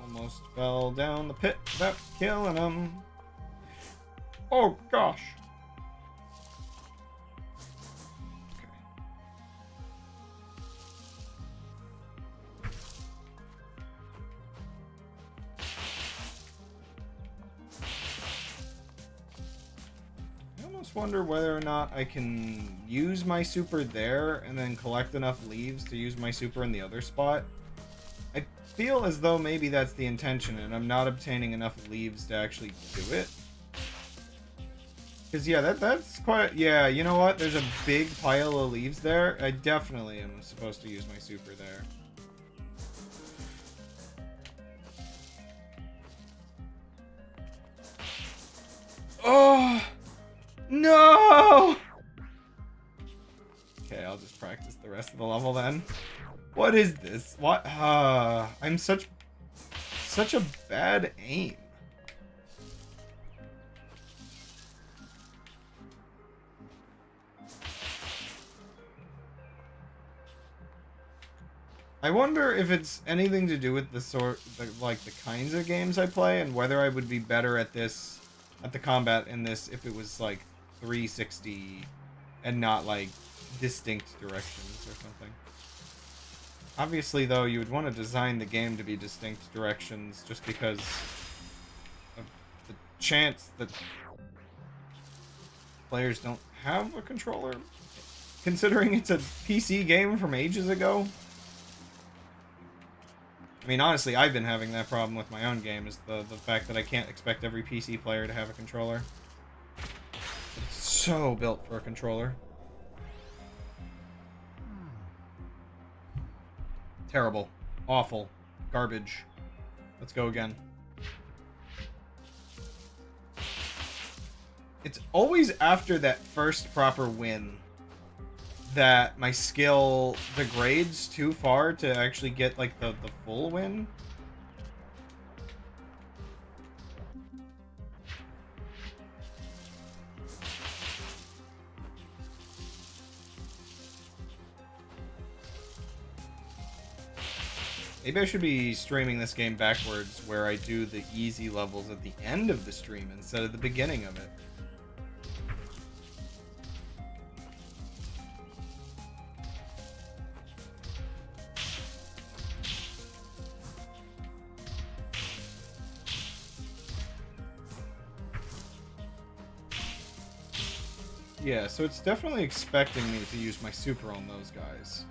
S1: Almost fell down the pit without killing him. Oh gosh. Wonder whether or not I can use my super there and then collect enough leaves to use my super in the other spot. I feel as though maybe that's the intention and I'm not obtaining enough leaves to actually do it. Because yeah, that's quite... Yeah, you know what? There's a big pile of leaves there. I definitely am supposed to use my super there. Oh! No! Okay, I'll just practice the rest of the level then. What is this? What? I'm such a bad aim. I wonder if it's anything to do with the kinds of games I play and whether I would be better at this, at the combat in this, if it was like 360 and not like distinct directions or something. Obviously, though, you would want to design the game to be distinct directions just because of the chance that players don't have a controller, considering it's a PC game from ages ago. I mean, honestly, I've been having that problem with my own game, is the fact that I can't expect every PC player to have a controller. It's so built for a controller. Terrible. Awful. Garbage. Let's go again. It's always after that first proper win that my skill degrades too far to actually get like the full win. Maybe I should be streaming this game backwards, where I do the easy levels at the end of the stream instead of the beginning of it. Yeah, so it's definitely expecting me to use my super on those guys.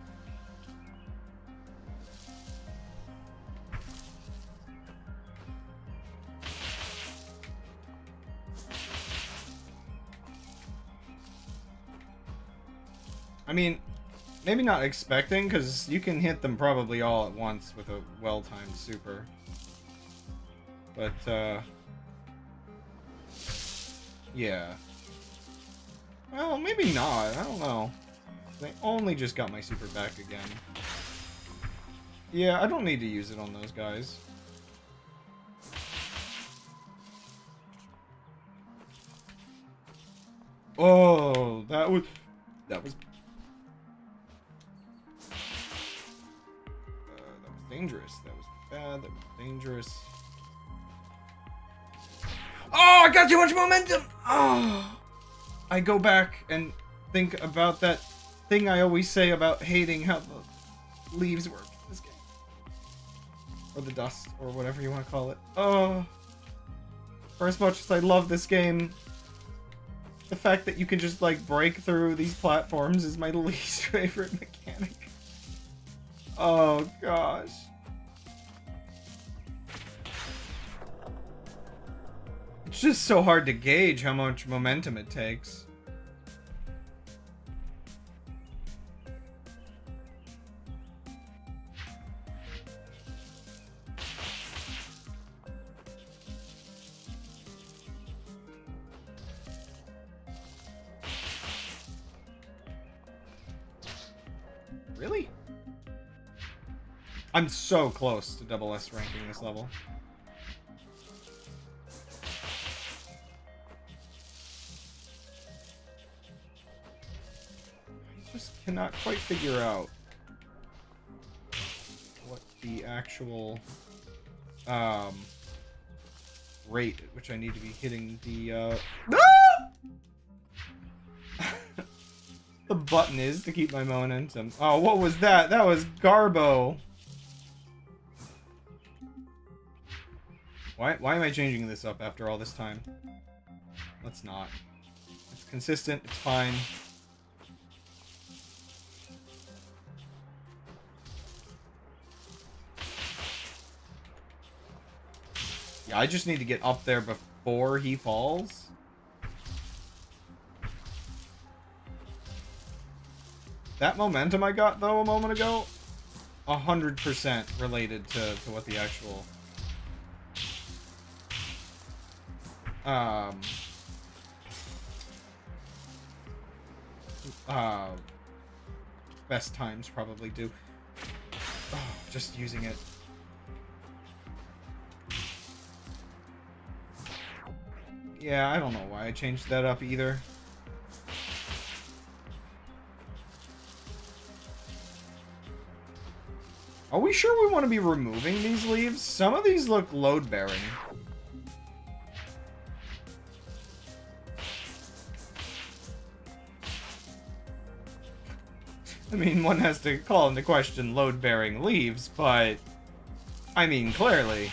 S1: I mean, maybe not expecting, because you can hit them probably all at once with a well-timed super. But, yeah. Well, maybe not. I don't know. They only just got my super back again. Yeah, I don't need to use it on those guys. Oh, that was dangerous. That was bad. That was dangerous. Oh, I got too much momentum! Oh! I go back and think about that thing I always say about hating how the leaves work in this game. Or the dust, or whatever you want to call it. Oh. For as much as I love this game, the fact that you can just, like, break through these platforms is my least favorite mechanic. Oh, gosh. It's just so hard to gauge how much momentum it takes. Really? I'm so close to double S ranking this level. I just cannot quite figure out what the actual rate at which I need to be hitting the the button is to keep my momentum. Oh, what was that? That was Garbo. Why am I changing this up after all this time? Let's not. It's consistent, it's fine. Yeah, I just need to get up there before he falls. That momentum I got, though, a moment ago, 100% related to what the actual... best times probably do. Oh, just using it. Yeah, I don't know why I changed that up either. Are we sure we want to be removing these leaves? Some of these look load-bearing. I mean, one has to call into question load-bearing leaves, but... I mean, clearly.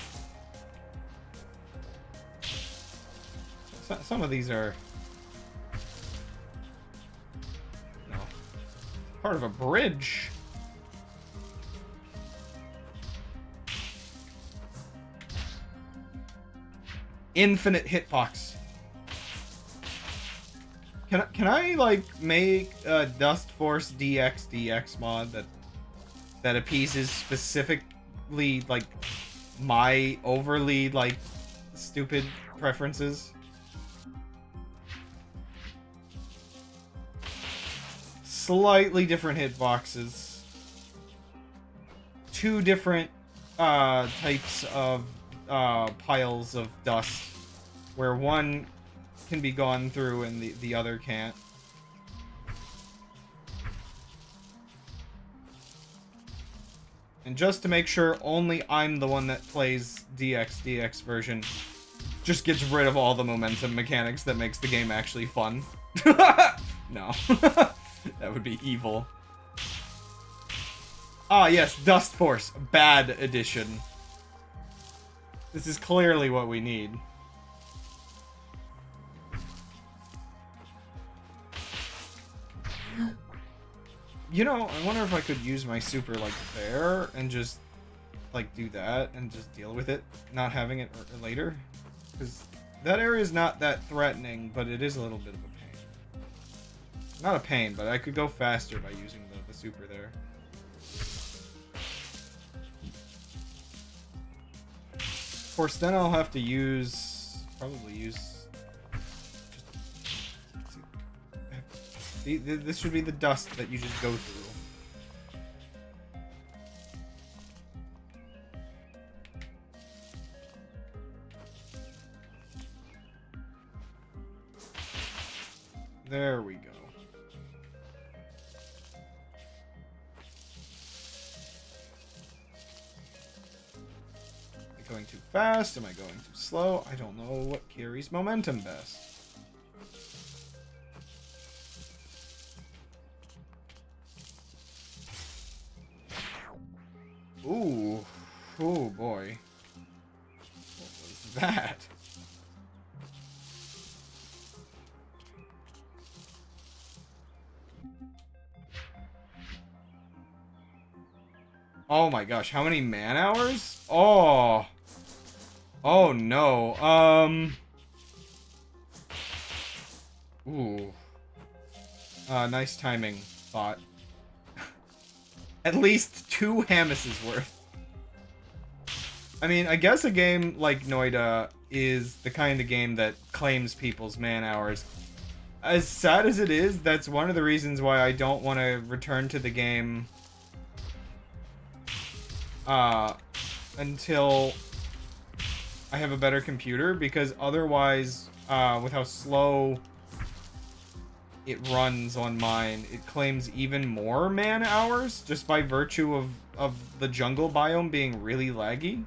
S1: Some of these are... No. Part of a bridge. Infinite hitbox. Can I like make a Dustforce DX mod that appeases specifically like my overly like stupid preferences? Slightly different hitboxes. Two different types of piles of dust, where one can be gone through and the other can't. And just to make sure only I'm the one that plays DX version, just gets rid of all the momentum mechanics that makes the game actually fun. No. That would be evil. Ah, yes, Dustforce. Bad edition. This is clearly what we need. You know, I wonder if I could use my super, like, there and just, like, do that and just deal with it, not having it later. Because that area is not that threatening, but it is a little bit of a pain. Not a pain, but I could go faster by using the super there. Of course, then I'll have to probably use... This should be the dust that you just go through. There we go. Am I going too fast? Am I going too slow? I don't know what carries momentum best. Ooh. Oh boy. What was that? Oh my gosh, how many man hours? Oh. Oh no. Ooh. Nice timing, thought. At least 2 Hamuses worth. I mean, I guess a game like Noida is the kind of game that claims people's man hours. As sad as it is, that's one of the reasons why I don't want to return to the game until I have a better computer, because otherwise, with how slow it runs on mine, it claims even more man hours just by virtue of the jungle biome being really laggy.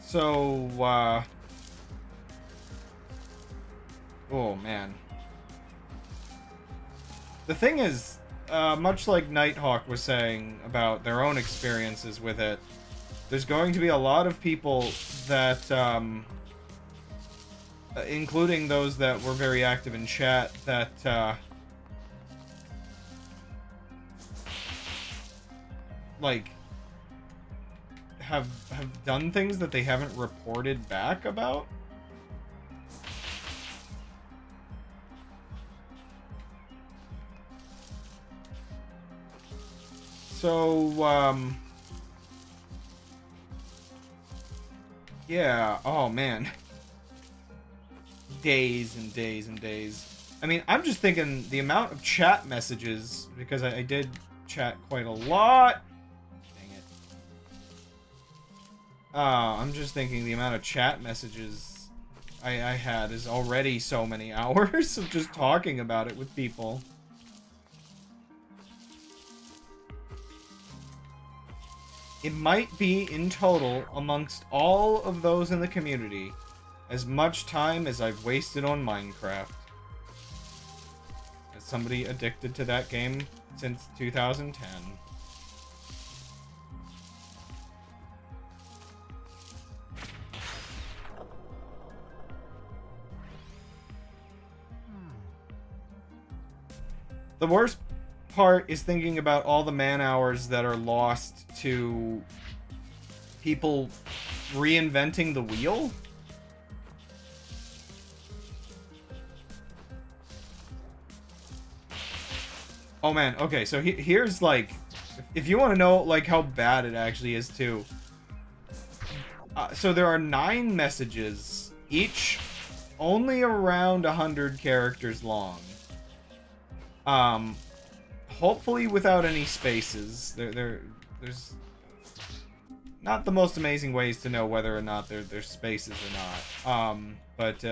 S1: So, oh man. The thing is, much like Nighthawk was saying about their own experiences with it, there's going to be a lot of people that, including those that were very active in chat, that, like, have done things that they haven't reported back about. So, yeah, oh man. Days and days and days. I mean, I'm just thinking the amount of chat messages, because I did chat quite a lot. Dang it. I'm just thinking the amount of chat messages I had is already so many hours of just talking about it with people. It might be, in total, amongst all of those in the community, as much time as I've wasted on Minecraft. As somebody addicted to that game since 2010. The worst part is thinking about all the man hours that are lost to people reinventing the wheel. Oh man, okay, so here's like, if you want to know like how bad it actually is too. So there are 9 messages, each only around 100 characters long. Hopefully without any spaces. There's not the most amazing ways to know whether or not there's spaces or not. But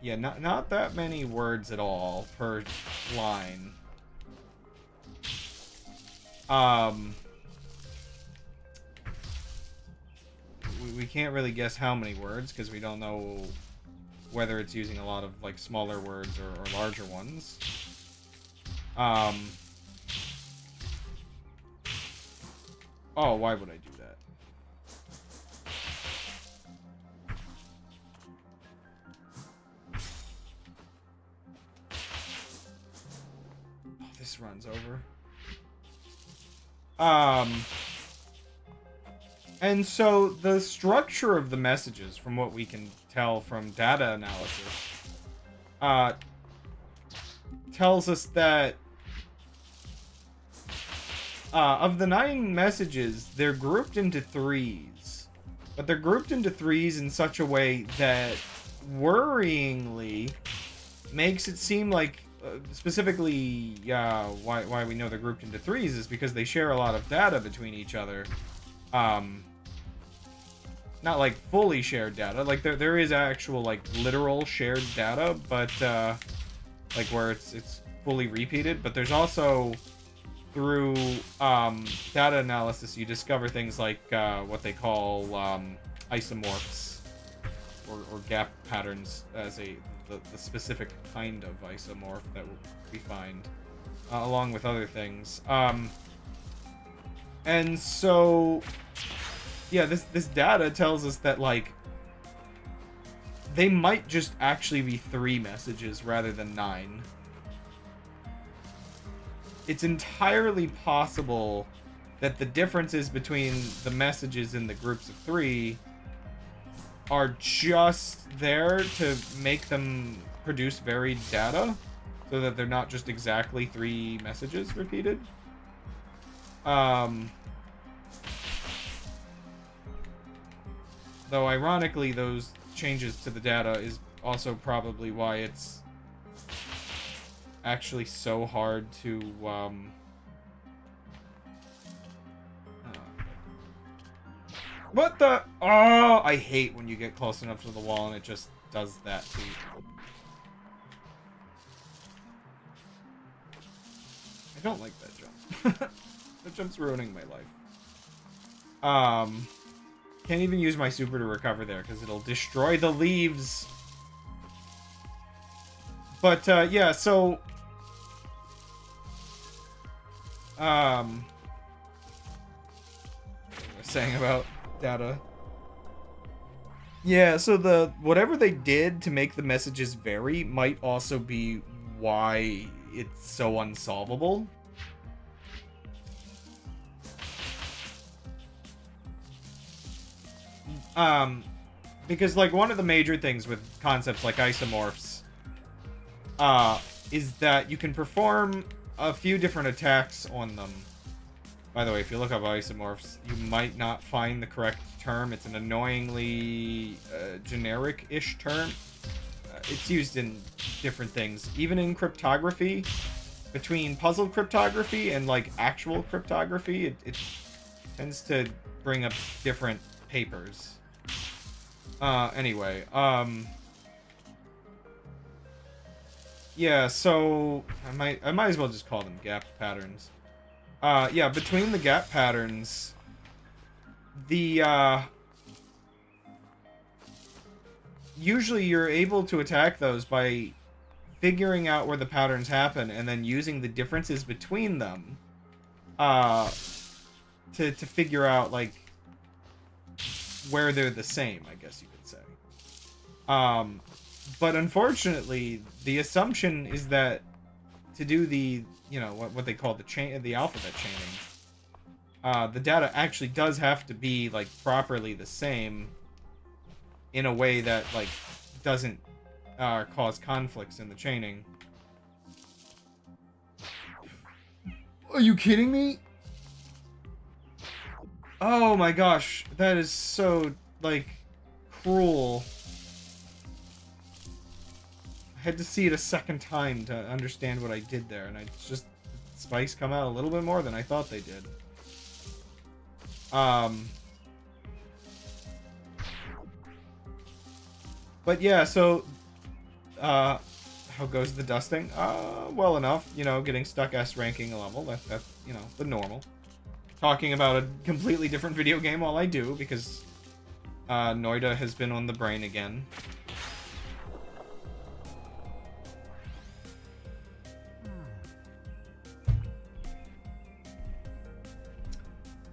S1: yeah, not that many words at all per line. We can't really guess how many words because we don't know whether it's using a lot of like smaller words or larger ones. Oh, why would I do that? Oh, this runs over. And so the structure of the messages, from what we can tell from data analysis, tells us that of the 9 messages, they're grouped into 3s. But they're grouped into 3s in such a way that worryingly makes it seem like, specifically, why we know they're grouped into 3s is because they share a lot of data between each other. Not like fully shared data, like there is actual like literal shared data, but like where it's fully repeated, but there's also through data analysis you discover things like what they call isomorphs or gap patterns as the specific kind of isomorph that we find along with other things. And so yeah, this data tells us that, like, they might just actually be 3 messages rather than 9. it's entirely possible that the differences between the messages in the groups of 3 are just there to make them produce varied data, so that they're not just exactly 3 messages repeated. Though ironically, those changes to the data is also probably why it's actually so hard to what the? Oh, I hate when you get close enough to the wall and it just does that to you. I don't like that jump. That jump's ruining my life. Can't even use my super to recover there because it'll destroy the leaves. But yeah, so what was I saying about data? Yeah, so the whatever they did to make the messages vary might also be why it's so unsolvable. Because like one of the major things with concepts like isomorphs is that you can perform a few different attacks on them. By the way, if you look up isomorphs, you might not find the correct term. It's an annoyingly generic-ish term. It's used in different things. Even in cryptography, between puzzle cryptography and like actual cryptography, it tends to bring up different papers. Anyway, yeah, so I might as well just call them gap patterns. Yeah, between the gap patterns, the usually you're able to attack those by figuring out where the patterns happen and then using the differences between them to figure out like where they're the same, I guess you could say. But unfortunately, the assumption is that to do the, you know, what they call the alphabet chaining, the data actually does have to be like properly the same in a way that like doesn't cause conflicts in the chaining. Are you kidding me? Oh my gosh, that is so, like, cruel. I had to see it a second time to understand what I did there, and spikes come out a little bit more than I thought they did. But yeah, so, how goes the dusting? Well enough, you know, getting stuck S ranking a level, that's, you know, the normal. Talking about a completely different video game while I do, because Noida has been on the brain again.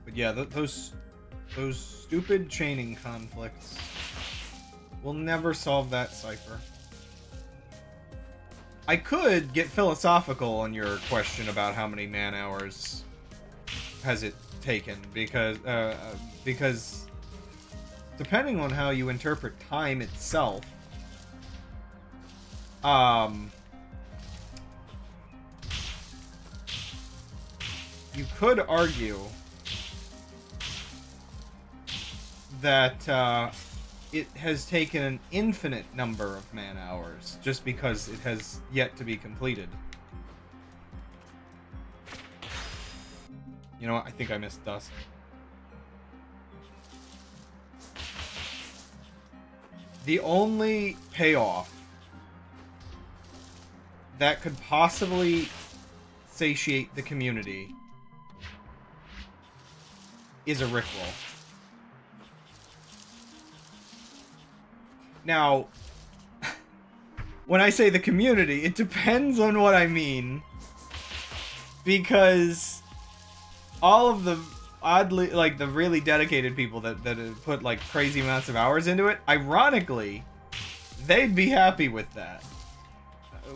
S1: But yeah, those stupid chaining conflicts will never solve that cipher. I could get philosophical on your question about how many man-hours has it taken, because depending on how you interpret time itself, you could argue that it has taken an infinite number of man-hours just because it has yet to be completed. You know what? I think I missed dust. The only payoff that could possibly satiate the community is a Rickroll. Now, when I say the community, it depends on what I mean. Because all of the oddly, like, the really dedicated people that have put, like, crazy amounts of hours into it, ironically, they'd be happy with that.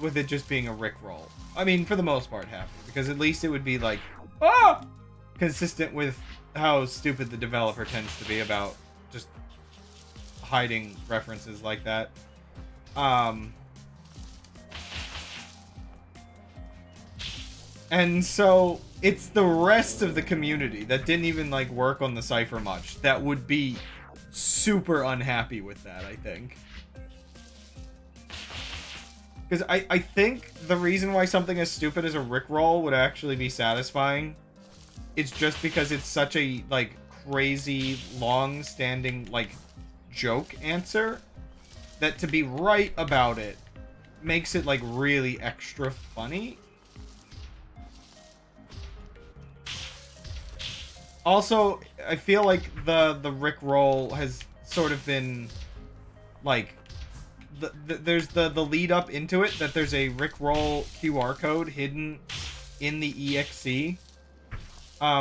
S1: With it just being a Rickroll. I mean, for the most part, happy. Because at least it would be, like, ah! Consistent with how stupid the developer tends to be about just hiding references like that. And so, it's the rest of the community that didn't even, like, work on the cipher much that would be super unhappy with that, I think. Because I think the reason why something as stupid as a Rickroll would actually be satisfying, it's just because it's such a, like, crazy, long-standing, like, joke answer, that to be right about it makes it, like, really extra funny. Also, I feel like the Rickroll has sort of been, like... there's the lead up into it that there's a Rickroll QR code hidden in the EXE.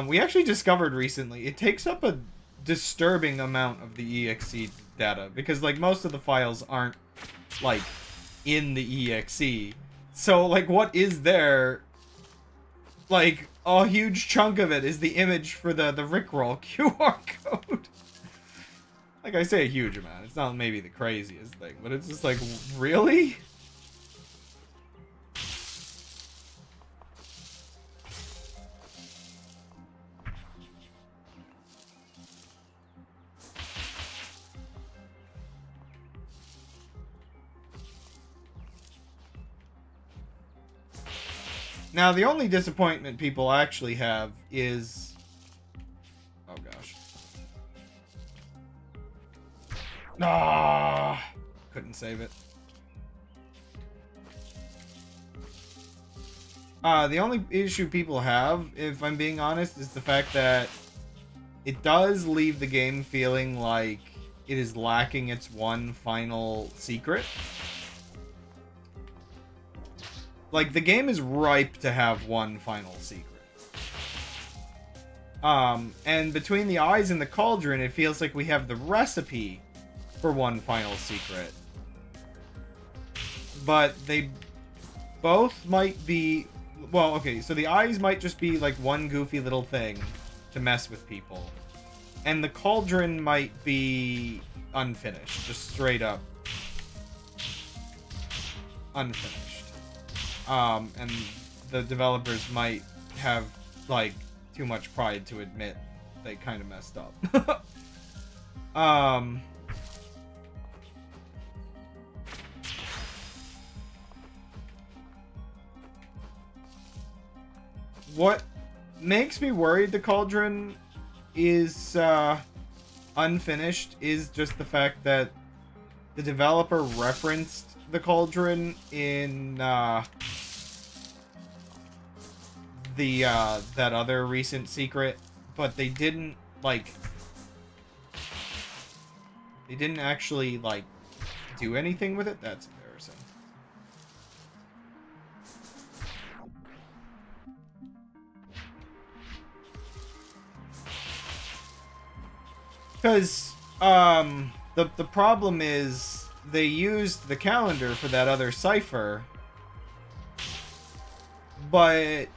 S1: We actually discovered recently it takes up a disturbing amount of the EXE data because like most of the files aren't like in the EXE. So like what is there? Like a huge chunk of it is the image for the Rickroll QR code. Like, I say a huge amount. It's not maybe the craziest thing, but it's just like, really? Now, the only disappointment people actually have is... Oh, gosh. Ah, couldn't save it. The only issue people have, if I'm being honest, is the fact that it does leave the game feeling like it is lacking its one final secret. Like, the game is ripe to have one final secret. And between the eyes and the cauldron, it feels like we have the recipe for one final secret. But they both might be... Well, okay, so the eyes might just be like one goofy little thing to mess with people. And the cauldron might be unfinished. Just straight up unfinished. And the developers might have, like, too much pride to admit they kind of messed up. What makes me worried the cauldron is unfinished is just the fact that the developer referenced the cauldron in that other recent secret, but they didn't actually like do anything with it. That's embarrassing. Because the problem is they used the calendar for that other cipher, but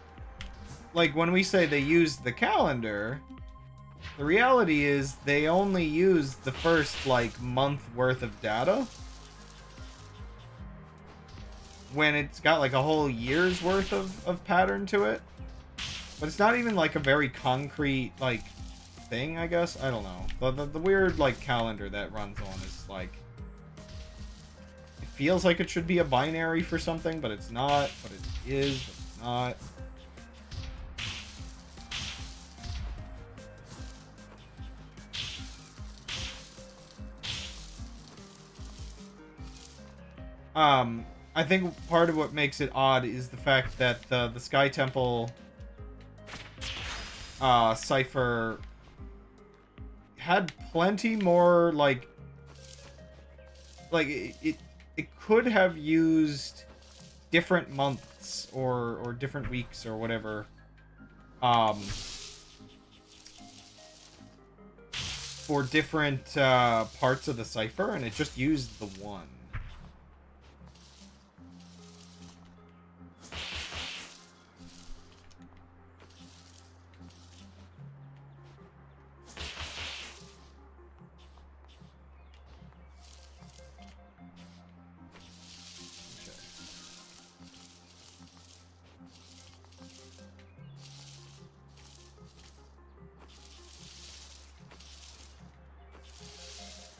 S1: like when we say they used the calendar, the reality is they only used the first like month worth of data when it's got like a whole year's worth of pattern to it. But it's not even like a very concrete like thing, I guess. I don't know. The weird like calendar that runs on is like, it feels like it should be a binary for something, but it's not. But it is, but it's not. I think part of what makes it odd is the fact that the Sky Temple cipher had plenty more like it could have used different months or different weeks or whatever for different parts of the cipher, and it just used the one.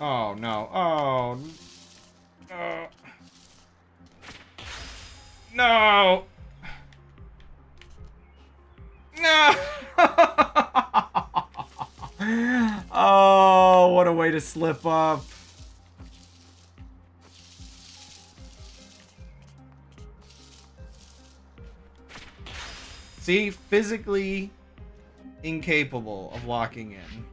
S1: Oh, no. Oh. No! No! Oh, what a way to slip up. See, physically incapable of locking in.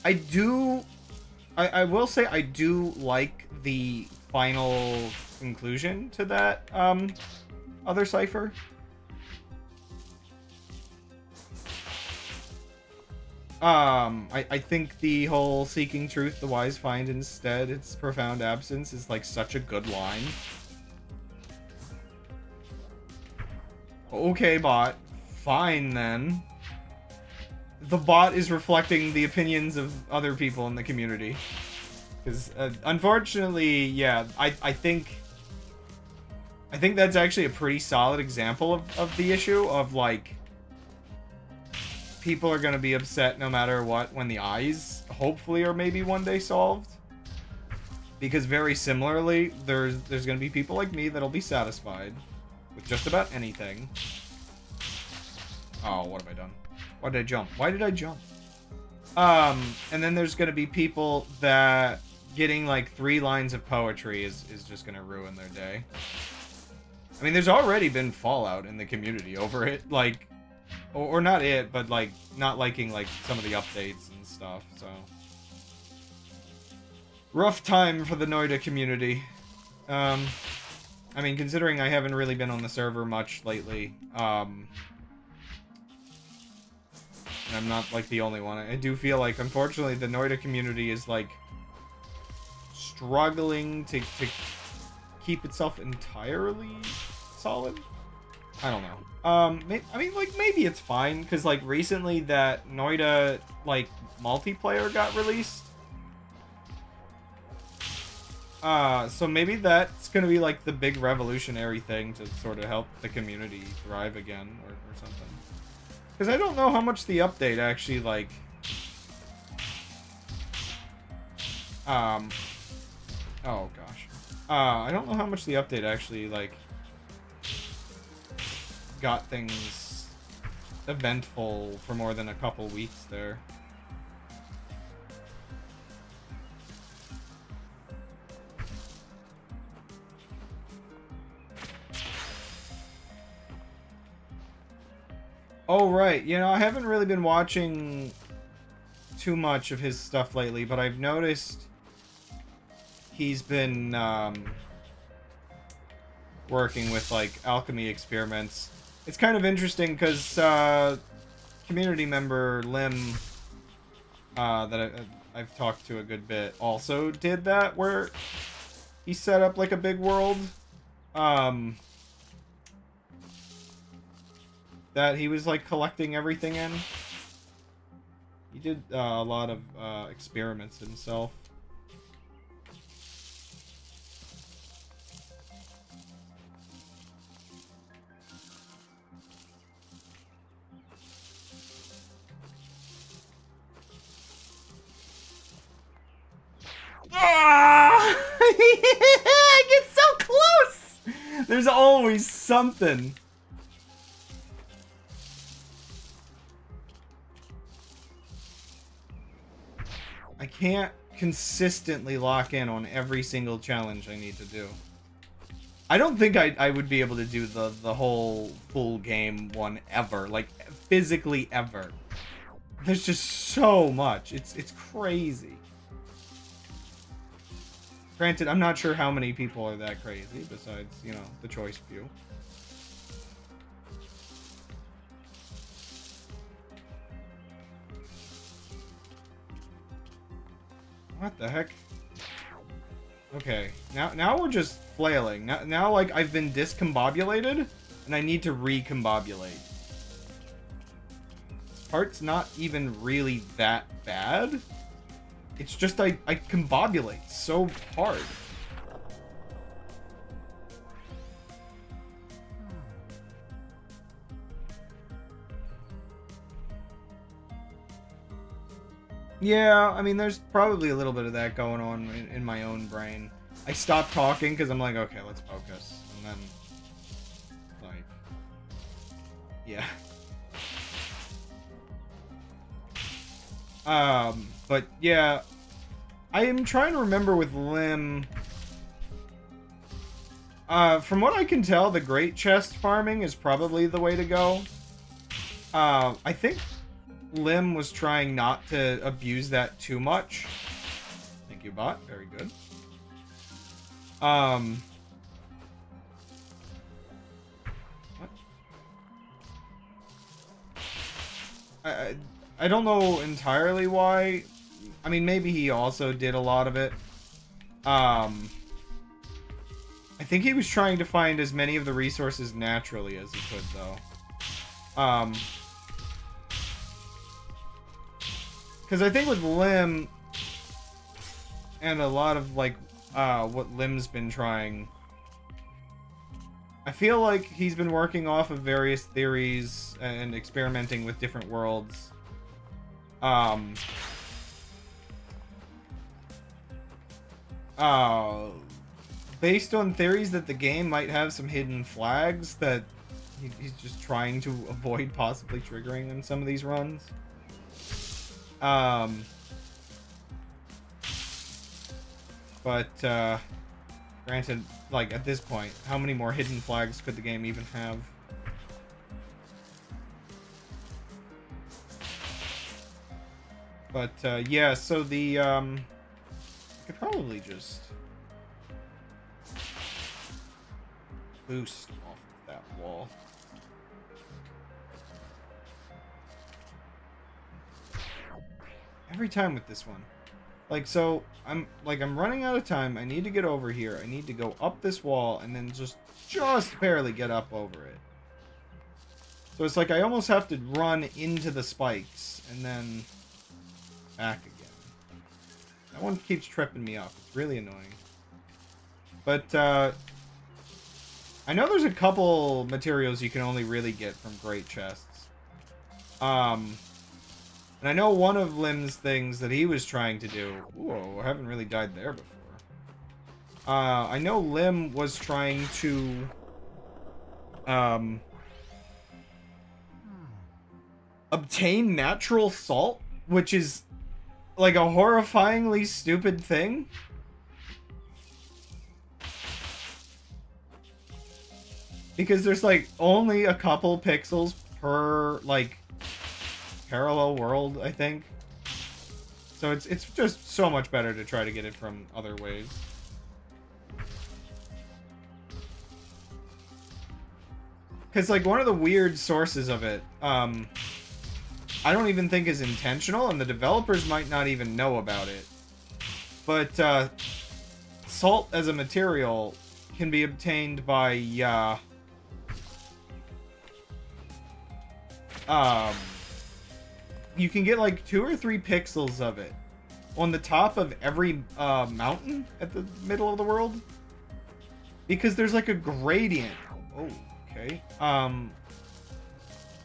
S1: I will say I do like the final conclusion to that other cipher. I think the whole seeking truth the wise find instead its profound absence is like such a good line. Okay, bot. Fine then. The bot is reflecting the opinions of other people in the community. Because, unfortunately, yeah, I think that's actually a pretty solid example of the issue of, like, people are going to be upset no matter what when the eyes, hopefully, are maybe one day solved. Because very similarly, there's going to be people like me that'll be satisfied with just about anything. Oh, what have I done? Why did I jump? Why did I jump? And then there's gonna be people that getting like 3 lines of poetry is just gonna ruin their day. I mean, there's already been fallout in the community over it, like, or not it, but like not liking like some of the updates and stuff. So rough time for the Noida community. I mean, considering I haven't really been on the server much lately, and I'm not, like, the only one. I do feel like, unfortunately, the Noida community is, like, struggling to keep itself entirely solid. I don't know. I mean, like, maybe it's fine, because, like, recently that Noida, like, multiplayer got released. So maybe that's gonna be, like, the big revolutionary thing to sort of help the community thrive again, or something. Because I don't know how much the update actually, like... Oh, gosh. I don't know how much the update actually, like... got things eventful for more than a couple weeks there. Oh, right. You know, I haven't really been watching too much of his stuff lately, but I've noticed he's been working with, like, alchemy experiments. It's kind of interesting because community member Lim, that I've talked to a good bit, also did that, where he set up, like, a big world. That he was, like, collecting everything in. He did a lot of experiments himself. Ah! I get so close! There's always something. I can't consistently lock in on every single challenge I need to do. I don't think I would be able to do the whole full game one ever. Like, physically ever. There's just so much. It's crazy. Granted, I'm not sure how many people are that crazy, besides, you know, the choice few. What the heck? Okay, now we're just flailing. Now like, I've been discombobulated, and I need to recombobulate. This part's not even really that bad. It's just I combobulate so hard. Yeah, I mean, there's probably a little bit of that going on in my own brain. I stopped talking because I'm like, okay, let's focus. And then, like, yeah. But yeah, I am trying to remember with Lim. From what I can tell, the great chest farming is probably the way to go. I think Lim was trying not to abuse that too much. Thank you, bot. Very good. What? I don't know entirely why. I mean, maybe he also did a lot of it. I think he was trying to find as many of the resources naturally as he could, though. Because I think with Lim, and a lot of, like, what Lim's been trying, I feel like he's been working off of various theories and experimenting with different worlds. Based on theories that the game might have some hidden flags that he's just trying to avoid possibly triggering in some of these runs. But granted, like, at this point, how many more hidden flags could the game even have? But yeah, so the I could probably just boost off of that wall. Every time with this one. Like, so I'm running out of time. I need to get over here. I need to go up this wall and then just barely get up over it. So it's like I almost have to run into the spikes and then back again. That one keeps tripping me up. It's really annoying. But I know there's a couple materials you can only really get from great chests. And I know one of Lim's things that he was trying to do... Whoa, I haven't really died there before. I know Lim was trying to... obtain natural salt, which is, like, a horrifyingly stupid thing. Because there's, like, only a couple pixels per, like... parallel world, I think. So it's just so much better to try to get it from other ways. Because, like, one of the weird sources of it, I don't even think is intentional, and the developers might not even know about it. But, salt as a material can be obtained by, you can get like 2 or 3 pixels of it on the top of every mountain at the middle of the world, because there's like a gradient. Oh, okay.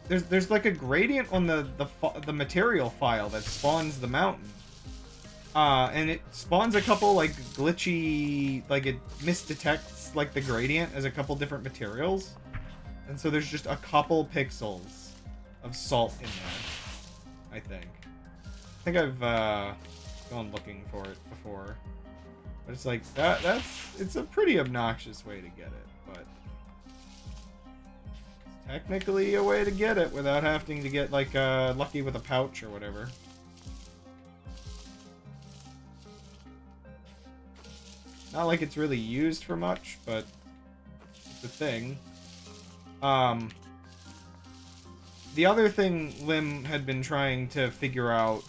S1: There's like a gradient on the material file that spawns the mountain, and it spawns a couple like glitchy, like it misdetects like the gradient as a couple different materials, and so there's just a couple pixels of salt in there. I think I've gone looking for it before, but it's like it's a pretty obnoxious way to get it, but it's technically a way to get it without having to get like lucky with a pouch or whatever. Not like it's really used for much, but it's a thing. The other thing Lim had been trying to figure out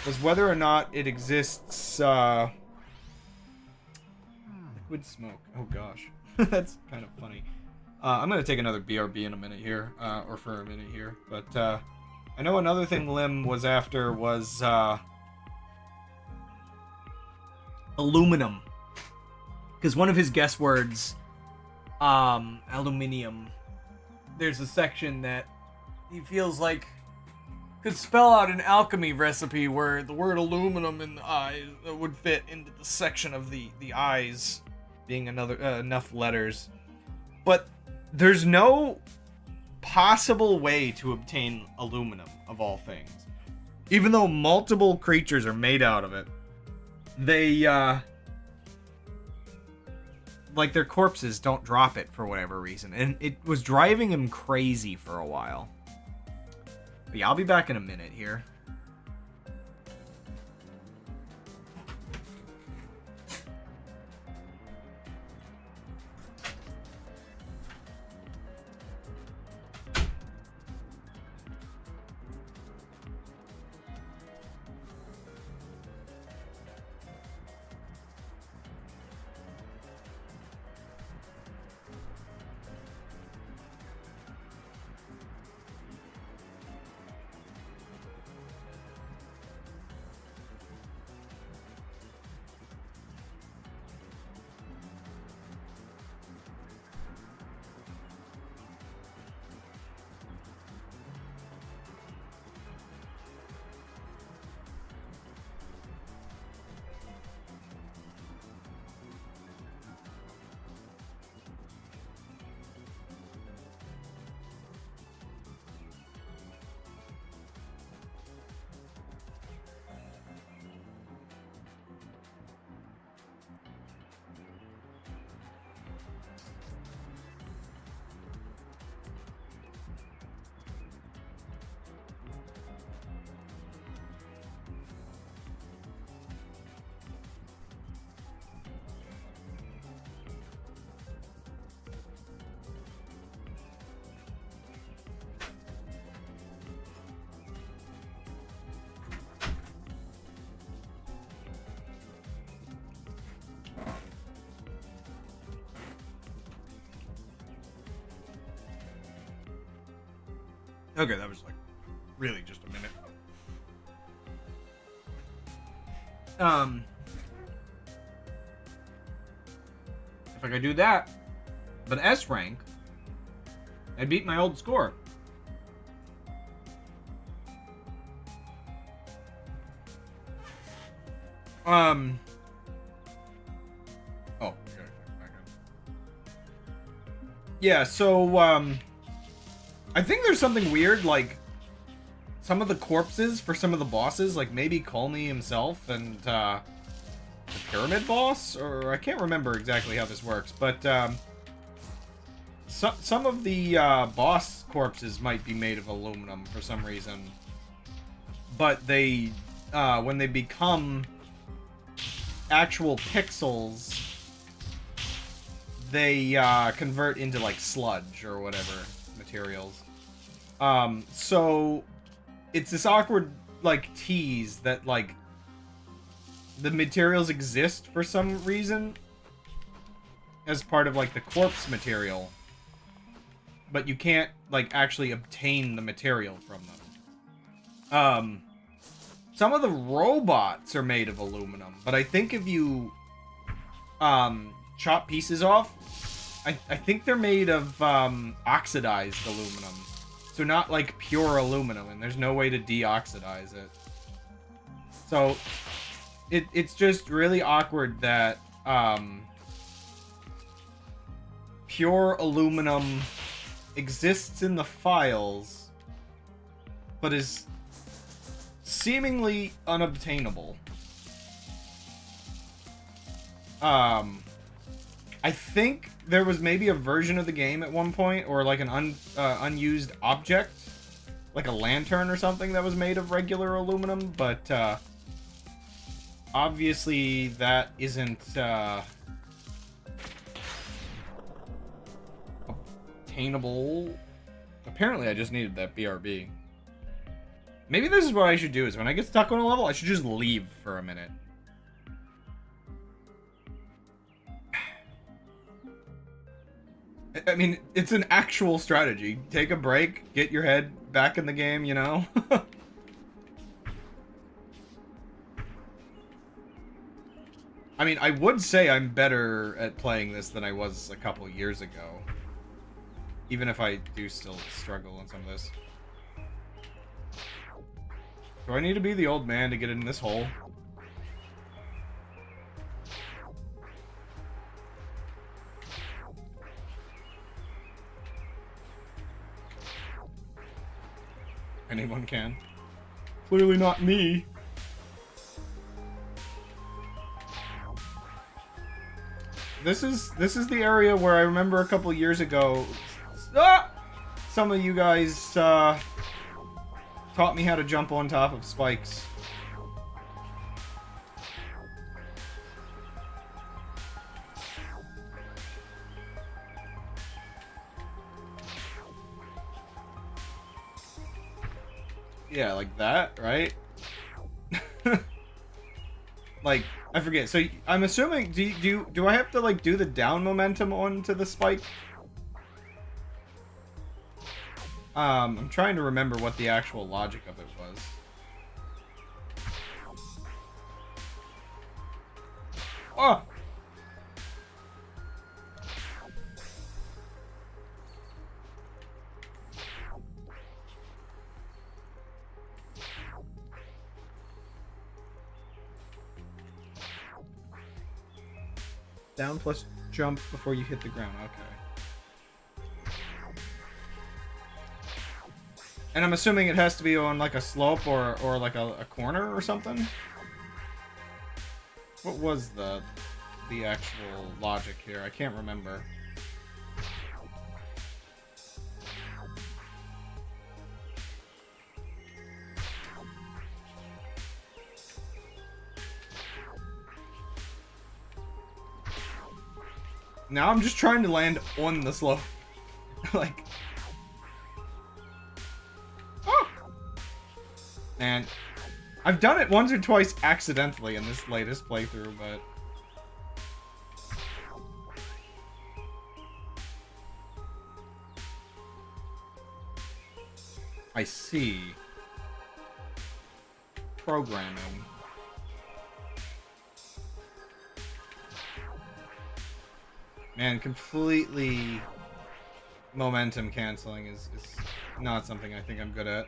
S1: was whether or not it exists, liquid smoke. Oh gosh. That's kind of funny. I'm gonna take another BRB in a minute here, or for a minute here, but, I know another thing Lim was after was, aluminum. Because one of his guess words, aluminium, there's a section that he feels like could spell out an alchemy recipe where the word aluminum in the eyes would fit into the section of the eyes, being another enough letters. But there's no possible way to obtain aluminum, of all things. Even though multiple creatures are made out of it, they, like, their corpses don't drop it for whatever reason. And it was driving him crazy for a while. But yeah, I'll be back in a minute here. Okay, that was like really just a minute. If I could do that, but S rank, I'd beat my old score. Oh, okay. Yeah, so, I think there's something weird, like, some of the corpses for some of the bosses, like maybe Colney himself and, the Pyramid boss? Or, I can't remember exactly how this works, but, some of the, boss corpses might be made of aluminum for some reason. But they, when they become actual pixels, they, convert into, like, sludge or whatever materials. So it's this awkward, like, tease that, like, the materials exist for some reason as part of, like, the corpse material, but you can't, like, actually obtain the material from them. Some of the robots are made of aluminum, but I think if you, chop pieces off, I think they're made of, oxidized aluminum. So not, like, pure aluminum, and there's no way to deoxidize it. So, it's just really awkward that, pure aluminum exists in the files, but is seemingly unobtainable. I think there was maybe a version of the game at one point, or like an unused object, like a lantern or something that was made of regular aluminum, but obviously that isn't obtainable. Apparently I just needed that BRB. Maybe this is what I should do, is when I get stuck on a level, I should just leave for a minute. I mean, it's an actual strategy. Take a break, get your head back in the game, you know? I mean, I would say I'm better at playing this than I was a couple years ago. Even if I do still struggle on some of this. Do I need to be the old man to get in this hole? Anyone can. Clearly not me. This is the area where I remember a couple years ago, some of you guys taught me how to jump on top of spikes. Yeah, like that, right? Like, I forget. So I'm assuming, do I have to like do the down momentum onto the spike? I'm trying to remember what the actual logic of it was. Oh! Down plus jump before you hit the ground. Okay. And I'm assuming it has to be on like a slope or like a corner or something? What was the actual logic here? I can't remember. Now I'm just trying to land on the slope. Like... Oh! And I've done it once or twice accidentally in this latest playthrough, but... I see. Programming. Man, completely momentum canceling is not something I think I'm good at.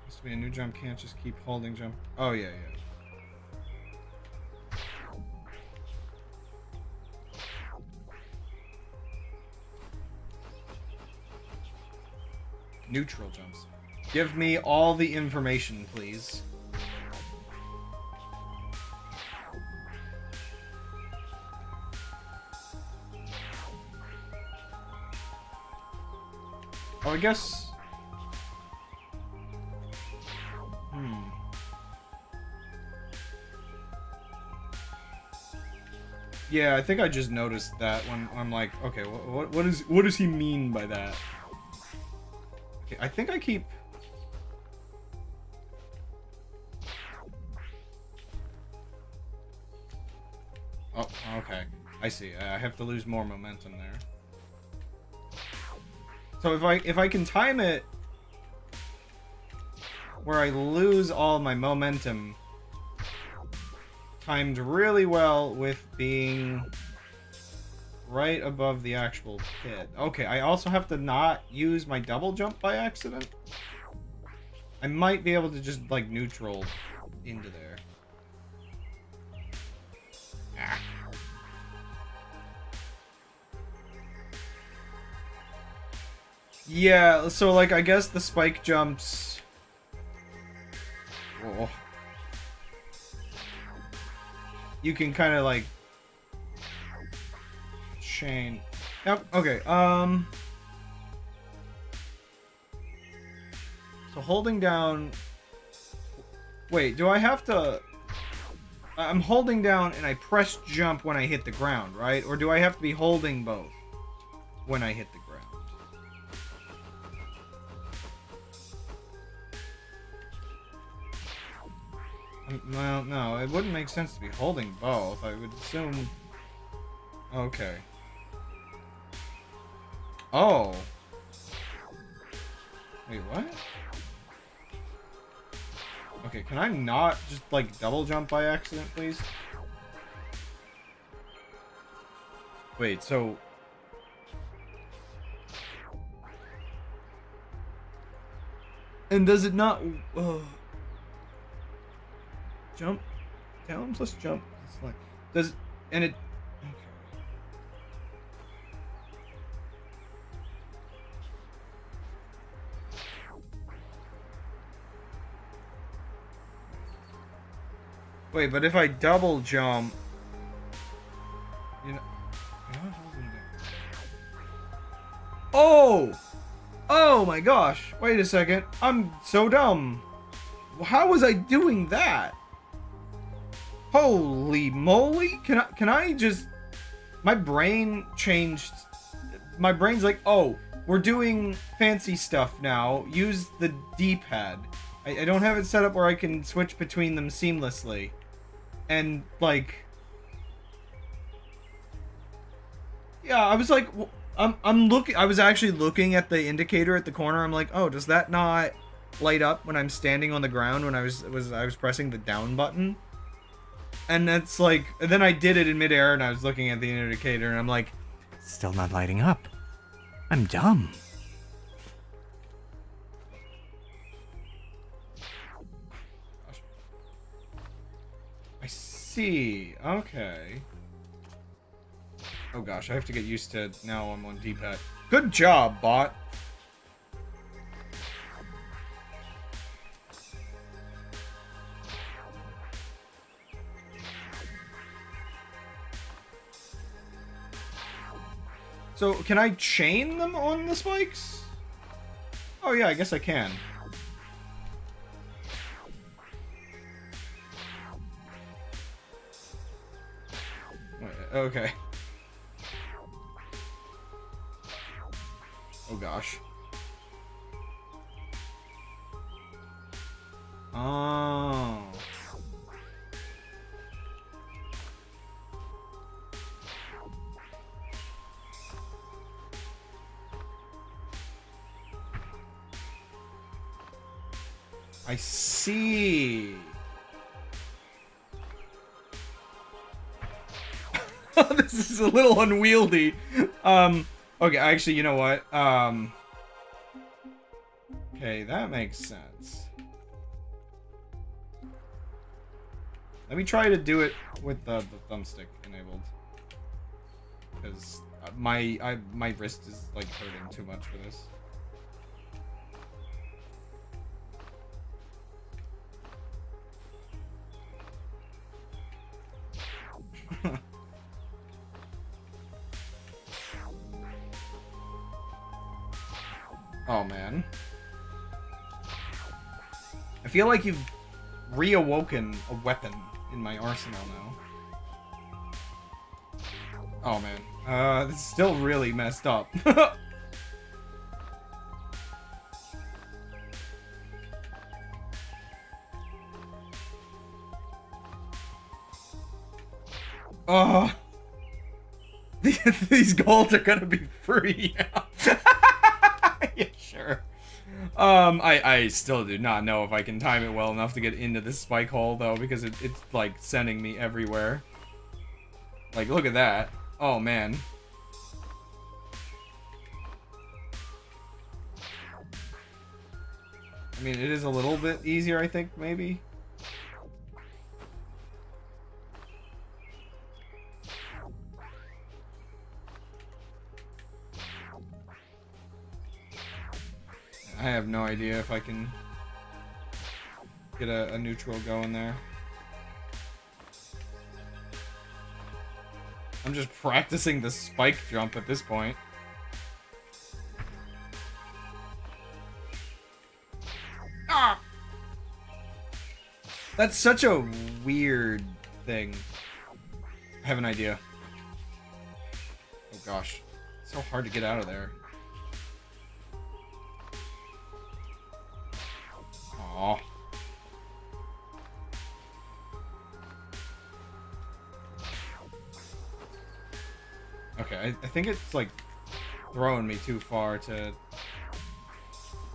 S1: Has to be a new jump, can't just keep holding jump. Oh, yeah, yeah. Neutral jumps. Give me all the information, please. Oh, I guess... Yeah, I think I just noticed that when I'm like, okay, what does he mean by that? Okay, I think I keep... Oh, okay. I see. I have to lose more momentum there. So if I can time it where I lose all my momentum timed really well with being right above the actual pit. Okay, I also have to not use my double jump by accident. I might be able to just like neutral into there. Ah. Yeah, so like I guess the spike jumps. Whoa. You can kind of like chain. Yep. Okay. So holding down. Wait, do I have to? I'm holding down and I press jump when I hit the ground, right? Or do I have to be holding both when I hit the ground? Well, no, it wouldn't make sense to be holding both. I would assume... Okay. Oh. Wait, what? Okay, can I not just, like, double jump by accident, please? Wait, so... And does it not... jump? Down plus jump. It's like... Does... And it... Okay. Wait, but if I double jump... You know... Oh! Oh my gosh! Wait a second. I'm so dumb. How was I doing that? Holy moly! Can I just... My brain changed... My brain's like, oh, we're doing fancy stuff now. Use the D-pad. I don't have it set up where I can switch between them seamlessly. And, like... Yeah, I was like... I'm looking... I was actually looking at the indicator at the corner. I'm like, oh, does that not light up when I'm standing on the ground when I was pressing the down button? And that's like... And then I did it in midair and I was looking at the indicator and I'm like, still not lighting up. I'm dumb. I see. Okay. Oh gosh, I have to get used to now I'm on D-pad. Good job, bot. So, can I chain them on the spikes? Oh yeah, I guess I can. Wait, okay. Oh gosh. Oh. I see. This is a little unwieldy. Okay, actually, you know what? Okay, that makes sense. Let me try to do it with the thumbstick enabled. Because my wrist is, like, hurting too much for this. Oh, man. I feel like you've reawoken a weapon in my arsenal now. Oh, man. This is still really messed up. Oh. These golds are gonna be free. Yeah, sure. I still do not know if I can time it well enough to get into this spike hole, though, because it's, like, sending me everywhere. Like, look at that. Oh, man. I mean, it is a little bit easier, I think, maybe. I have no idea if I can get a neutral going there. I'm just practicing the spike jump at this point. Ah! That's such a weird thing. I have an idea. Oh gosh. It's so hard to get out of there. Aw. Okay, I think it's like throwing me too far to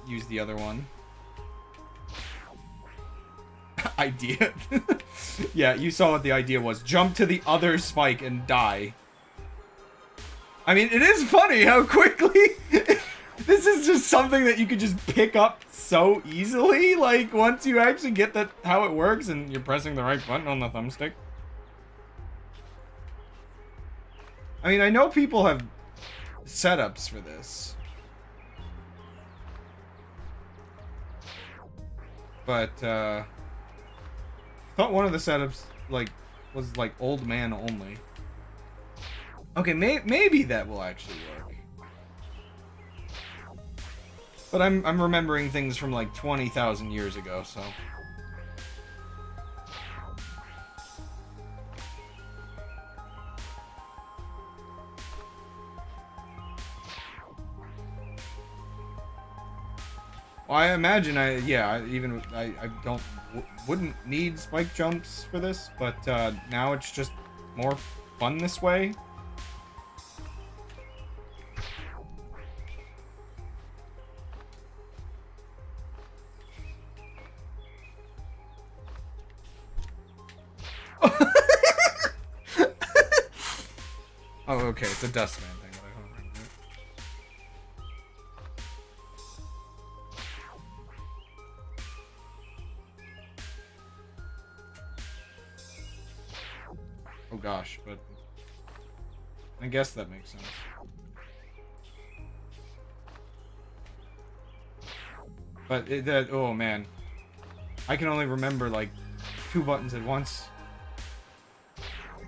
S1: use the other one. Idea. Yeah, you saw what the idea was. Jump to the other spike and die. I mean, it is funny how quickly This is just something that you could just pick up so easily, like, once you actually get that how it works and you're pressing the right button on the thumbstick. I mean, I know people have setups for this. But, I thought one of the setups, like, was, like, old man only. Okay, maybe that will actually work. But I'm remembering things from, like, 20,000 years ago, so... Well, I imagine I wouldn't need spike jumps for this, but now it's just more fun this way. Oh, okay, it's a Dustman thing. Oh gosh, but I guess that makes sense. But oh man, I can only remember like 2 buttons at once.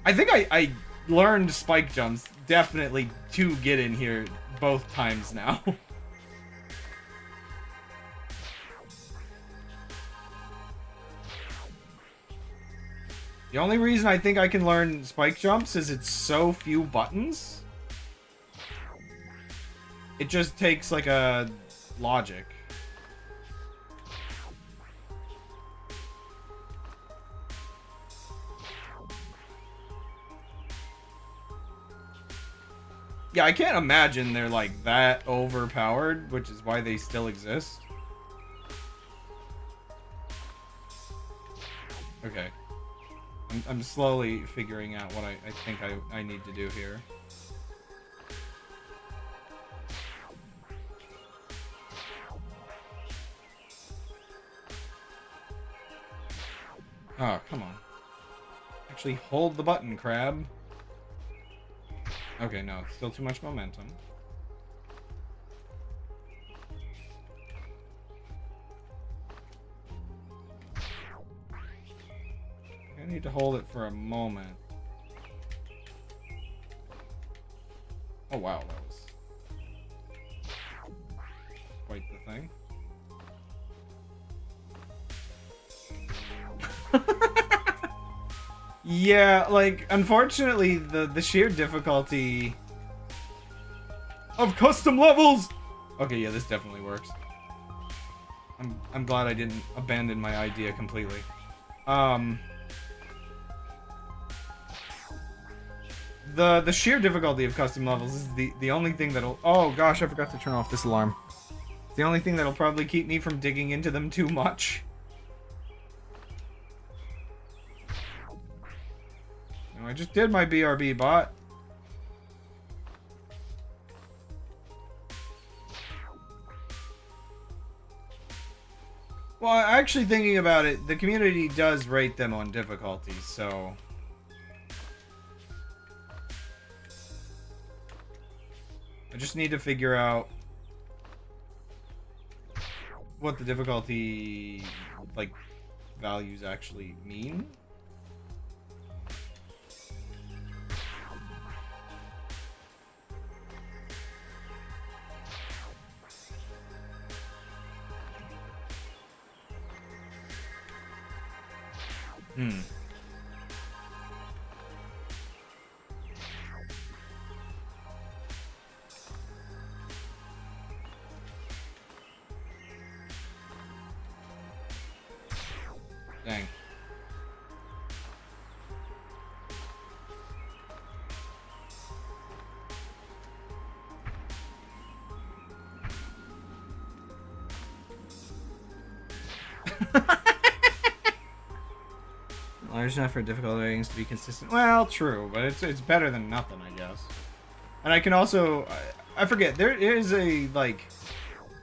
S1: I think I learned spike jumps definitely to get in here both times now. The only reason I think I can learn spike jumps is it's so few buttons. It just takes like a logic. Yeah, I can't imagine they're like that overpowered, which is why they still exist. Okay. I'm slowly figuring out what I think I need to do here. Oh, come on. Actually hold the button, Crab. Okay, no, still too much momentum. I need to hold it for a moment. Oh wow, that was quite the thing. Yeah, like, unfortunately, the sheer difficulty of custom levels. Okay, yeah, this definitely works. I'm glad I didn't abandon my idea completely. The sheer difficulty of custom levels is the only thing that'll... Oh gosh, I forgot to turn off this alarm. The only thing that'll probably keep me from digging into them too much. No, I just did my BRB bot. Well, actually thinking about it, the community does rate them on difficulty, so... I just need to figure out what the difficulty, like, values actually mean. Dang. Large enough for difficulty ratings to be consistent. Well, true, but it's better than nothing, I guess. And I can also... I forget, there is a, like...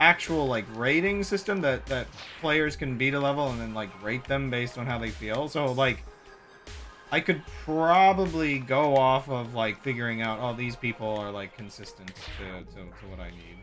S1: actual like rating system that players can beat a level and then like rate them based on how they feel. So like I could probably go off of like figuring out, oh, these people are like consistent to what I need.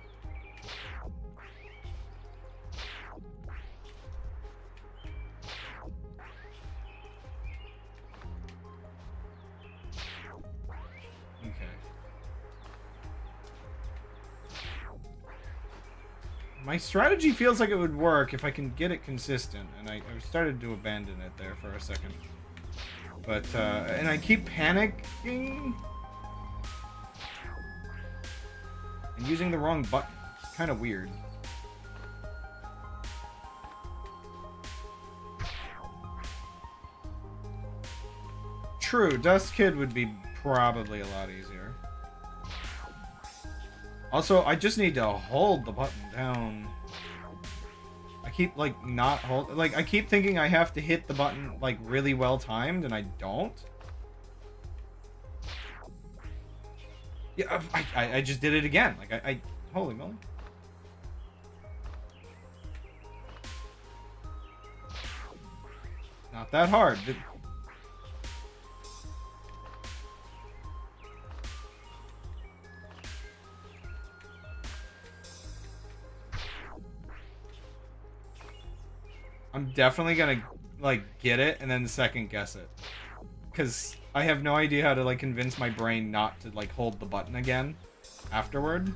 S1: My strategy feels like it would work if I can get it consistent, and I started to abandon it there for a second. But, and I keep panicking and using the wrong button. It's kind of weird. True, Dust Kid would be probably a lot easier. Also, I just need to hold the button down. I keep, like, not hold... Like, I keep thinking I have to hit the button, like, really well timed, and I don't. Yeah, I just did it again. Like, I holy moly. Not that hard. I'm definitely gonna, like, get it and then second guess it. Because I have no idea how to, like, convince my brain not to, like, hold the button again afterward.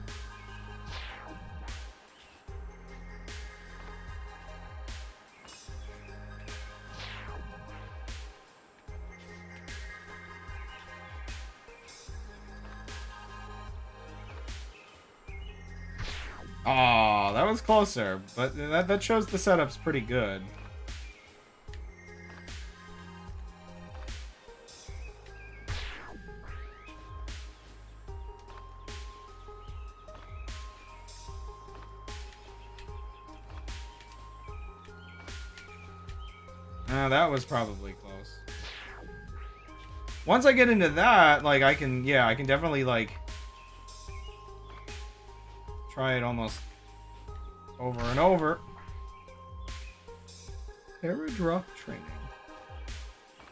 S1: Oh, that was closer, but that shows the setup's pretty good. That was probably close. Once I get into that, like, I can definitely, like, try it almost over and over. Paradrop training.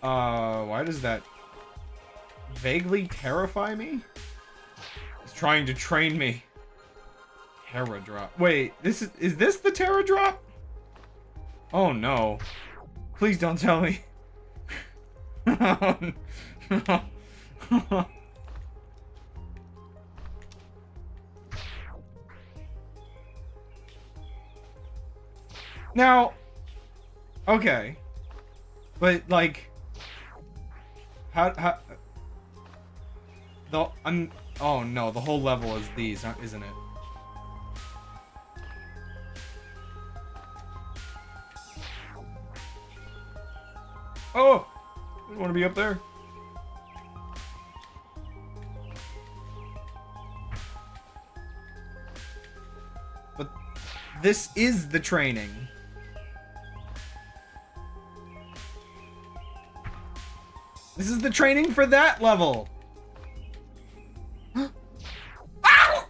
S1: Why does that vaguely terrify me? It's trying to train me. Paradrop. Wait, is this the Paradrop? Oh no. Please don't tell me. Oh, no. Now, okay, but like, how oh no, the whole level is these, isn't it? Oh, I didn't want to be up there. But this is the training. This is the training for that level. Ow!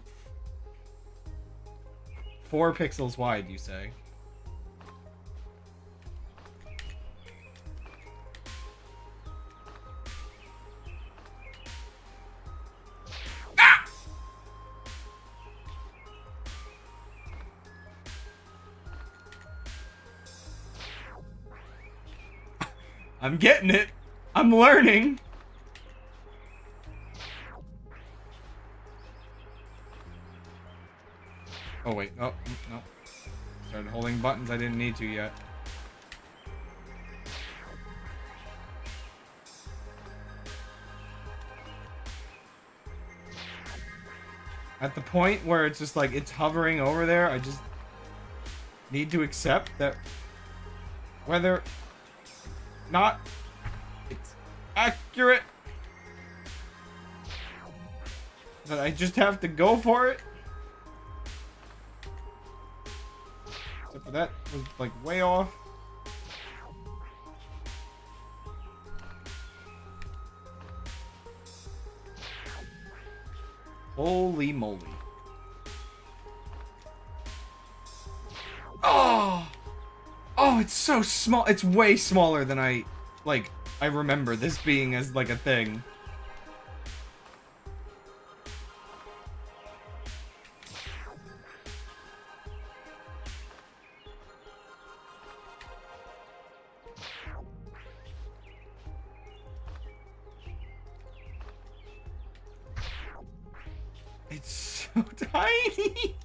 S1: 4 pixels wide, you say? Ah! I'm getting it. I'm learning. Oh wait, oh no. Started holding buttons I didn't need to yet. At the point where it's just like it's hovering over there, I just need to accept that whether not it's accurate, that I just have to go for it. Except for that was like way off. Holy moly. Oh! Oh, it's so small. It's way smaller than I remember this being as, like, a thing. It's so tiny!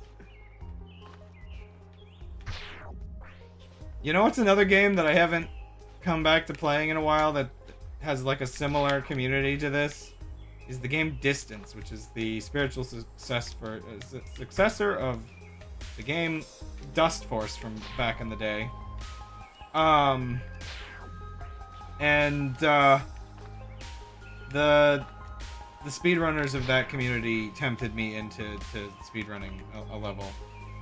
S1: You know what's another game that I haven't come back to playing in a while that has like a similar community to this? Is the game Distance, which is the spiritual successor of the game Dustforce from back in the day. The speedrunners of that community tempted me into speedrunning a level,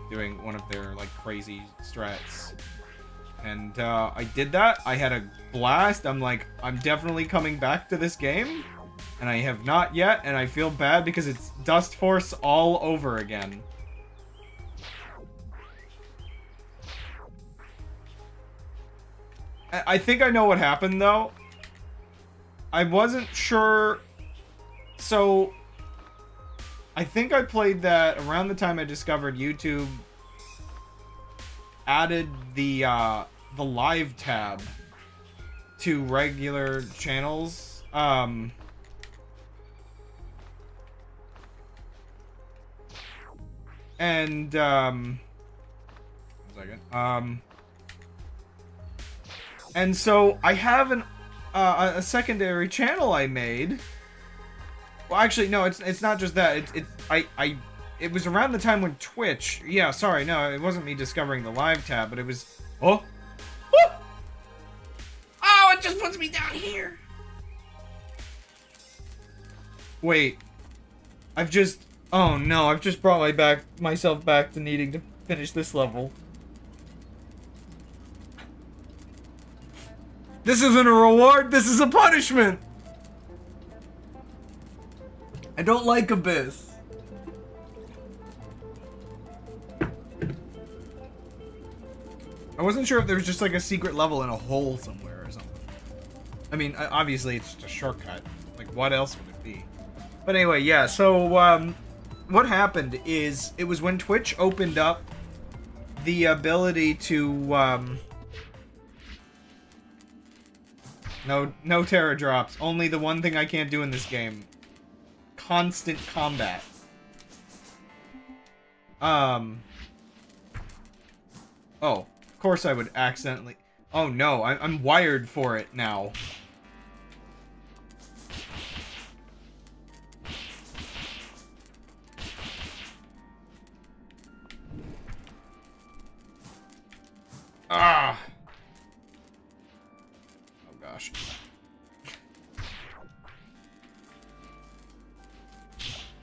S1: doing one of their like crazy strats. And I did that. I had a blast. I'm like, I'm definitely coming back to this game. And I have not yet, and I feel bad because it's Dustforce all over again. I think I know what happened, though. I wasn't sure. So, I think I played that around the time I discovered YouTube added the live tab to regular channels. One second. And so I have a secondary channel I made. Well, actually, no, it's not just that. It was around the time when Twitch. Yeah, sorry, no, it wasn't me discovering the live tab, but it was. Oh, oh, it just puts me down here. Wait, oh no, I've just brought myself back to needing to finish this level. This isn't a reward, this is a punishment! I don't like Abyss. I wasn't sure if there was just like a secret level in a hole somewhere or something. I mean, obviously it's just a shortcut. Like, what else would it be? But anyway, yeah, so, what happened is, it was when Twitch opened up the ability to, No terror drops. Only the one thing I can't do in this game. Constant combat. Oh, of course I would accidentally... Oh no, I'm wired for it now. Ah! Oh gosh.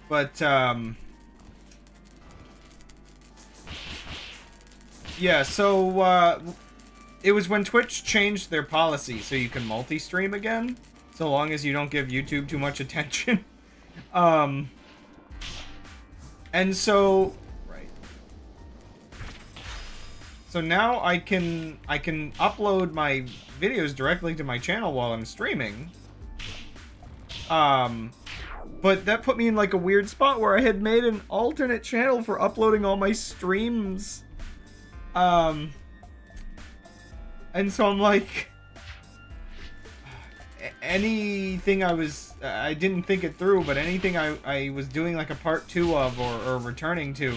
S1: But, yeah, so, it was when Twitch changed their policy so you can multi-stream again, so long as you don't give YouTube too much attention. And so, right. So now I can upload my videos directly to my channel while I'm streaming. But that put me in like a weird spot where I had made an alternate channel for uploading all my streams. And so I'm like, anything I didn't think it through, but anything I was doing like a part 2 of or returning to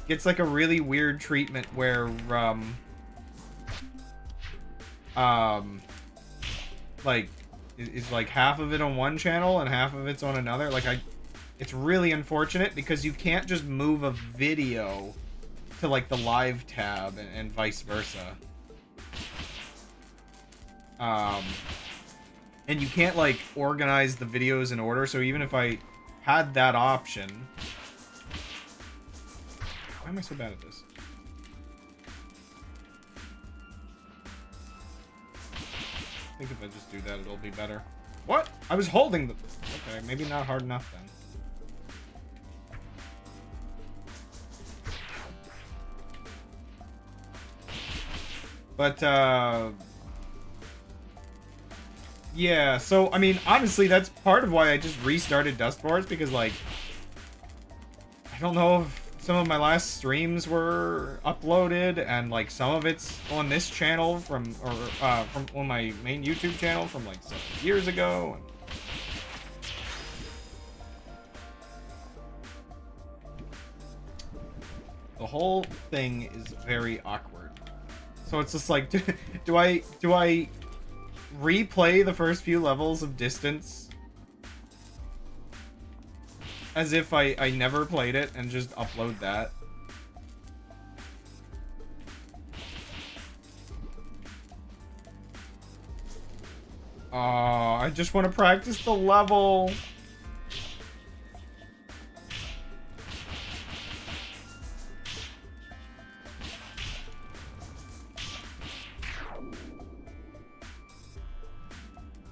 S1: gets like a really weird treatment where, like, is like half of it on one channel and half of it's on another. Like, it's really unfortunate because you can't just move a video to like the live tab and vice versa. And you can't like organize the videos in order, so even if I had that option... Why am I so bad at this? I think if I just do that, it'll be better. What? I was holding the... Okay, maybe not hard enough then. But, yeah, so, I mean, honestly, that's part of why I just restarted Dustforce, because, like, I don't know if some of my last streams were uploaded, and, like, some of it's on this channel from on my main YouTube channel from, like, 7 years ago. And the whole thing is very awkward. So it's just like, do I replay the first few levels of Distance as if I never played it and just upload that? I just want to practice the level.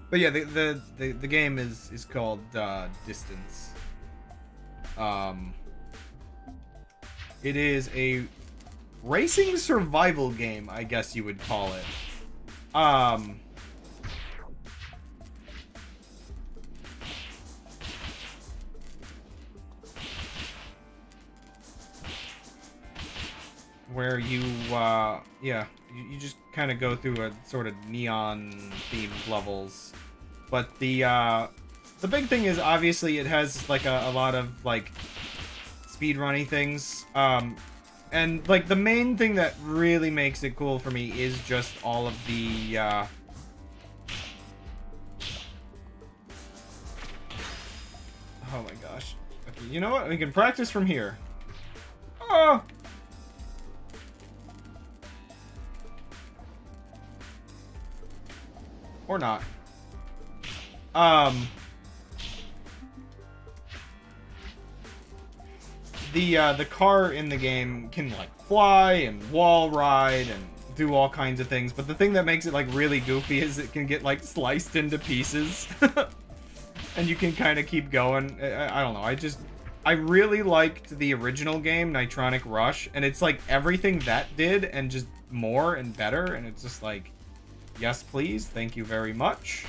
S1: But yeah, the game is called Distance. It is a racing survival game, I guess you would call it. Where you, yeah, you just kind of go through a sort of neon-themed levels. But the big thing is, obviously, it has, like, a lot of, like, speedrunny things. And, like, the main thing that really makes it cool for me is just all of the, oh my gosh. Okay, you know what? We can practice from here. Oh! Or not. The car in the game can, like, fly and wall ride and do all kinds of things, but the thing that makes it, like, really goofy is it can get, like, sliced into pieces. And you can kind of keep going. I don't know, I really liked the original game, Nitronic Rush, and it's, like, everything that did, and just more and better, and it's just, like, yes, please. Thank you very much.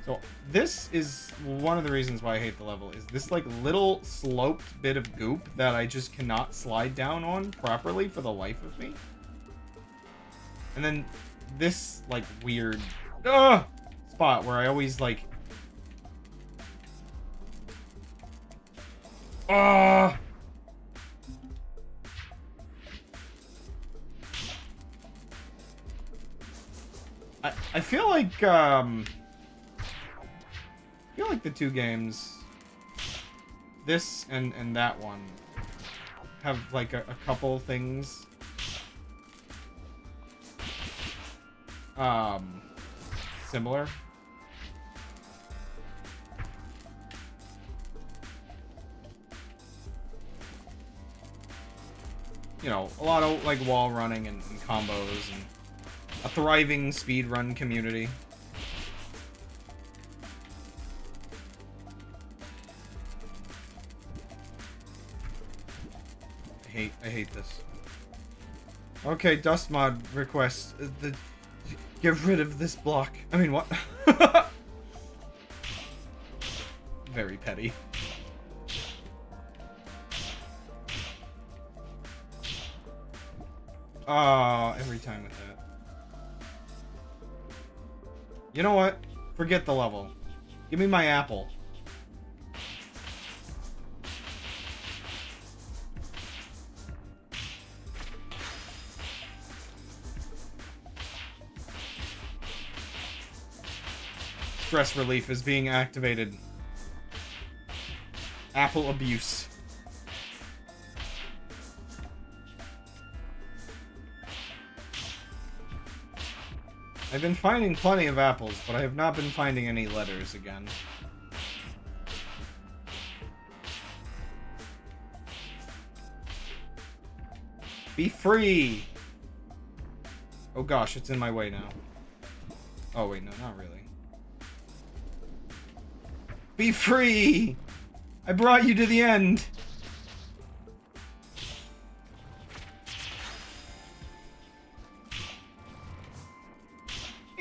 S1: So, this is one of the reasons why I hate the level, is this, like, little sloped bit of goop that I just cannot slide down on properly for the life of me. And then this, like, weird spot where I always, like, I feel like the two games, this and that one, have, like, a couple things similar. You know, a lot of, like, wall running and combos and a thriving speedrun community. I hate this. Okay, dust mod request. Get rid of this block. I mean, what? Very petty. Every time with that. You know what? Forget the level. Give me my apple. Stress relief is being activated. Apple abuse. I've been finding plenty of apples, but I have not been finding any letters again. Be free! Oh gosh, it's in my way now. Oh wait, no, not really. Be free! I brought you to the end!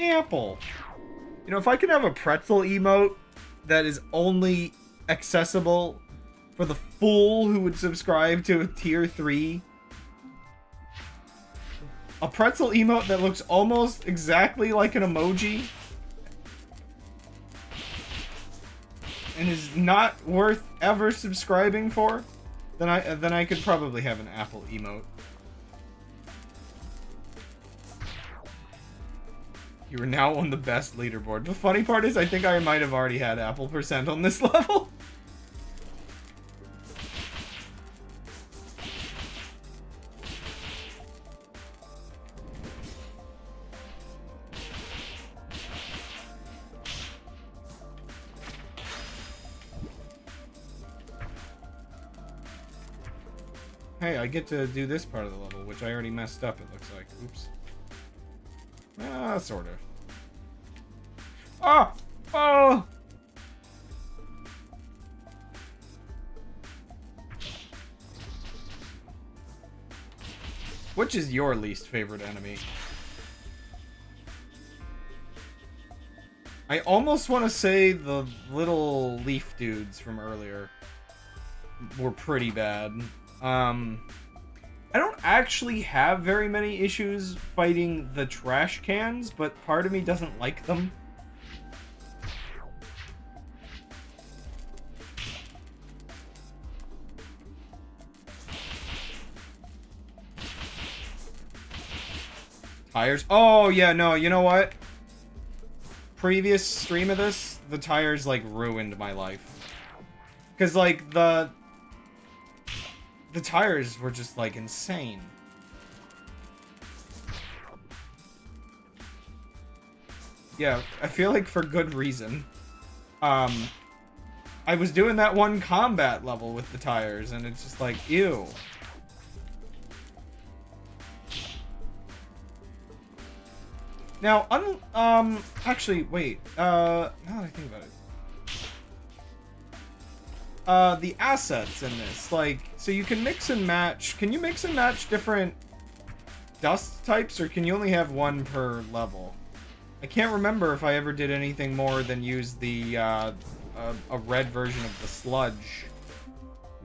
S1: Apple! You know, if I could have a pretzel emote that is only accessible for the fool who would subscribe to a tier 3. A pretzel emote that looks almost exactly like an emoji. And is not worth ever subscribing for. Then I could probably have an Apple emote. You are now on the best leaderboard. The funny part is I think I might have already had Apple percent on this level. Hey, I get to do this part of the level, which I already messed up, it looks like. Oops. Sort of. Ah! Oh! Which is your least favorite enemy? I almost want to say the little leaf dudes from earlier were pretty bad. I don't actually have very many issues fighting the trash cans, but part of me doesn't like them. Tires? Oh, yeah, no, you know what? Previous stream of this, the tires, like, ruined my life. Because, like, the tires were just, like, insane. Yeah, I feel like for good reason. I was doing that one combat level with the tires, and it's just like, ew. Now, actually, wait, now that I think about it. The assets in this, like, so you can mix and match. Can you mix and match different dust types, or can you only have one per level? I can't remember if I ever did anything more than use the, a red version of the sludge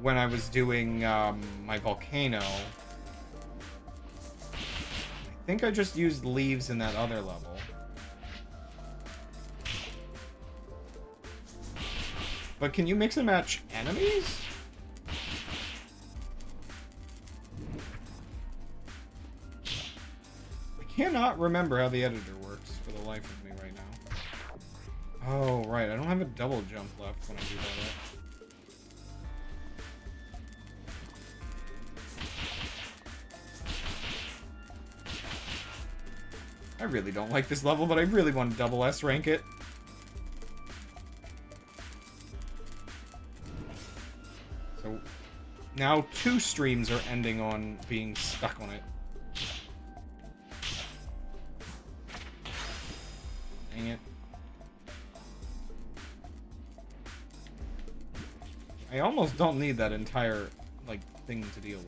S1: when I was doing, my volcano. I think I just used leaves in that other level. But can you mix and match enemies? I cannot remember how the editor works for the life of me right now. Oh, right. I don't have a double jump left when I do that. I really don't like this level, but I really want to double S rank it. So now 2 streams are ending on being stuck on it. Dang it. I almost don't need that entire, like, thing to deal with.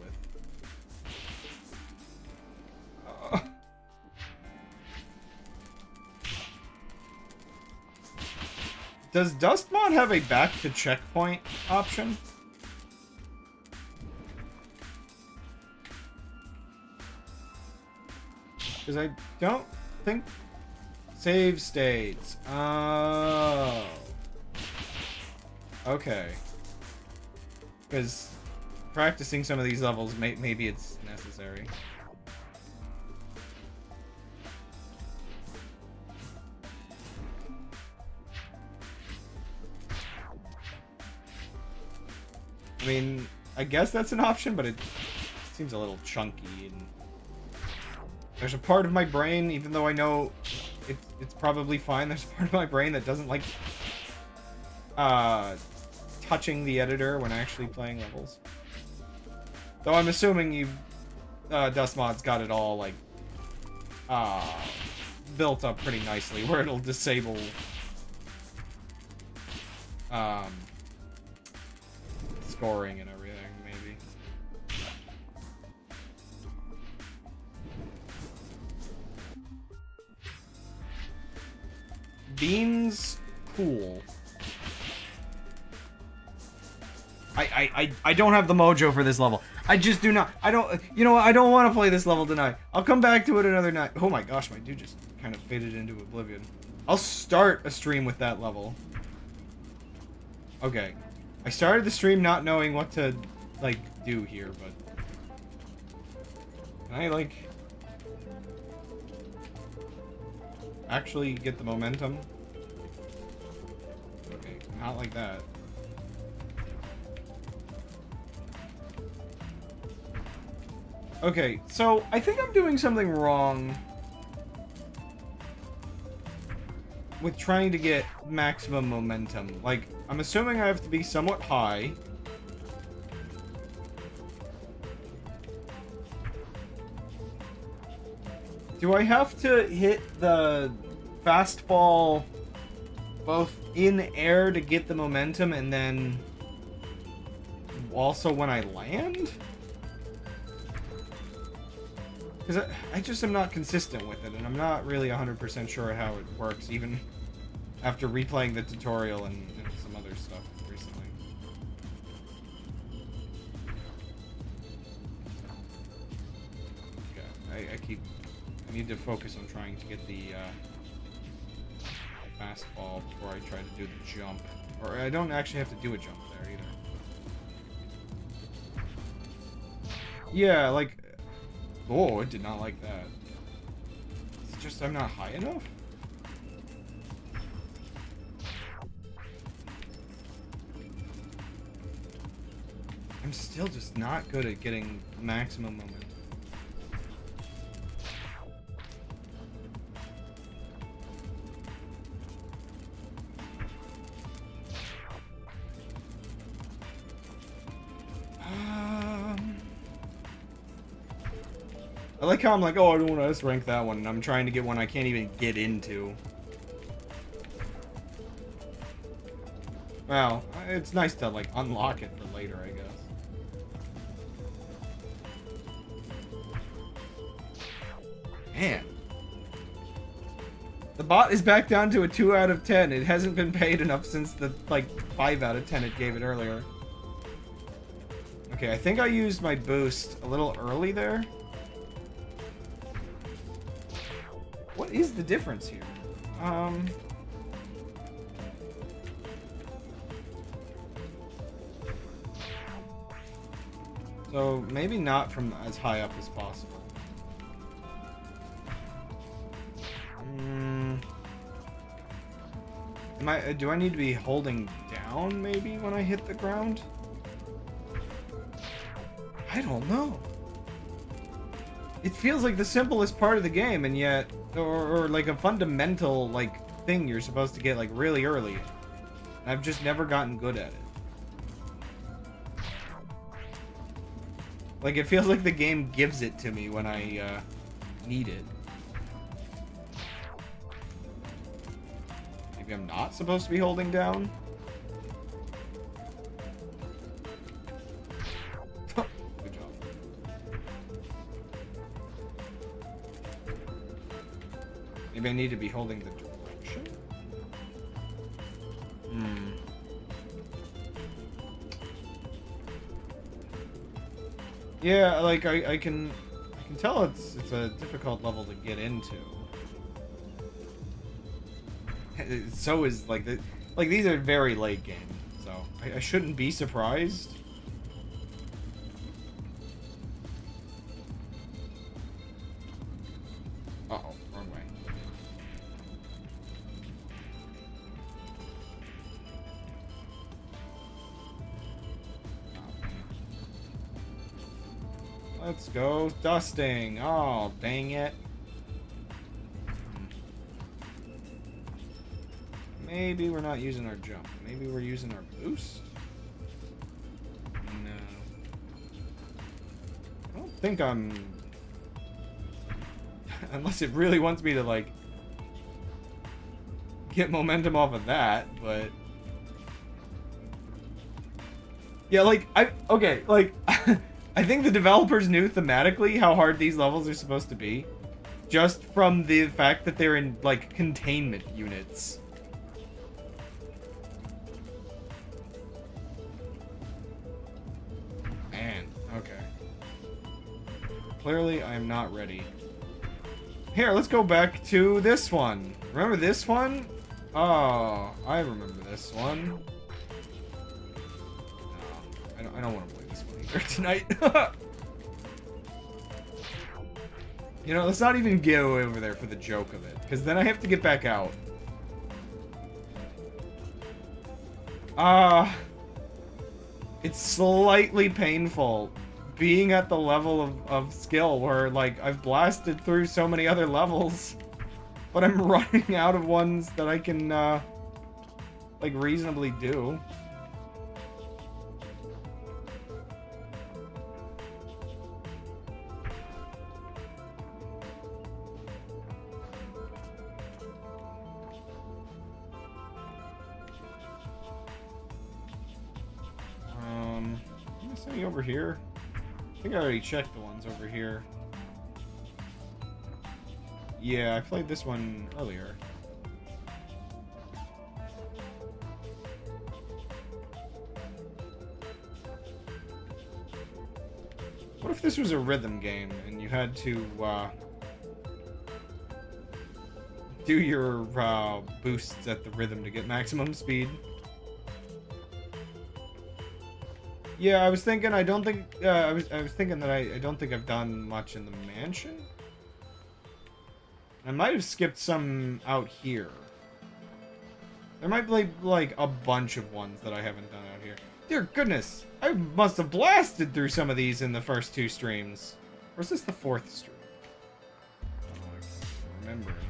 S1: Does Dustmod have a back to checkpoint option? Because I don't think... Save states. Oh. Okay. Because practicing some of these levels, maybe it's necessary. I mean, I guess that's an option, but it seems a little chunky. And there's a part of my brain, even though I know it's probably fine, there's a part of my brain that doesn't like touching the editor when actually playing levels. Though I'm assuming Dustmod's got it all, like, built up pretty nicely, where it'll disable scoring and everything, maybe. Beans, cool. I don't have the mojo for this level. I just do not. I don't, you know what? I don't want to play this level tonight. I'll come back to it another night. Oh my gosh, my dude just kind of faded into oblivion. I'll start a stream with that level. Okay. I started the stream not knowing what to, like, do here, but... Can I, like... actually get the momentum? Okay, not like that. Okay, so I think I'm doing something wrong with trying to get maximum momentum. Like, I'm assuming I have to be somewhat high. Do I have to hit the fastball both in air to get the momentum and then also when I land? Because I just am not consistent with it, and I'm not really 100% sure how it works, even after replaying the tutorial and some other stuff recently. Okay, I need to focus on trying to get the fastball before I try to do the jump. Or I don't actually have to do a jump there, either. Yeah, like... Oh, it did not like that. It's just I'm not high enough? I'm still just not good at getting maximum momentum. I like how I'm like, oh, I don't want to S-rank that one, and I'm trying to get one I can't even get into. Well, it's nice to, like, unlock it for later, I guess. Man. The bot is back down to a 2 out of 10. It hasn't been paid enough since the, like, 5 out of 10 it gave it earlier. Okay, I think I used my boost a little early there. What is the difference here? So maybe not from as high up as possible. Do I need to be holding down maybe when I hit the ground? I don't know. It feels like the simplest part of the game, and yet, or like a fundamental like thing you're supposed to get like really early. I've just never gotten good at it. Like it feels like the game gives it to me when I need it. Maybe I'm not supposed to be holding down? Good job. Maybe I need to be holding the direction? Yeah, like I can tell it's a difficult level to get into. So is like these are very late game, so I shouldn't be surprised. Uh-oh, wrong way. Let's go dusting. Oh, dang it. Maybe we're not using our jump. Maybe we're using our boost? No. I don't think I'm... Unless it really wants me to, like, get momentum off of that, but... Yeah, like, okay, like, I think the developers knew thematically how hard these levels are supposed to be. Just from the fact that they're in, like, containment units. Man, okay. Clearly, I am not ready. Here, let's go back to this one. Remember this one? Oh, I remember this one. No, I don't want to play this one either tonight. You know, let's not even go over there for the joke of it, because then I have to get back out. It's slightly painful being at the level of skill where, like, I've blasted through so many other levels, but I'm running out of ones that I can, like, reasonably do. Is any over here? I think I already checked the ones over here. Yeah, I played this one earlier. What if this was a rhythm game and you had to do your boosts at the rhythm to get maximum speed? Yeah, I was thinking. I don't think. I was thinking that I don't think I've done much in the mansion. I might have skipped some out here. There might be like a bunch of ones that I haven't done out here. Dear goodness, I must have blasted through some of these in the first 2 streams. Or is this the 4th stream? I can't remember anymore.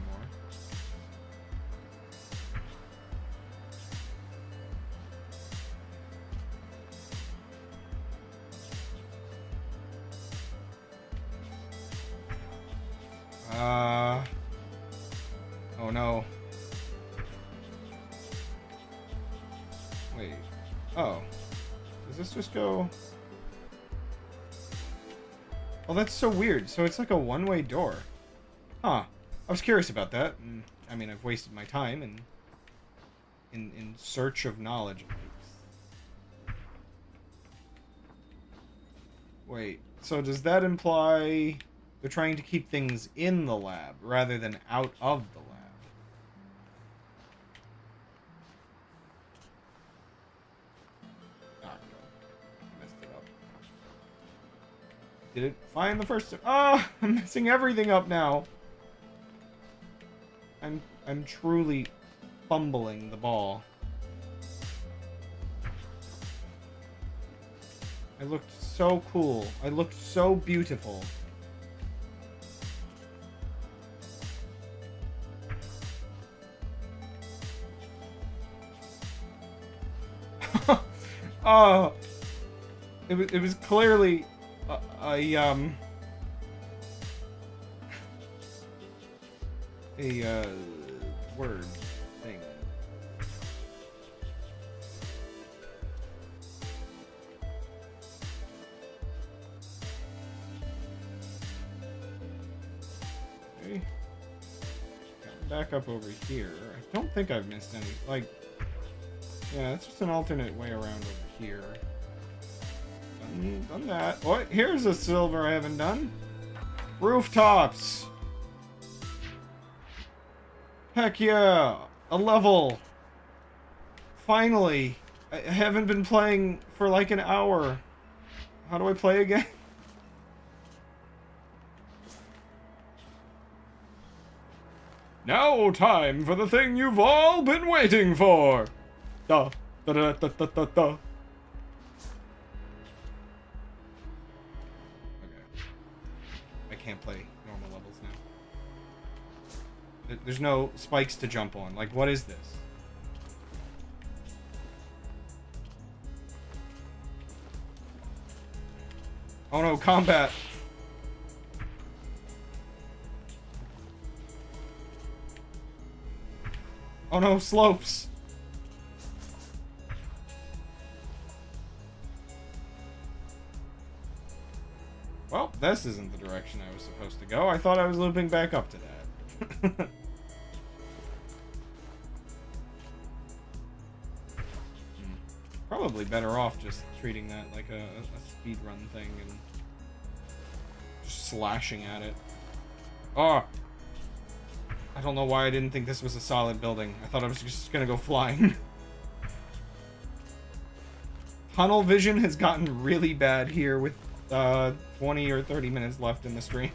S1: Oh no. Wait. Oh. Does this just go... Oh, that's so weird. So it's like a one-way door. Huh. I was curious about that. And, I mean, I've wasted my time in search of knowledge. Wait. So does that imply... They're trying to keep things in the lab rather than out of the lab? Oh, no. I messed it up. Did it find the first... Oh, I'm messing everything up now. I'm truly fumbling the ball. I looked so cool. I looked so beautiful. Oh, it was clearly a word thing. Okay. Back up over here. I don't think I've missed any. Like, yeah, it's just an alternate way around over here. Done that. What? Here's a silver I haven't done. Rooftops. Heck yeah! A level! Finally! I haven't been playing for like an hour. How do I play again? Now time for the thing you've all been waiting for! Da da da da da da da. Okay. I can't play normal levels now. There's no spikes to jump on. Like, what is this? Oh no, combat! Oh no, slopes. Well, this isn't the direction I was supposed to go. I thought I was looping back up to that. Probably better off just treating that like a speedrun thing and just slashing at it. Oh! I don't know why I didn't think this was a solid building. I thought I was just gonna go flying. Tunnel vision has gotten really bad here with 20 or 30 minutes left in the stream.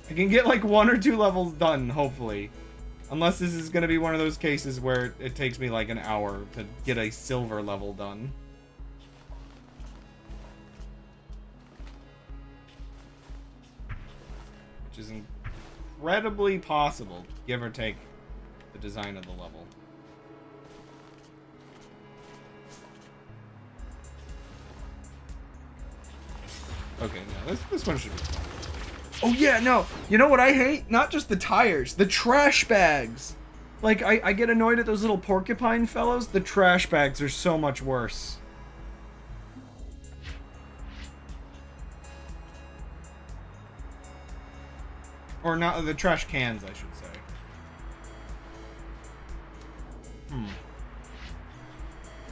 S1: I can get like 1 or 2 levels done, hopefully. Unless this is going to be one of those cases where it takes me like an hour to get a silver level done. Which is incredibly possible, give or take the design of the level. Okay, no, this one should be fun. Oh yeah, no. You know what I hate? Not just the tires, the trash bags. Like, I get annoyed at those little porcupine fellows. The trash bags are so much worse. Or not, the trash cans, I should say.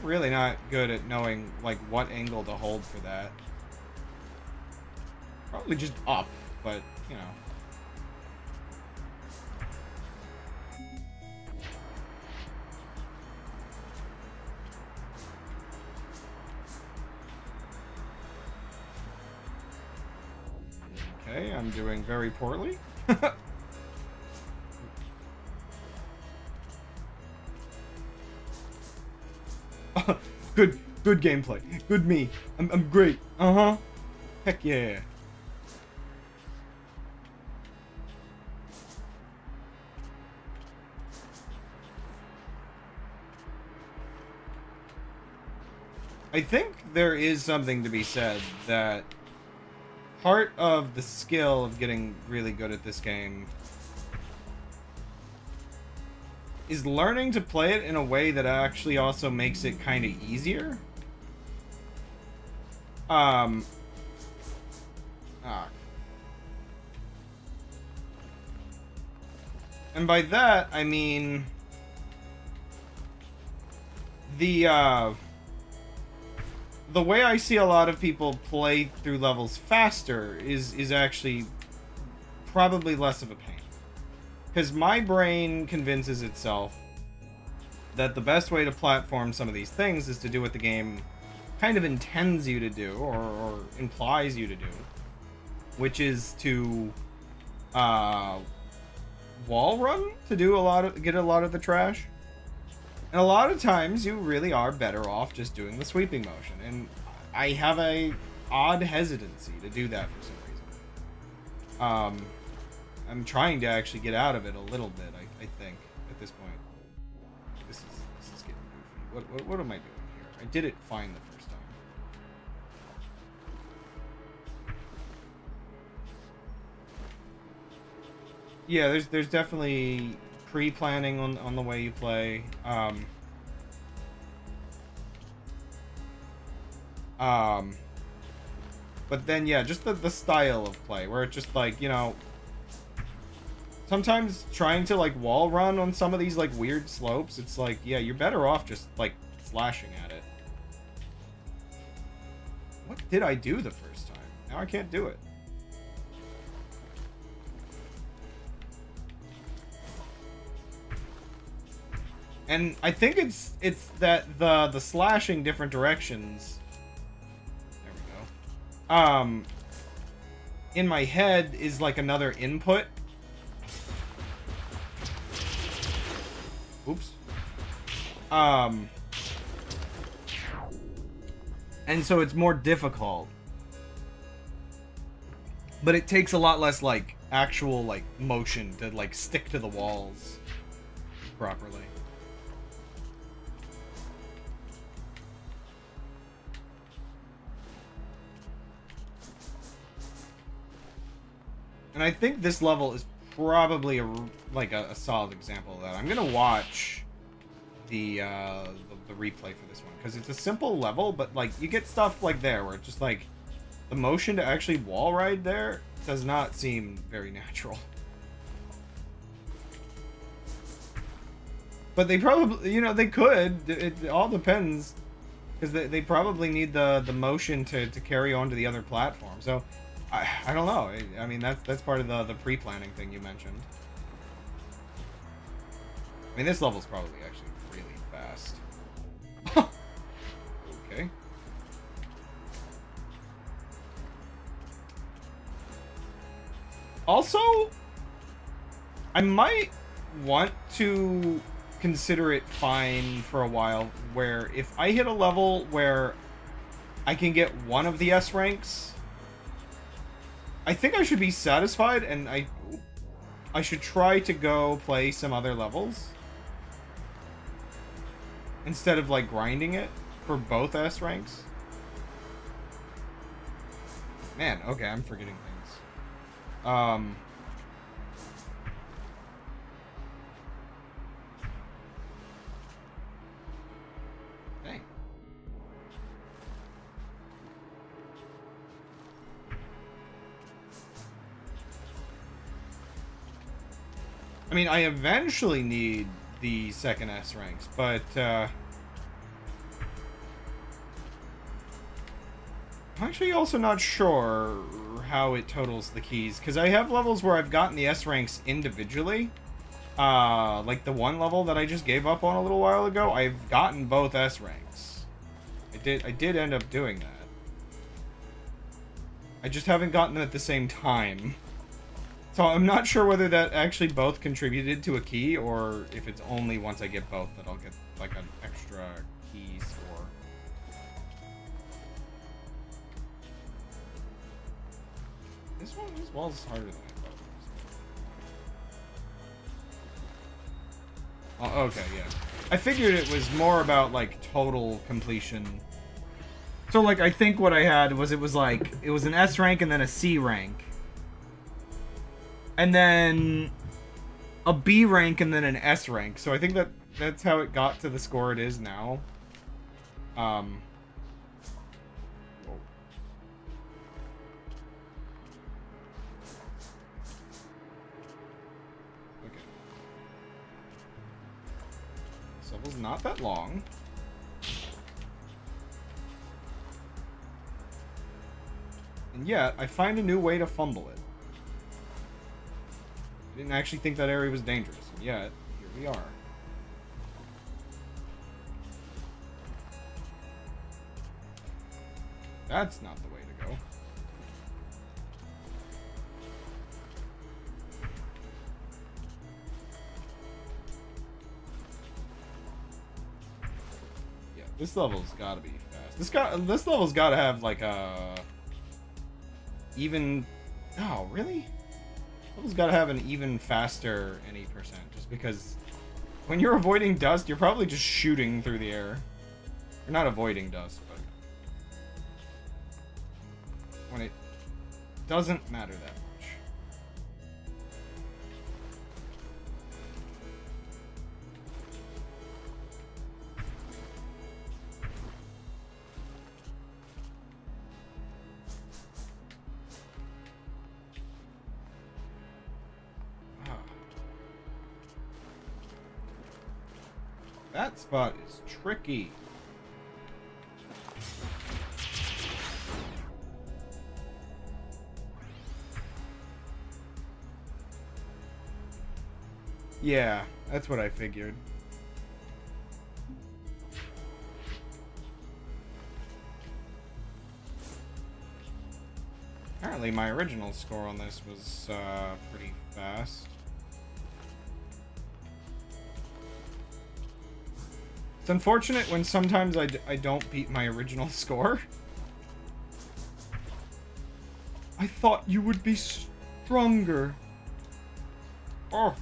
S1: Really not good at knowing, like, what angle to hold for that. Probably just up. But, you know. Okay, I'm doing very poorly. Good gameplay. Good me. I'm great. Uh-huh. Heck yeah. I think there is something to be said that part of the skill of getting really good at this game is learning to play it in a way that actually also makes it kind of easier. And by that, I mean the way I see a lot of people play through levels faster is actually probably less of a pain. Because my brain convinces itself that the best way to platform some of these things is to do what the game kind of intends you to do, or implies you to do. Which is to wall run to do get a lot of the trash. And a lot of times you really are better off just doing the sweeping motion. And I have a odd hesitancy to do that for some reason. I'm trying to actually get out of it a little bit, I think, at this point. This is getting goofy. What am I doing here? I did it fine the first time. Yeah, there's definitely pre-planning on the way you play. But then, yeah, just the style of play, where it's just like, you know, sometimes trying to, like, wall run on some of these, like, weird slopes, it's like, yeah, you're better off just, like, slashing at it. What did I do the first time? Now I can't do it. And I think it's that the slashing different directions. There we go. In my head is like another input. Oops. And so it's more difficult. But it takes a lot less like actual like motion to like stick to the walls properly. And I think this level is probably a solid example of that. I'm gonna watch the replay for this one because it's a simple level, but like you get stuff like there where it's just like the motion to actually wall ride there does not seem very natural. But they probably, you know, they could. It all depends because they probably need the motion to carry on to the other platform. So I don't know. I mean that's part of the pre-planning thing you mentioned. I mean this level's probably actually really fast. Okay. Also, I might want to consider it fine for a while where if I hit a level where I can get one of the S ranks, I think I should be satisfied and I should try to go play some other levels instead of like grinding it for both S ranks. Man, okay, I'm forgetting things. Dang. I mean, I eventually need the second S ranks, but I'm actually also not sure how it totals the keys, because I have levels where I've gotten the S ranks individually. Like the one level that I just gave up on a little while ago, I've gotten both S ranks. I did end up doing that. I just haven't gotten them at the same time. So I'm not sure whether that actually both contributed to a key, or if it's only once I get both that I'll get like an extra key score. This wall's harder than I thought. Oh, okay, yeah. I figured it was more about like total completion. So like I think what I had was it was an S rank and then a C rank. And then a B rank and then an S rank. So I think that's how it got to the score it is now. Whoa. Okay. This level's not that long. And yet, I find a new way to fumble it. Didn't actually think that area was dangerous, and yet here we are. That's not the way to go. Yeah, this level's gotta be fast. This level's gotta have like a even. Oh, really? Level's gotta have an even faster any percent, just because when you're avoiding dust, you're probably just shooting through the air. You're not avoiding dust, but when it doesn't matter that much. That spot is tricky. Yeah, that's what I figured. Apparently my original score on this was pretty fast. It's unfortunate when sometimes I don't beat my original score. I thought you would be stronger. Oh.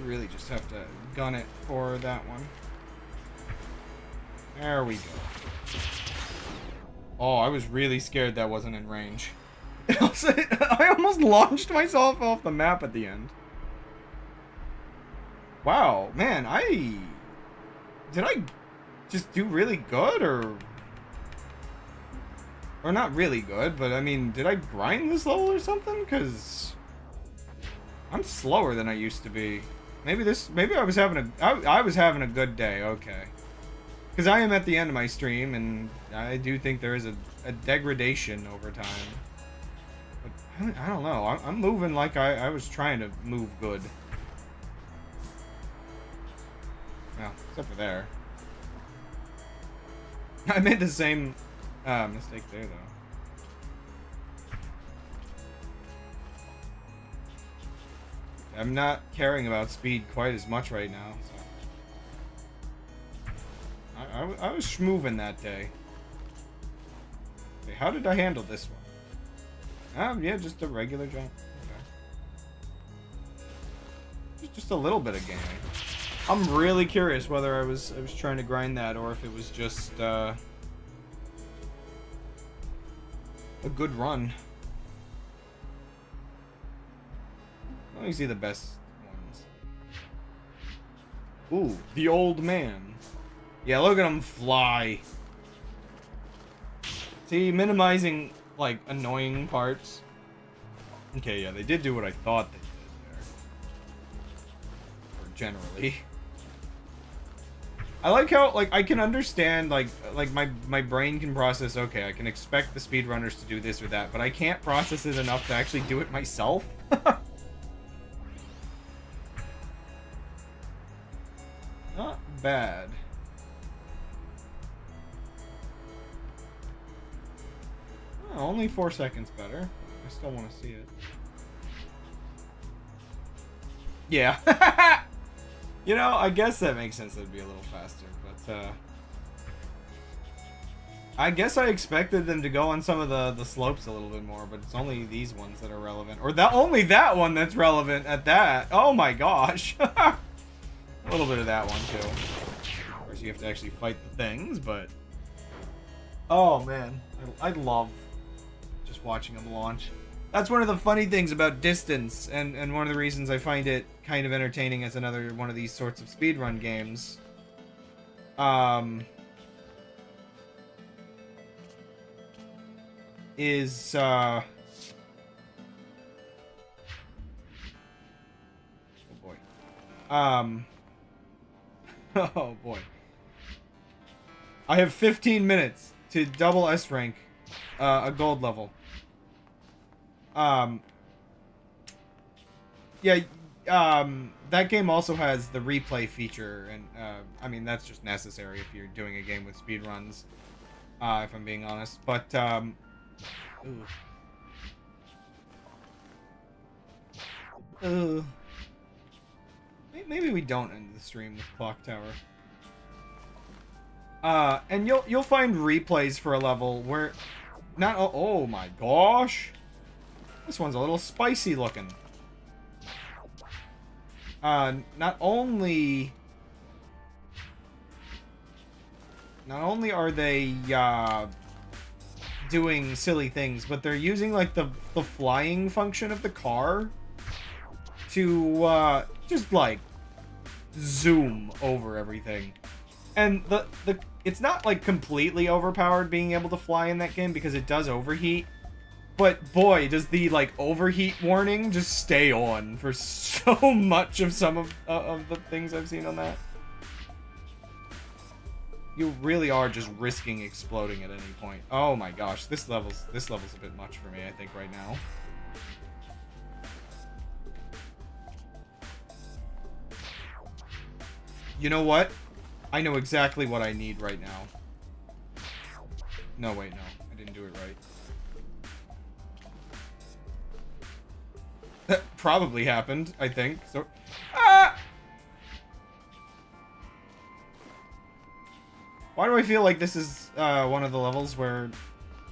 S1: really just have to gun it for that one. There we go. Oh, I was really scared that wasn't in range. I almost launched myself off the map at the end. Wow, man, did I just do really good, or not really good, but I mean, did I grind this level or something? Because I'm slower than I used to be. Maybe I was having a good day, okay. Because I am at the end of my stream, and I do think there is a degradation over time. But I don't know, I'm moving like I was trying to move good. Well, except for there. I made the same mistake there, though. I'm not caring about speed quite as much right now, so... I was schmoovin' that day. Okay, how did I handle this one? Yeah, just a regular jump. Okay. Just a little bit of gaming. I'm really curious whether I was trying to grind that, or if it was just a good run. Let me see the best ones. Ooh, the old man. Yeah, look at him fly. See, minimizing like annoying parts. Okay, yeah, they did do what I thought they did there. Or generally. I like how, like, I can understand, like my brain can process, okay, I can expect the speedrunners to do this or that, but I can't process it enough to actually do it myself. Not bad. Oh, only 4 seconds better. I still want to see it. Yeah. You know, I guess that makes sense that it'd be a little faster, but, I guess I expected them to go on some of the slopes a little bit more, but it's only these ones that are relevant. Or only that one that's relevant at that. Oh my gosh. A little bit of that one, too. Of course, you have to actually fight the things, but... Oh, man. I love just watching them launch. That's one of the funny things about distance, and one of the reasons I find it kind of entertaining as another one of these sorts of speedrun games. Is, oh boy. Oh boy. I have 15 minutes to double S rank a gold level. Yeah, that game also has the replay feature, and I mean, that's just necessary if you're doing a game with speedruns, if I'm being honest, but maybe we don't end the stream with Clock Tower. And you'll find replays for a level where not oh my gosh. This one's a little spicy looking. Not only are they doing silly things, but they're using like the flying function of the car to just like zoom over everything. And it's not like completely overpowered being able to fly in that game, because it does overheat. But boy, does the like overheat warning just stay on for so much of some of the things I've seen on that. You really are just risking exploding at any point. Oh my gosh, this level's a bit much for me, I think, right now. You know what? I know exactly what I need right now. No, wait, no. I didn't do it right. That probably happened, I think. So, why do I feel like this is one of the levels where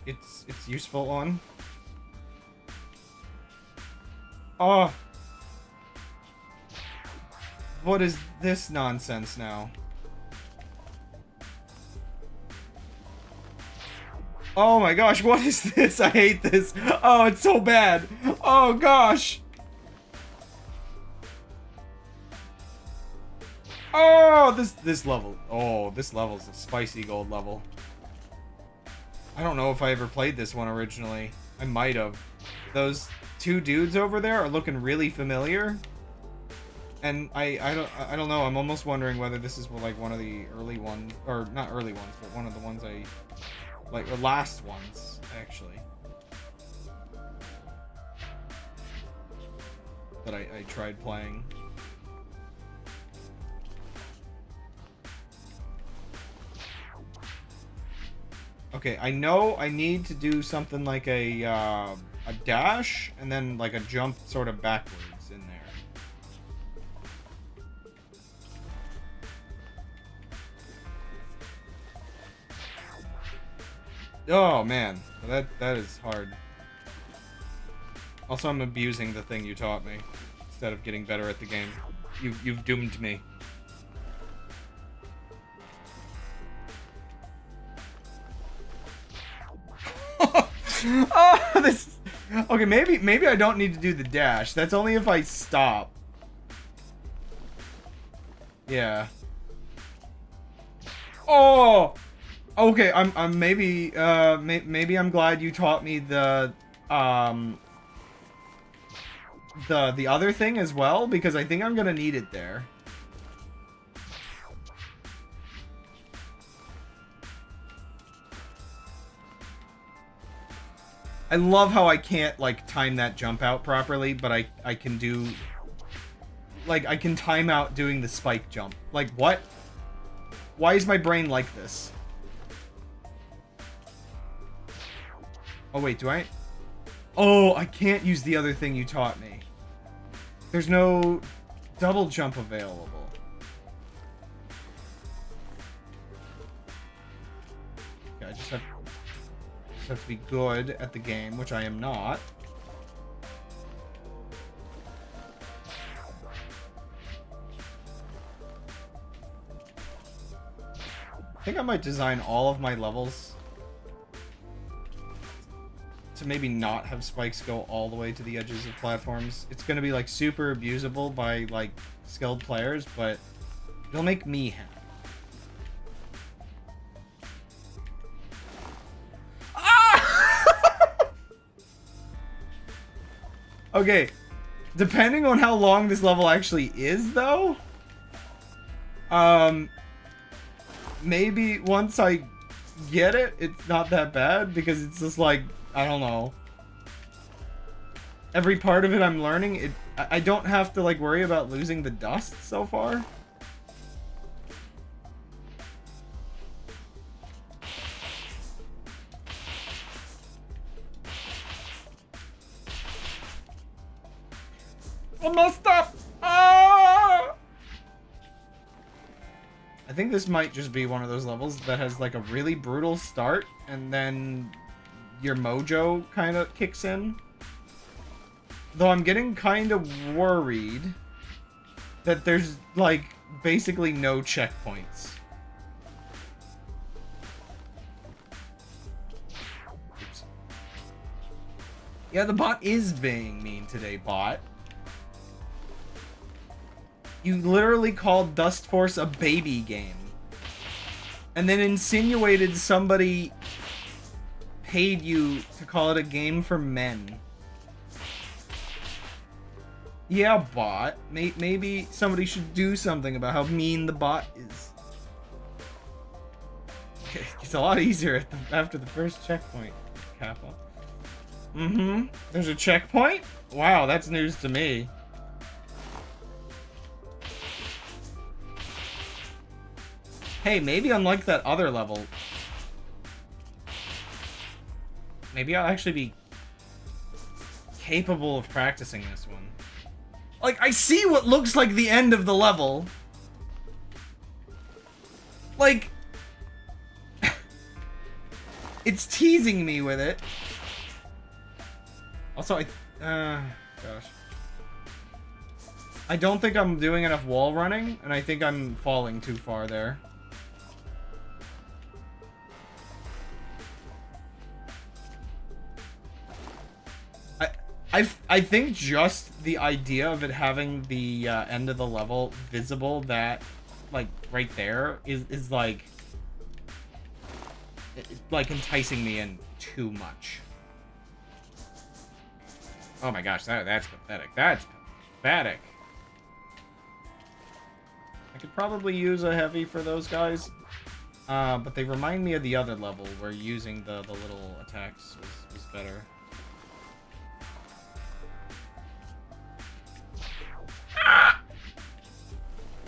S1: it's useful on? Oh. What is this nonsense now? Oh my gosh, what is this? I hate this. Oh, it's so bad. Oh gosh. Oh, this level. Oh, this level's a spicy gold level. I don't know if I ever played this one originally. I might have. Those two dudes over there are looking really familiar. And I don't know. I'm almost wondering whether this is like one of the early ones, or not early ones, but one of the ones I like, the last ones actually, that I tried playing. Okay, I know I need to do something like a dash and then like a jump sort of backwards in there. Oh man, that is hard. Also, I'm abusing the thing you taught me instead of getting better at the game. You've doomed me. Oh, this. Okay, maybe I don't need to do the dash. That's only if I stop. Yeah. Oh. Okay, I'm maybe I'm glad you taught me the other thing as well, because I think I'm gonna need it there. I love how I can't, like, time that jump out properly, but I can do... Like, I can time out doing the spike jump. Like, what? Why is my brain like this? Oh, wait, do I? Oh, I can't use the other thing you taught me. There's no double jump available. Okay, I just have to be good at the game, which I am not. I think I might design all of my levels to maybe not have spikes go all the way to the edges of platforms. It's going to be like super abusable by like skilled players, but it'll make me happy. Okay, depending on how long this level actually is, though, maybe once I get it, it's not that bad, because it's just like, I don't know. Every part of it I'm learning, I don't have to, like, worry about losing the dust so far. I messed up! Ah! I think this might just be one of those levels that has like a really brutal start and then your mojo kind of kicks in. Though I'm getting kind of worried that there's like basically no checkpoints. Oops. Yeah, the bot is being mean today, bot. You literally called Dustforce a baby game. And then insinuated somebody paid you to call it a game for men. Yeah, bot. Maybe somebody should do something about how mean the bot is. It's a lot easier after the first checkpoint, Kappa. Mm-hmm. There's a checkpoint? Wow, that's news to me. Hey, maybe unlike that other level, maybe I'll actually be capable of practicing this one. Like, I see what looks like the end of the level. Like, it's teasing me with it. Also, gosh. I don't think I'm doing enough wall running, and I think I'm falling too far there. I think just the idea of it having the end of the level visible, that like right there, is like enticing me in too much. Oh my gosh, that's pathetic. That's pathetic. I could probably use a heavy for those guys, but they remind me of the other level where using the little attacks was better. Ah!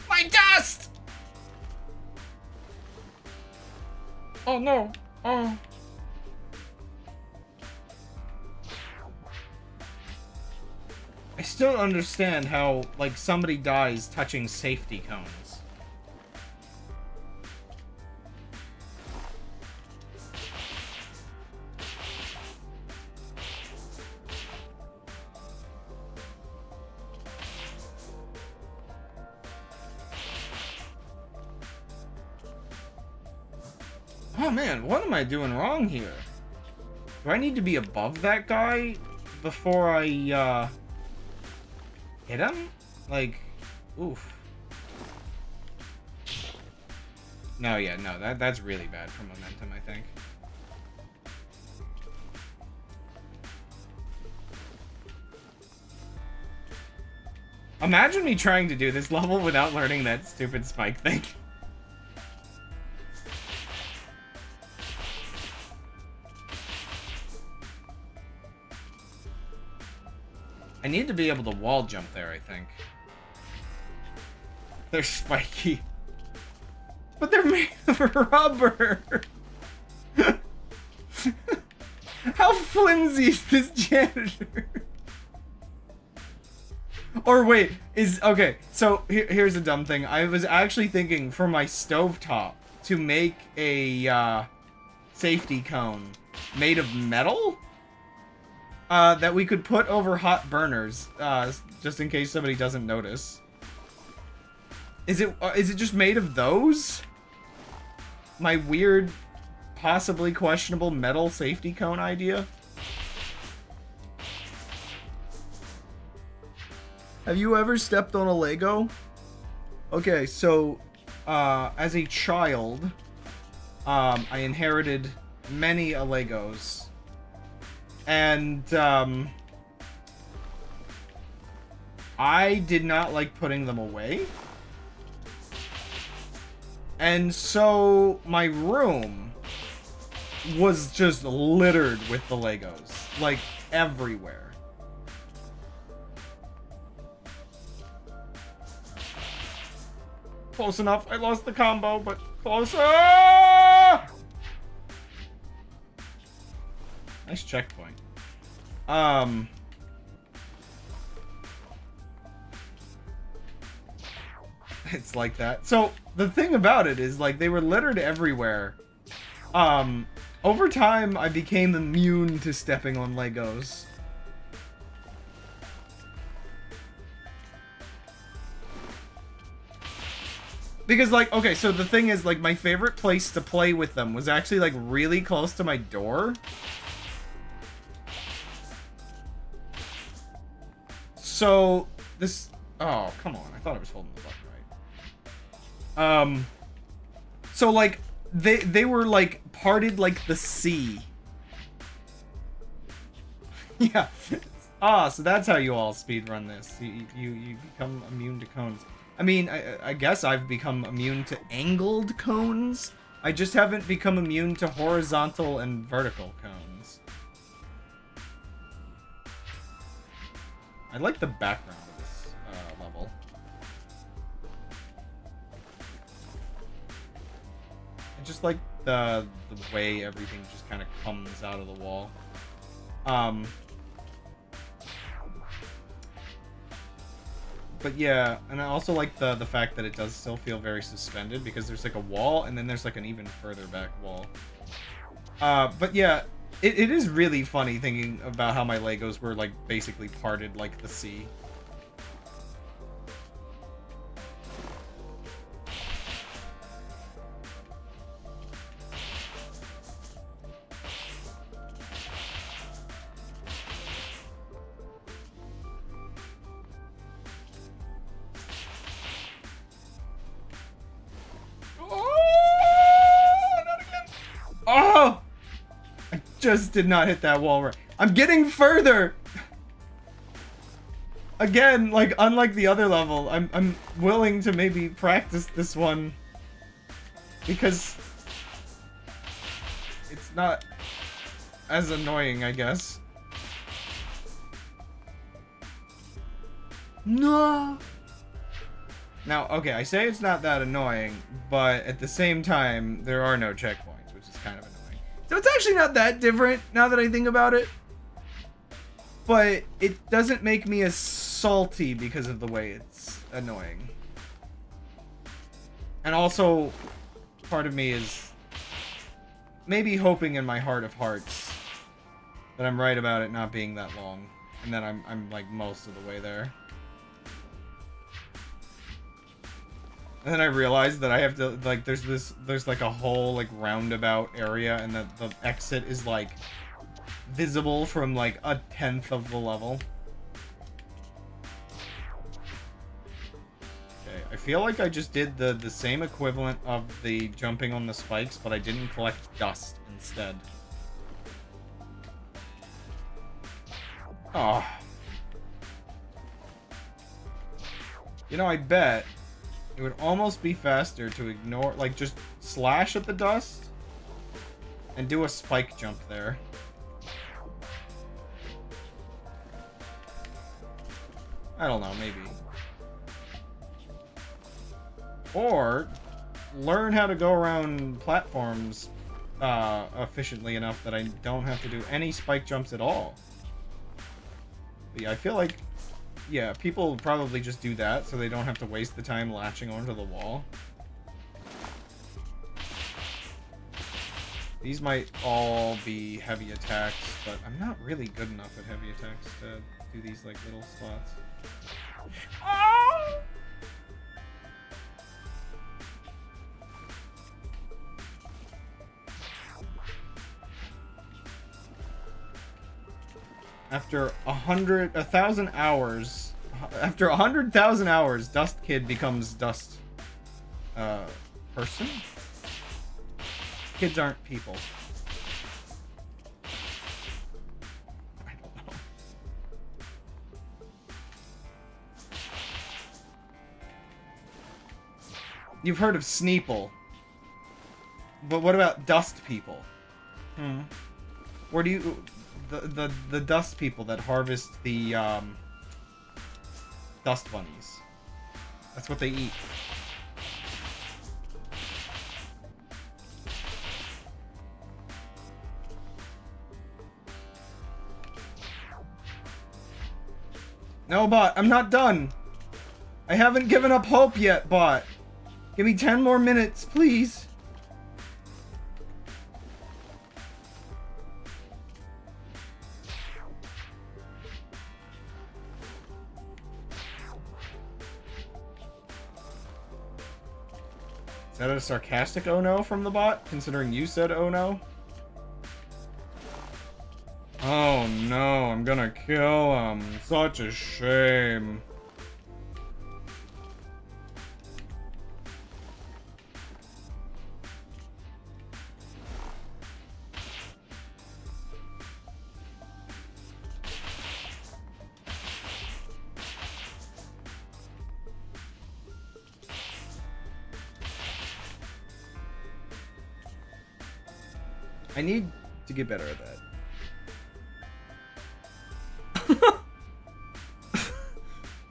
S1: My dust! Oh no. Oh. I still don't understand how, like, somebody dies touching safety cones. Oh man, what am I doing wrong here? Do I need to be above that guy before I, hit him? Like, oof. No, yeah, no, that's really bad for momentum, I think. Imagine me trying to do this level without learning that stupid spike thing. I need to be able to wall jump there, I think. They're spiky. But they're made of rubber! How flimsy is this janitor? Or wait, okay, so here's a dumb thing. I was actually thinking for my stovetop to make a safety cone made of metal? That we could put over hot burners, just in case somebody doesn't notice. Is it just made of those? My weird, possibly questionable metal safety cone idea? Have you ever stepped on a Lego? Okay, so, as a child, I inherited many Legos. And, I did not like putting them away. And so, my room was just littered with the Legos. Like, everywhere. Close enough. I lost the combo, but closer! Nice checkpoint. It's like that. So, the thing about it is, like, they were littered everywhere. Over time, I became immune to stepping on Legos. Because, like, okay, so the thing is, like, my favorite place to play with them was actually, like, really close to my door. So, this... Oh, come on. I thought I was holding the button right. So, like, they were, like, parted like the sea. Yeah. Ah, so that's how you all speedrun this. You become immune to cones. I mean, I guess I've become immune to angled cones. I just haven't become immune to horizontal and vertical cones. I like the background of this level. I just like the way everything just kind of comes out of the wall. But yeah, and I also like the fact that it does still feel very suspended, because there's like a wall, and then there's like an even further back wall. But yeah, it is really funny thinking about how my Legos were like basically parted like the sea. Oh! I just did not hit that wall right. I'm getting further! Again, like, unlike the other level, I'm willing to maybe practice this one. Because it's not as annoying, I guess. No! Now, okay, I say it's not that annoying, but at the same time, there are no checkpoints, which is kind of annoying. So it's actually not that different, now that I think about it. But it doesn't make me as salty because of the way it's annoying. And also, part of me is maybe hoping in my heart of hearts that I'm right about it not being that long. And then I'm like most of the way there. And then I realized that I have to, like, there's like a whole, like, roundabout area, and that the exit is, like, visible from, like, 1/10 of the level. Okay, I feel like I just did the same equivalent of the jumping on the spikes, but I didn't collect dust instead. Oh. You know, I bet it would almost be faster to ignore, like, just slash at the dust and do a spike jump there. I don't know, maybe. Or learn how to go around platforms efficiently enough that I don't have to do any spike jumps at all. But yeah, I feel like, yeah, people probably just do that so they don't have to waste the time latching onto the wall. These might all be heavy attacks, but I'm not really good enough at heavy attacks to do these, like, little spots. Oh! After 1,000 hours, after 100,000 hours, Dust Kid becomes Dust, person? Kids aren't people. I don't know. You've heard of Sneeple. But what about Dust People? Where do you... The dust people that harvest the dust bunnies. That's what they eat. No, bot, I'm not done. I haven't given up hope yet, bot. Give me 10 more minutes, please. Is that a sarcastic oh no from the bot, considering you said oh no? Oh no, I'm gonna kill him. Such a shame. I need to get better at that.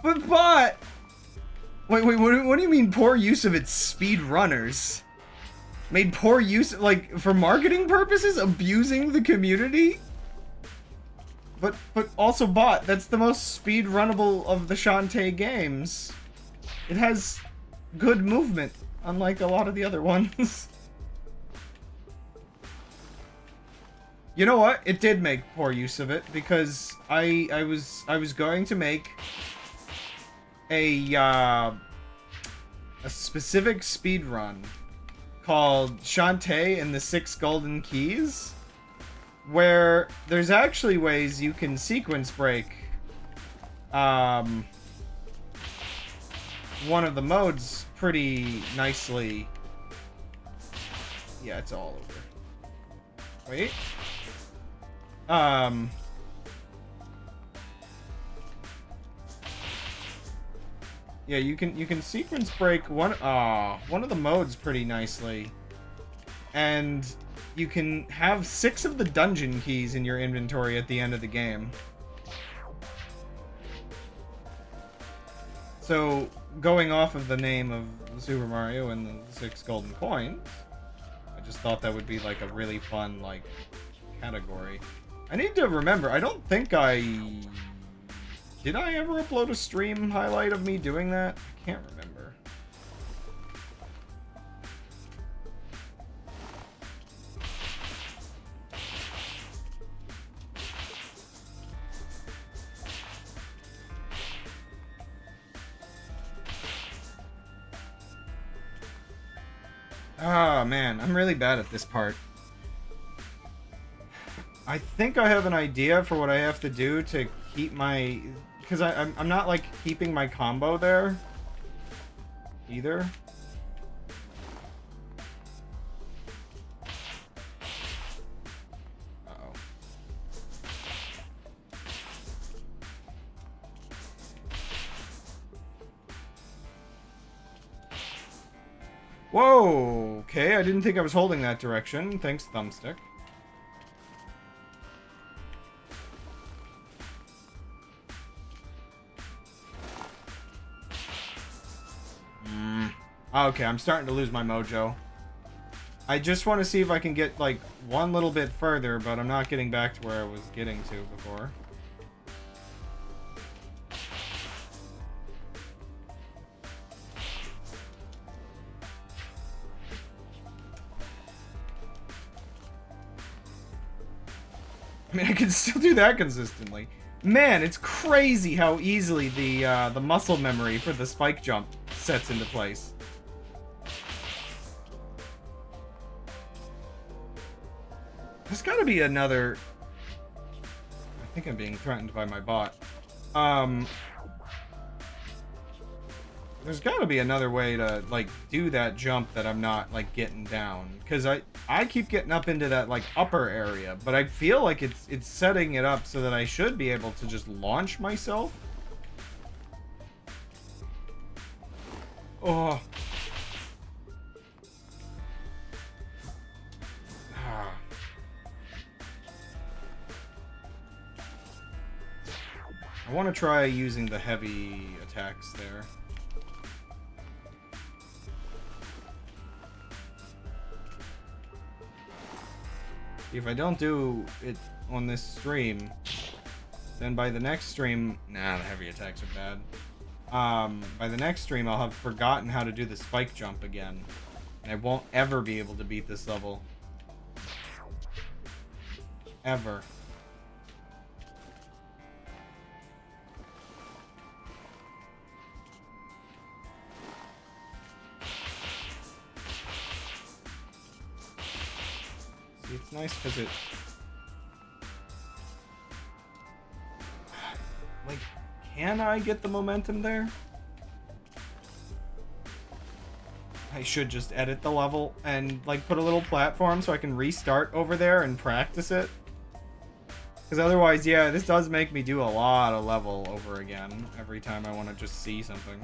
S1: But bot! Wait, what do you mean poor use of its speedrunners? Made poor use, like, for marketing purposes? Abusing the community? But also bot, that's the most speedrunnable of the Shantae games. It has good movement, unlike a lot of the other ones. You know what? It did make poor use of it, because I was going to make a specific speed run called Shantae and the 6 Golden Keys, where there's actually ways you can sequence break one of the modes pretty nicely. Yeah, it's all over. Wait. Yeah, you can sequence break one of the modes pretty nicely. And you can have 6 of the dungeon keys in your inventory at the end of the game. So, going off of the name of Super Mario and the 6 golden coins, I just thought that would be like a really fun like category. I need to remember, I don't think did I ever upload a stream highlight of me doing that? I can't remember. Ah, man, I'm really bad at this part. I think I have an idea for what I have to do to keep my... Because I'm not, like, keeping my combo there. Either. Uh-oh. Whoa! Okay, I didn't think I was holding that direction. Thanks, thumbstick. Okay, I'm starting to lose my mojo. I just want to see if I can get, like, one little bit further, but I'm not getting back to where I was getting to before. I mean, I can still do that consistently. Man, it's crazy how easily the muscle memory for the spike jump sets into place. There's gotta be another... I think I'm being threatened by my bot. There's gotta be another way to, like, do that jump that I'm not, like, getting down. Because I keep getting up into that, like, upper area. But I feel like it's setting it up so that I should be able to just launch myself. Oh. I want to try using the heavy attacks there. If I don't do it on this stream, then by the next stream... Nah, the heavy attacks are bad. By the next stream, I'll have forgotten how to do the spike jump again. And I won't ever be able to beat this level. Ever. It's nice because it... Like, can I get the momentum there? I should just edit the level and, like, put a little platform so I can restart over there and practice it. Because otherwise, yeah, this does make me do a lot of level over again every time I want to just see something.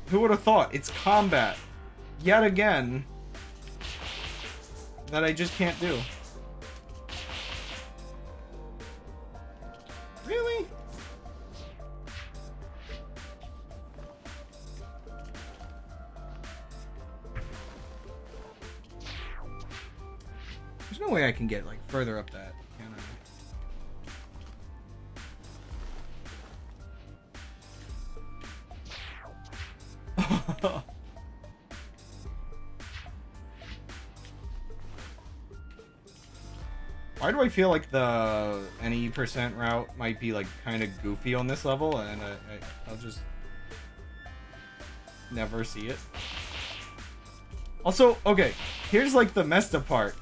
S1: Who would have thought? It's combat. Yet again. That I just can't do. Really? There's no way I can get, like, further up that, can I? Why do I feel like the any percent route might be like kind of goofy on this level, and I'll just never see it? Also, okay, here's like the messed up part.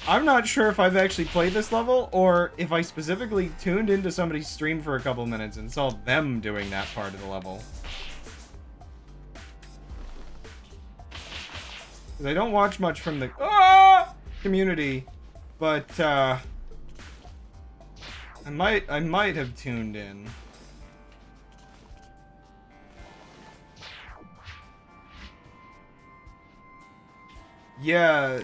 S1: I'm not sure if I've actually played this level, or if I specifically tuned into somebody's stream for a couple minutes and saw them doing that part of the level. 'Cause I don't watch much from the community, but I might have tuned in. Yeah,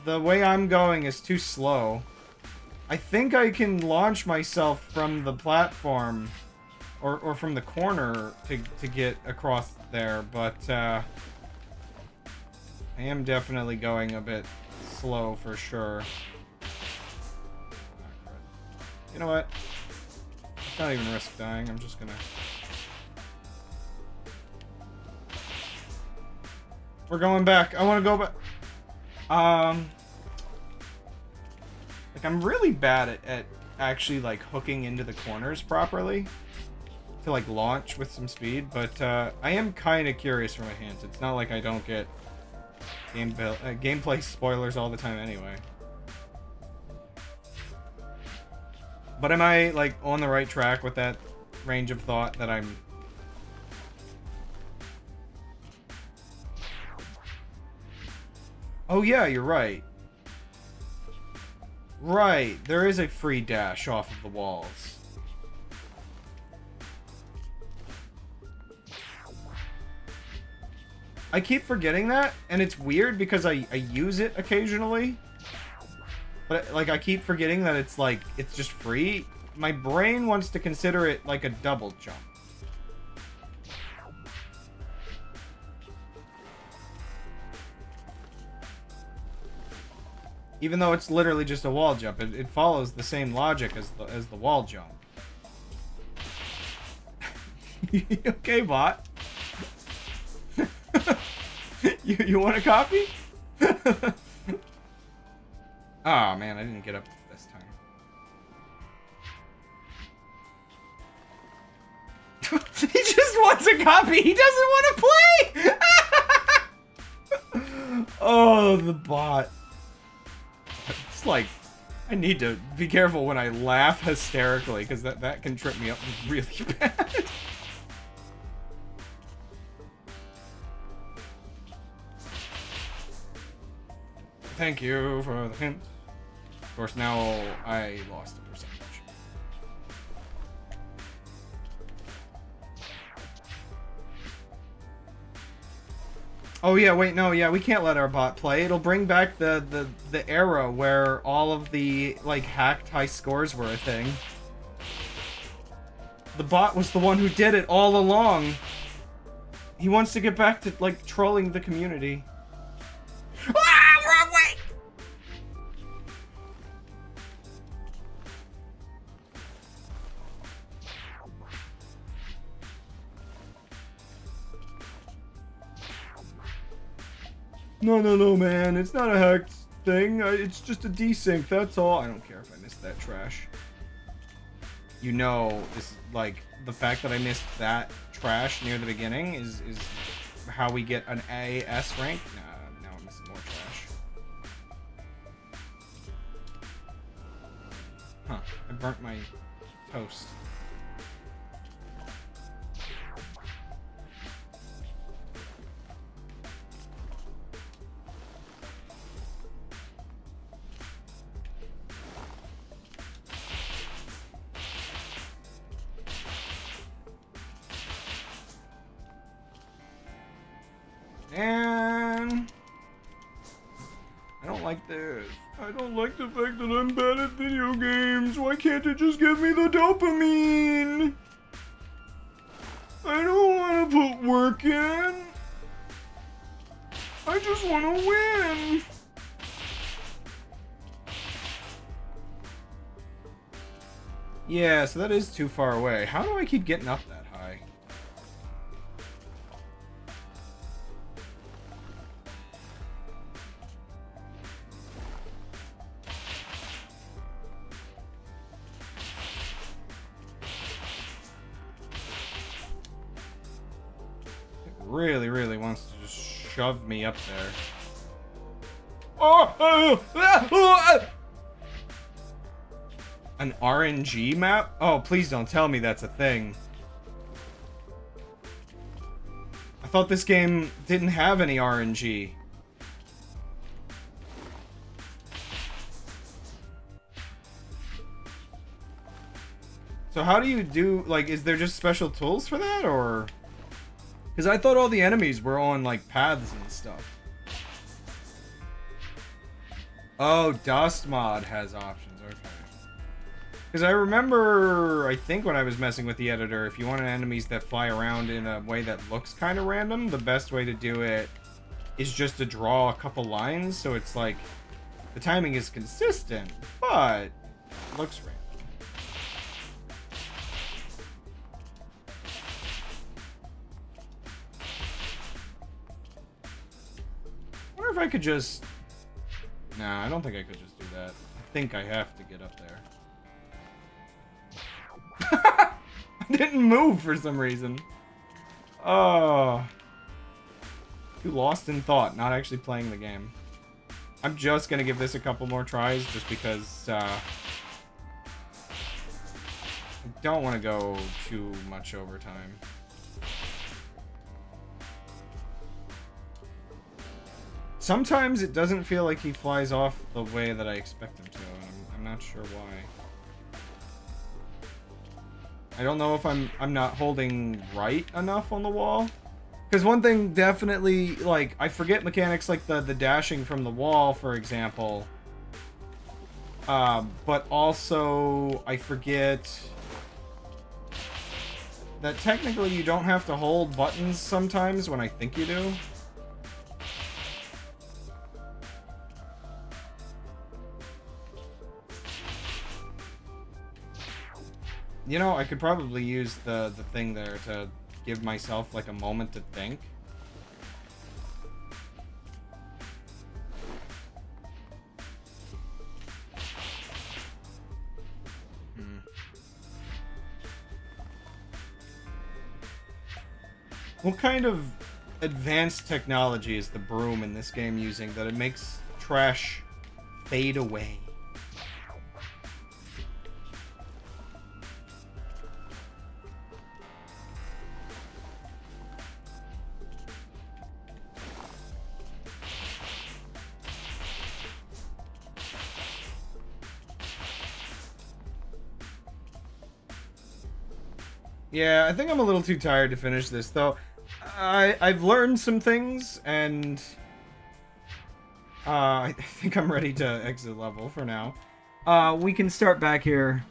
S1: the way I'm going is too slow. I think I can launch myself from the platform, or from the corner to get across there, but I am definitely going a bit slow for sure. You know what? It's not even risk dying. I'm just gonna... We're going back. I want to go back. Like, I'm really bad at actually, like, hooking into the corners properly to, like, launch with some speed, but I am kind of curious for my hints. It's not like I don't get gameplay spoilers all the time anyway. But am I, like, on the right track with that range of thought that I'm... Oh yeah, you're right. Right, there is a free dash off of the walls. I keep forgetting that, and it's weird because I use it occasionally. But, like, I keep forgetting that it's, like, it's just free. My brain wants to consider it like a double jump. Even though it's literally just a wall jump, it follows the same logic as the wall jump. Okay, bot? you want a copy? Oh man, I didn't get up this time. He just wants a copy. He doesn't want to play. Oh, the bot. It's like, I need to be careful when I laugh hysterically, because that can trip me up really bad. Thank you for the hint. Of course, now I lost the percentage. Oh yeah, wait, no, yeah, we can't let our bot play. It'll bring back the era where all of the, like, hacked high scores were a thing. The bot was the one who did it all along. He wants to get back to, like, trolling the community. Ah, wrong way! No, man. It's not a hacked thing. It's just a desync, that's all. I don't care if I missed that trash. You know, this, like, the fact that I missed that trash near the beginning is how we get an AS rank? Nah, now I'm missing more trash. Huh. I burnt my toast. And I don't like this. I don't like the fact that I'm bad at video games. Why can't it just give me the dopamine? I don't want to put work in. I just want to win. Yeah, so that is too far away. How do I keep getting up that high? Really wants to just shove me up there. An RNG map? Oh, please don't tell me that's a thing. I thought this game didn't have any RNG. So how do you do, like, is there just special tools for that, or? Because I thought all the enemies were on, like, paths and stuff. Oh, Dust mod has options, okay. Because I remember, I think when I was messing with the editor, if you wanted enemies that fly around in a way that looks kind of random, the best way to do it is just to draw a couple lines, so it's like, the timing is consistent, but it looks random. I wonder if I could just... Nah, I don't think I could just do that. I think I have to get up there. I didn't move for some reason. Oh. Too lost in thought, not actually playing the game. I'm just gonna give this a couple more tries, just because, I don't want to go too much overtime. Sometimes it doesn't feel like he flies off the way that I expect him to, and I'm not sure why. I don't know if I'm not holding right enough on the wall. Because one thing definitely, like, I forget mechanics like the dashing from the wall, for example. But also, I forget that technically you don't have to hold buttons sometimes when I think you do. You know, I could probably use the thing there to give myself, like, a moment to think. What kind of advanced technology is the broom in this game using that it makes trash fade away? Yeah, I think I'm a little too tired to finish this, though. I've learned some things, and I think I'm ready to exit level for now. We can start back here.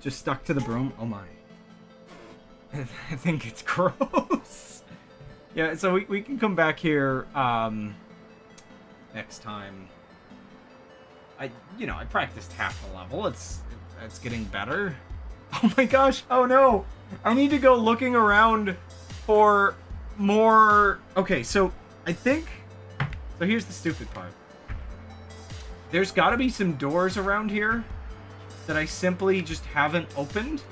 S1: Just stuck to the broom. Oh my. I think it's gross. Yeah, so we can come back here next time. I practiced half the level. It's getting better. Oh my gosh, oh no! I need to go looking around for more... Okay, so I think... So here's the stupid part. There's gotta be some doors around here that I simply just haven't opened.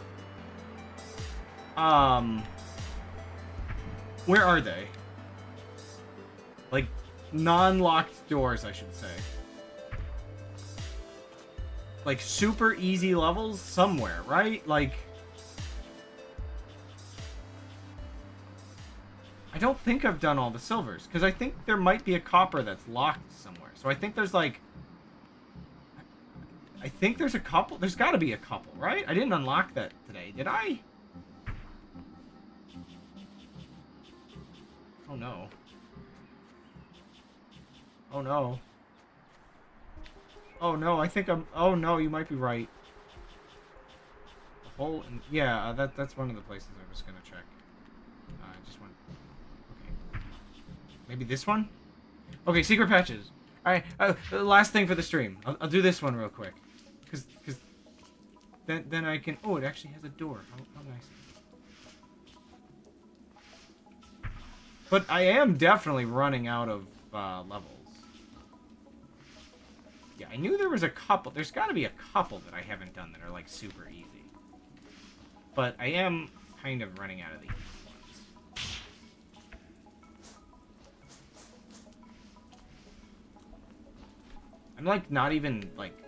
S1: Where are they? Like, non-locked doors, I should say. Like, super easy levels somewhere, right? Like... I don't think I've done all the silvers, because I think there might be a copper that's locked somewhere. So I think there's, like... I think there's a couple... There's gotta be a couple, right? I didn't unlock that today, did I? Oh, no. Oh, no. Oh no, I think I'm... Oh no, you might be right. The hole in... Yeah, that's one of the places I was gonna check. I just went... Okay. Maybe this one? Okay, secret patches. Alright, last thing for the stream. I'll do this one real quick. Because then I can... Oh, it actually has a door. How nice. But I am definitely running out of levels. Yeah, I knew there was a couple. There's got to be a couple that I haven't done that are, like, super easy. But I am kind of running out of the easy ones. I'm, like, not even, like,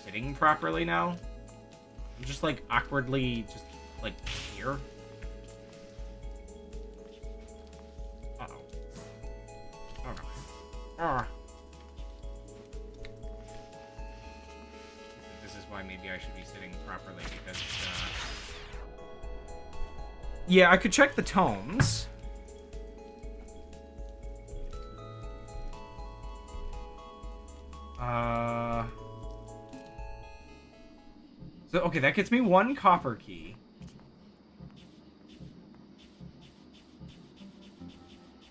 S1: sitting properly now. I'm just, like, awkwardly just, like, here. Ah. This is why maybe I should be sitting properly, because, yeah, I could check the tomes. So, okay, that gets me 1 copper key.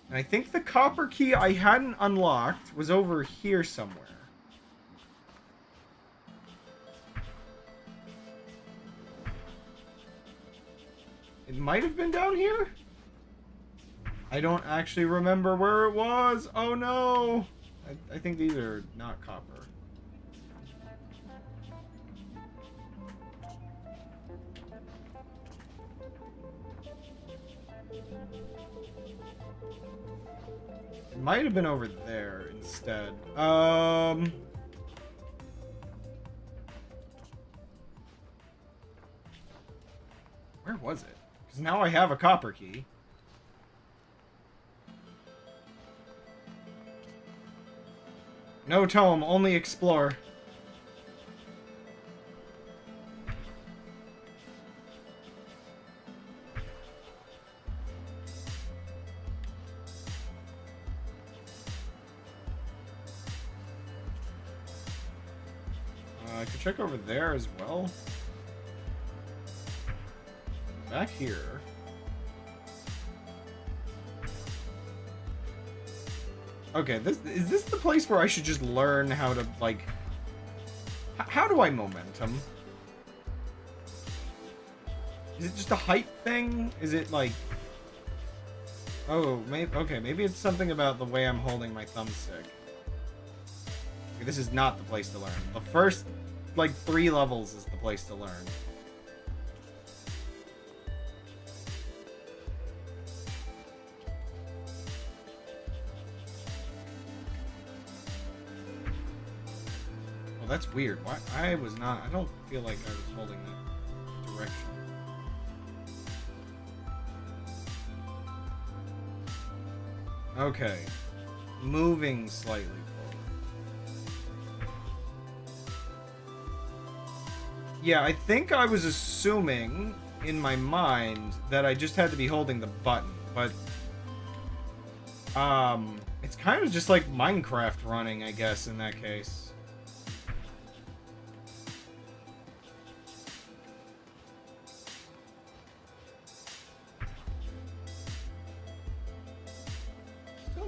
S1: And I think the copper key I hadn't unlocked was over here somewhere. It might have been down here? I don't actually remember where it was. Oh no! I think these are not copper. It might have been over there instead. Where was it? Because now I have a copper key. No tome, only explore. I could check over there as well. Back here. Okay, is this the place where I should just learn how to, like... How do I momentum? Is it just a height thing? Is it, like... Oh, maybe... Okay, maybe it's something about the way I'm holding my thumbstick. Okay, this is not the place to learn. The first, like, 3 levels is the place to learn. Well, that's weird. Why? I was not... I don't feel like I was holding that direction. Okay. Moving slightly forward. Yeah, I think I was assuming in my mind that I just had to be holding the button, but... It's kind of just like Minecraft running, I guess, in that case.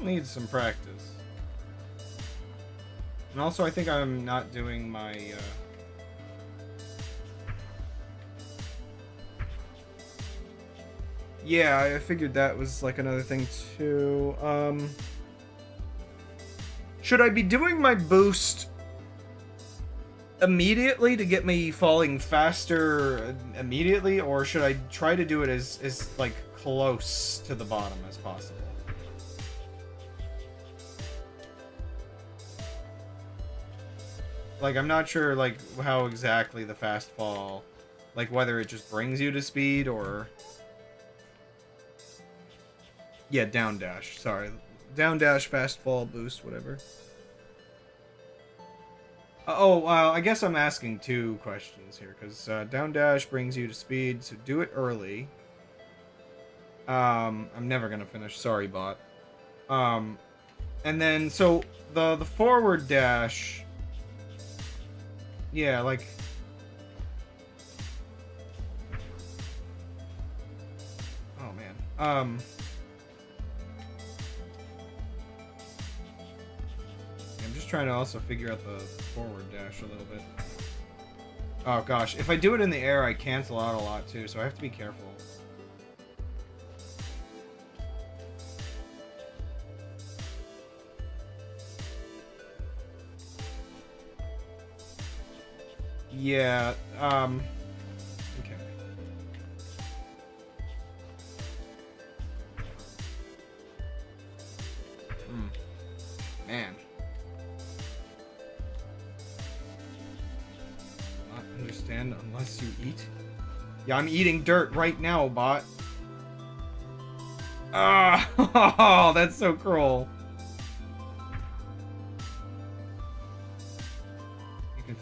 S1: Needs some practice. And also I think I'm not doing my yeah, I figured that was like another thing too. Should I be doing my boost immediately to get me falling faster immediately, or should I try to do it as like close to the bottom as possible? Like, I'm not sure, like, how exactly the fast fall, like, whether it just brings you to speed, or... Yeah, down dash, sorry. Down dash, fast fall, boost, whatever. I guess I'm asking 2 questions here, because down dash brings you to speed, so do it early. I'm never gonna finish, sorry, bot. And then, so, the forward dash... Yeah, like... Oh, man. I'm just trying to also figure out the forward dash a little bit. Oh, gosh. If I do it in the air, I cancel out a lot, too, so I have to be careful. Yeah, okay. Man. Not understand unless you eat? Yeah, I'm eating dirt right now, bot. Ah, oh, that's so cruel.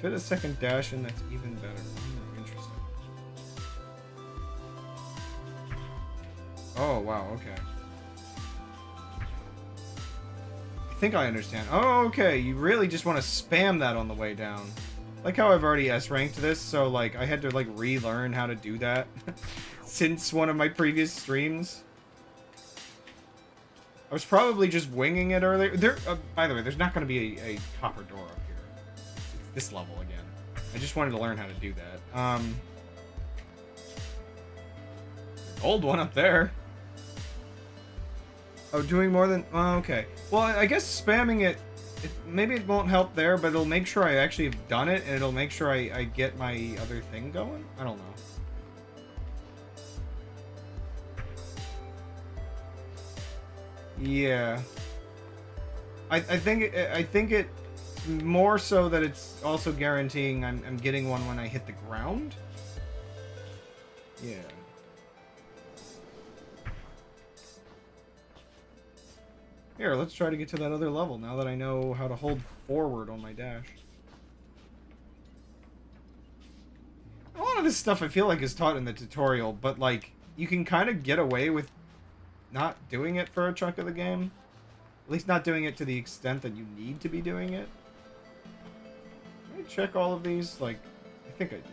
S1: fit a second dash in, that's even better. Interesting. Oh, wow, okay. I think I understand. Oh, okay, you really just want to spam that on the way down. Like how I've already S-ranked this, so like I had to like relearn how to do that since one of my previous streams. I was probably just winging it earlier. By the way, there's not going to be a copper door up here. It's this level again. I just wanted to learn how to do that. Old one up there. Oh, doing more than... Oh, okay. Well, I guess spamming it, maybe it won't help there, but it'll make sure I actually have done it, and it'll make sure I get my other thing going? I don't know. Yeah. I think it more so that it's also guaranteeing I'm getting one when I hit the ground. Yeah. Here, let's try to get to that other level now that I know how to hold forward on my dash. A lot of this stuff I feel like is taught in the tutorial, but like you can kind of get away with not doing it for a chunk of the game. At least not doing it to the extent that you need to be doing it. Let me check all of these. Like, I think I did.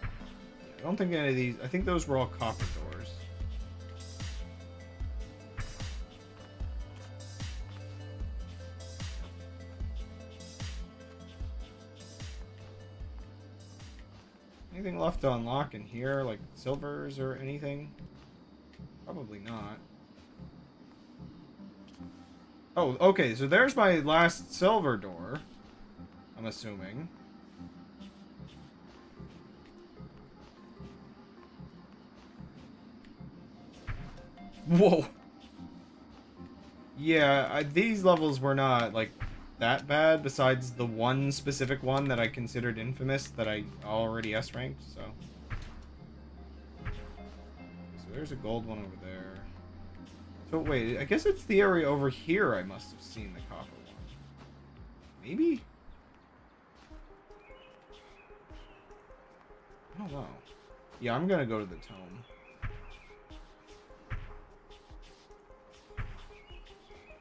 S1: I don't think any of these... I think those were all copper doors. Anything left to unlock in here? Like silvers or anything? Probably not. Oh, okay. So there's my last silver door. I'm assuming. Whoa. Yeah, these levels were not, like, that bad, besides the one specific one that I considered infamous that I already S-ranked, so. So there's a gold one over there. So wait, I guess it's the area over here I must have seen the copper one. Maybe? I don't know. Yeah, I'm gonna go to the tome.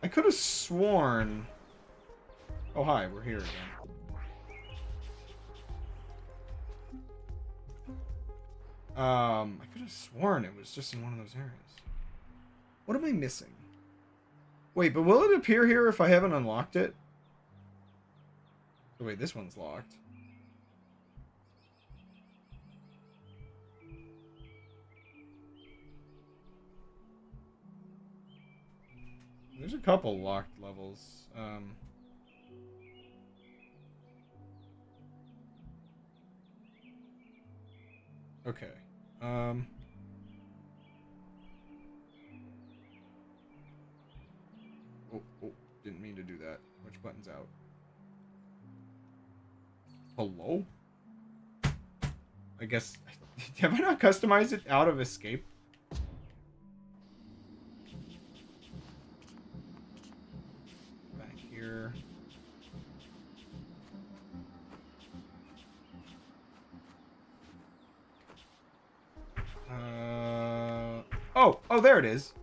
S1: I could have sworn... Oh, hi, we're here again. I could have sworn it was just in one of those areas. What am I missing? Wait, but will it appear here if I haven't unlocked it? Oh, wait, this one's locked. There's a couple locked levels. Okay. Oh, didn't mean to do that. Which button's out? Hello? I guess... Have I not customized it out of escape? Here. Oh, there it is.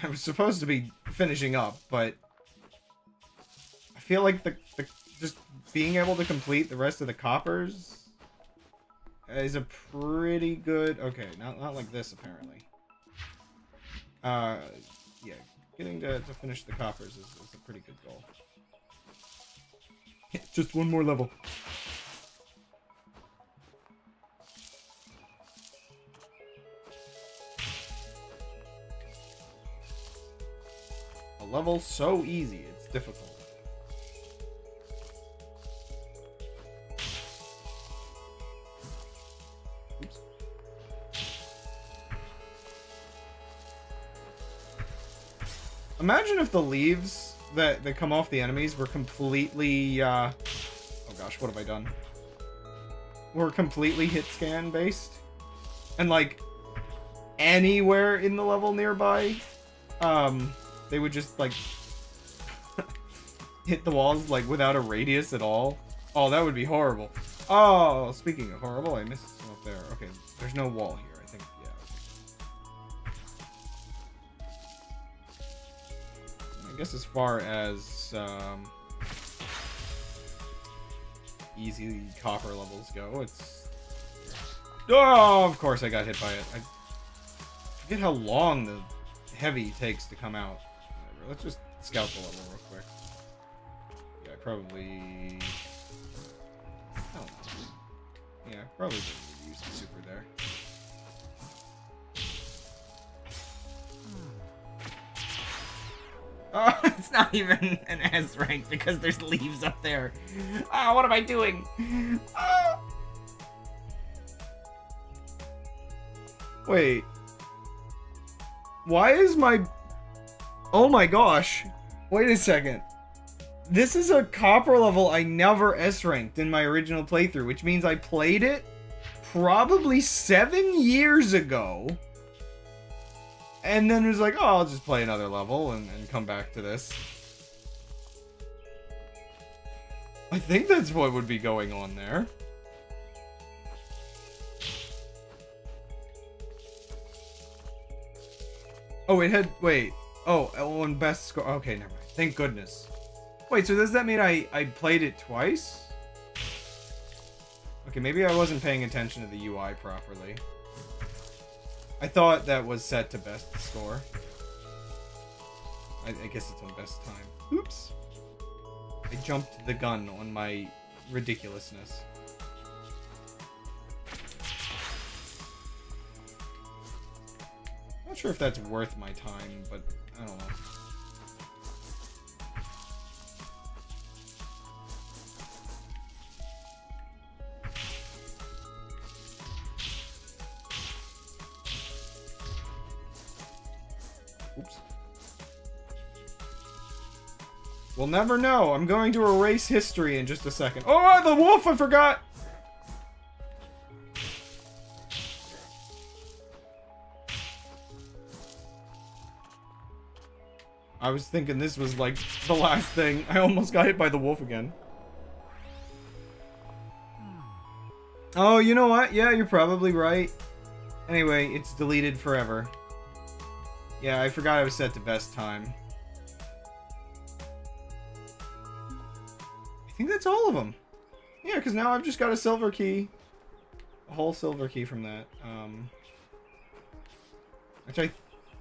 S1: I was supposed to be finishing up, but I feel like the just being able to complete the rest of the coppers is a pretty good... Okay, not like this, apparently. Yeah, getting to finish the coppers is a pretty good goal. Just one more level. A level so easy, it's difficult. Imagine if the leaves that come off the enemies were completely, oh gosh, what have I done? were completely hit scan based, and like anywhere in the level nearby, they would just like hit the walls like without a radius at all. Oh, that would be horrible. Oh, speaking of horrible, I missed some up there. Okay, there's no wall here, I think. Yeah. I guess as far as easy copper levels go, it's... Oh, of course I got hit by it. I forget how long the heavy takes to come out. Whatever. Let's just scout the level real quick. Yeah, probably... I don't know. Yeah, probably didn't use the super there. Oh, it's not even an S rank because there's leaves up there. Oh, what am I doing? Oh. Wait. Why is my... Oh my gosh. Wait a second. This is a copper level I never S-ranked in my original playthrough, which means I played it probably 7 years ago. And then it was like, oh, I'll just play another level and come back to this. I think that's what would be going on there. Oh, it had... Wait. Oh, on best score. Okay, never mind. Thank goodness. Wait, so does that mean I played it twice? Okay, maybe I wasn't paying attention to the UI properly. I thought that was set to best score. I guess it's on best time. Oops. I jumped the gun on my ridiculousness. Not sure if that's worth my time, but I don't know. Oops. We'll never know. I'm going to erase history in just a second. Oh, the wolf! I forgot! I was thinking this was like the last thing. I almost got hit by the wolf again. Oh, you know what? Yeah, you're probably right. Anyway, it's deleted forever. Yeah, I forgot I was set to best time. I think that's all of them. Yeah, because now I've just got a silver key. A whole silver key from that. Which I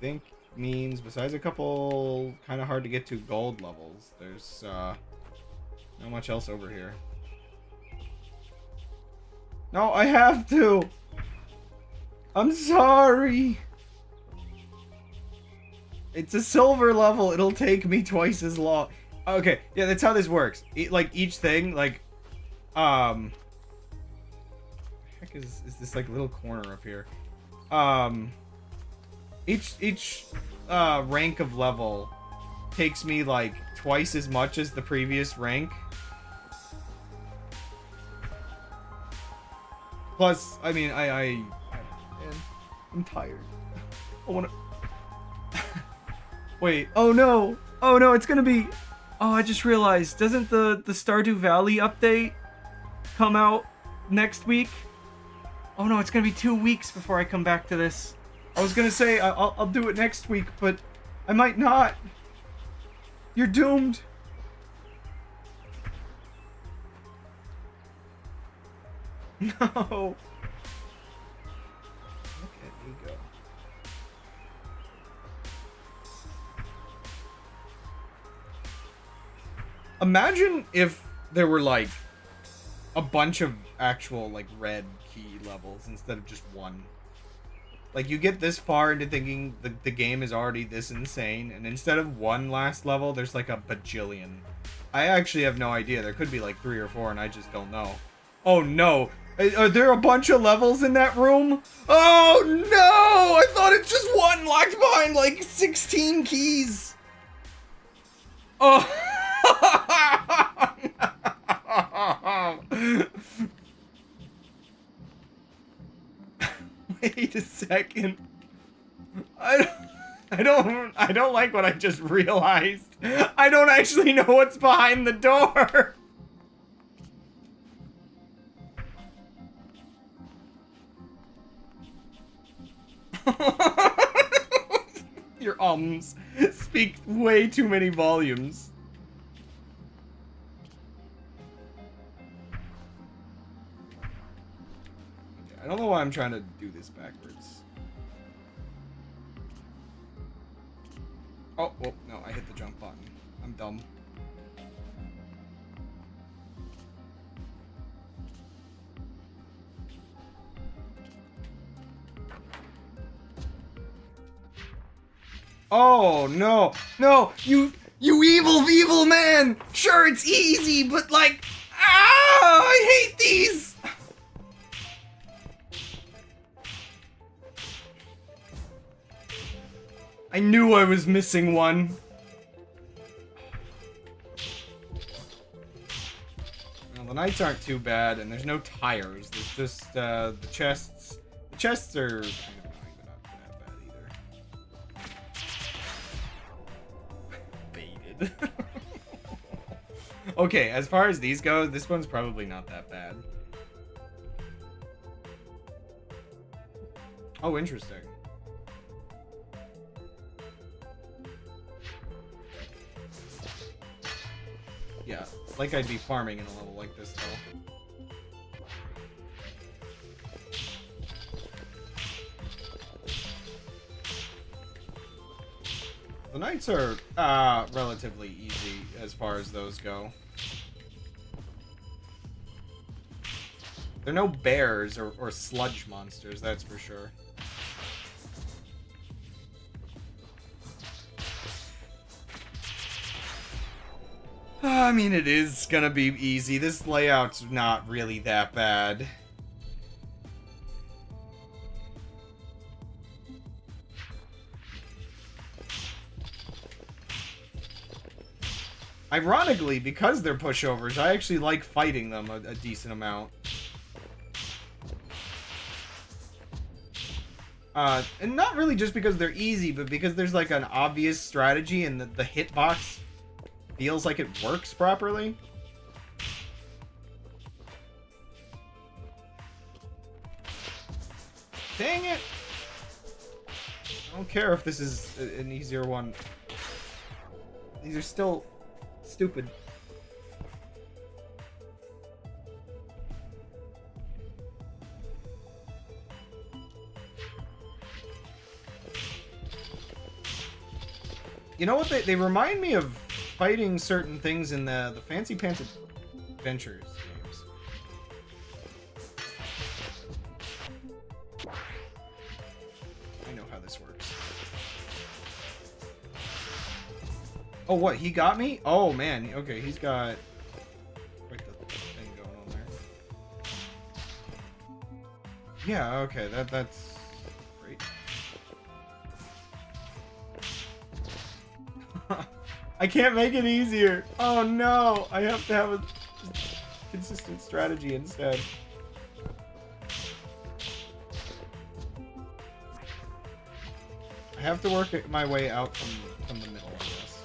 S1: think means, besides a couple kind of hard to get to gold levels, there's not much else over here. No, I have to! I'm sorry! It's a silver level. It'll take me twice as long. Okay, yeah, that's how this works. Like, each thing, like, heck is this, like, little corner up here? Each rank of level takes me, like, twice as much as the previous rank. Plus, I mean, man, I'm tired. I wanna... Wait, oh no! Oh no, it's gonna be... Oh, I just realized, doesn't the Stardew Valley update come out next week? Oh no, it's gonna be 2 weeks before I come back to this. I was gonna say, I'll do it next week, but I might not. You're doomed. No. Look at me go. Imagine if there were, like, a bunch of actual, like, red key levels instead of just one. Like, you get this far into thinking the game is already this insane, and instead of one last level, there's, like, a bajillion. I actually have no idea. There could be, like, 3 or 4, and I just don't know. Oh, no. Are there a bunch of levels in that room? Oh, no! I thought it's just one locked behind, like, 16 keys. Oh. second. I don't like what I just realized. I don't actually know what's behind the door. Your ums speak way too many volumes. Okay, I don't know why I'm trying to do this backwards. Oh, no, I hit the jump button. I'm dumb. Oh, no. No, you evil man! Sure, it's easy, but like... Ah, I hate these! I knew I was missing one. Well, the knights aren't too bad, and there's no tires. There's just, the chests. The chests are... Okay, as far as these go, this one's probably not that bad. Oh, interesting. Yeah, like I'd be farming in a level like this, though. The knights are relatively easy as far as those go. They're no bears or sludge monsters, that's for sure. I mean, it is gonna be easy. This layout's not really that bad. Ironically, because they're pushovers, I actually like fighting them a decent amount. And not really just because they're easy, but because there's like an obvious strategy and the hitbox feels like it works properly. Dang it! I don't care if this is an easier one. These are still stupid. You know what? They remind me of fighting certain things in the Fancy Pants Adventures games. I know how this works. Oh, what? He got me? Oh, man. Okay, he's got quite the thing going on there. Yeah, okay. That's great. I can't make it easier. Oh, no. I have to have a consistent strategy instead. I have to work my way out from the middle, I guess.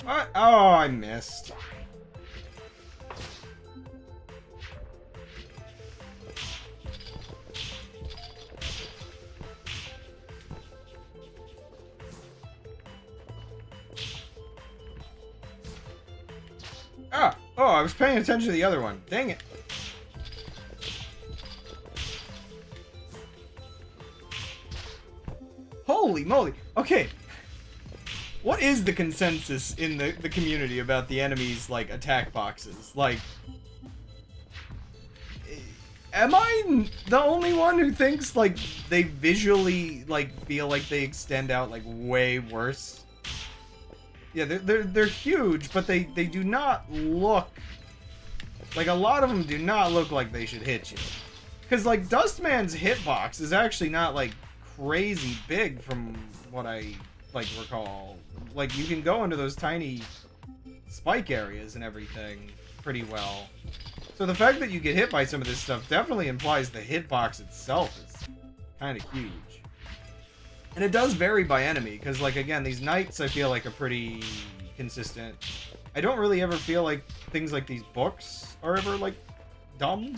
S1: What? Oh, I missed. Oh, I was paying attention to the other one. Dang it. Holy moly. Okay. What is the consensus in the community about the enemies, like, attack boxes? Like, am I the only one who thinks, like, they visually, like, feel like they extend out, like, way worse? Yeah, they're huge, but they do not look... Like, a lot of them do not look like they should hit you. Because, like, Dustman's hitbox is actually not, like, crazy big from what I, like, recall. Like, you can go into those tiny spike areas and everything pretty well. So the fact that you get hit by some of this stuff definitely implies the hitbox itself is kind of huge. And it does vary by enemy, because, like, again, these knights I feel like are pretty consistent. I don't really ever feel like things like these books are ever, like, dumb.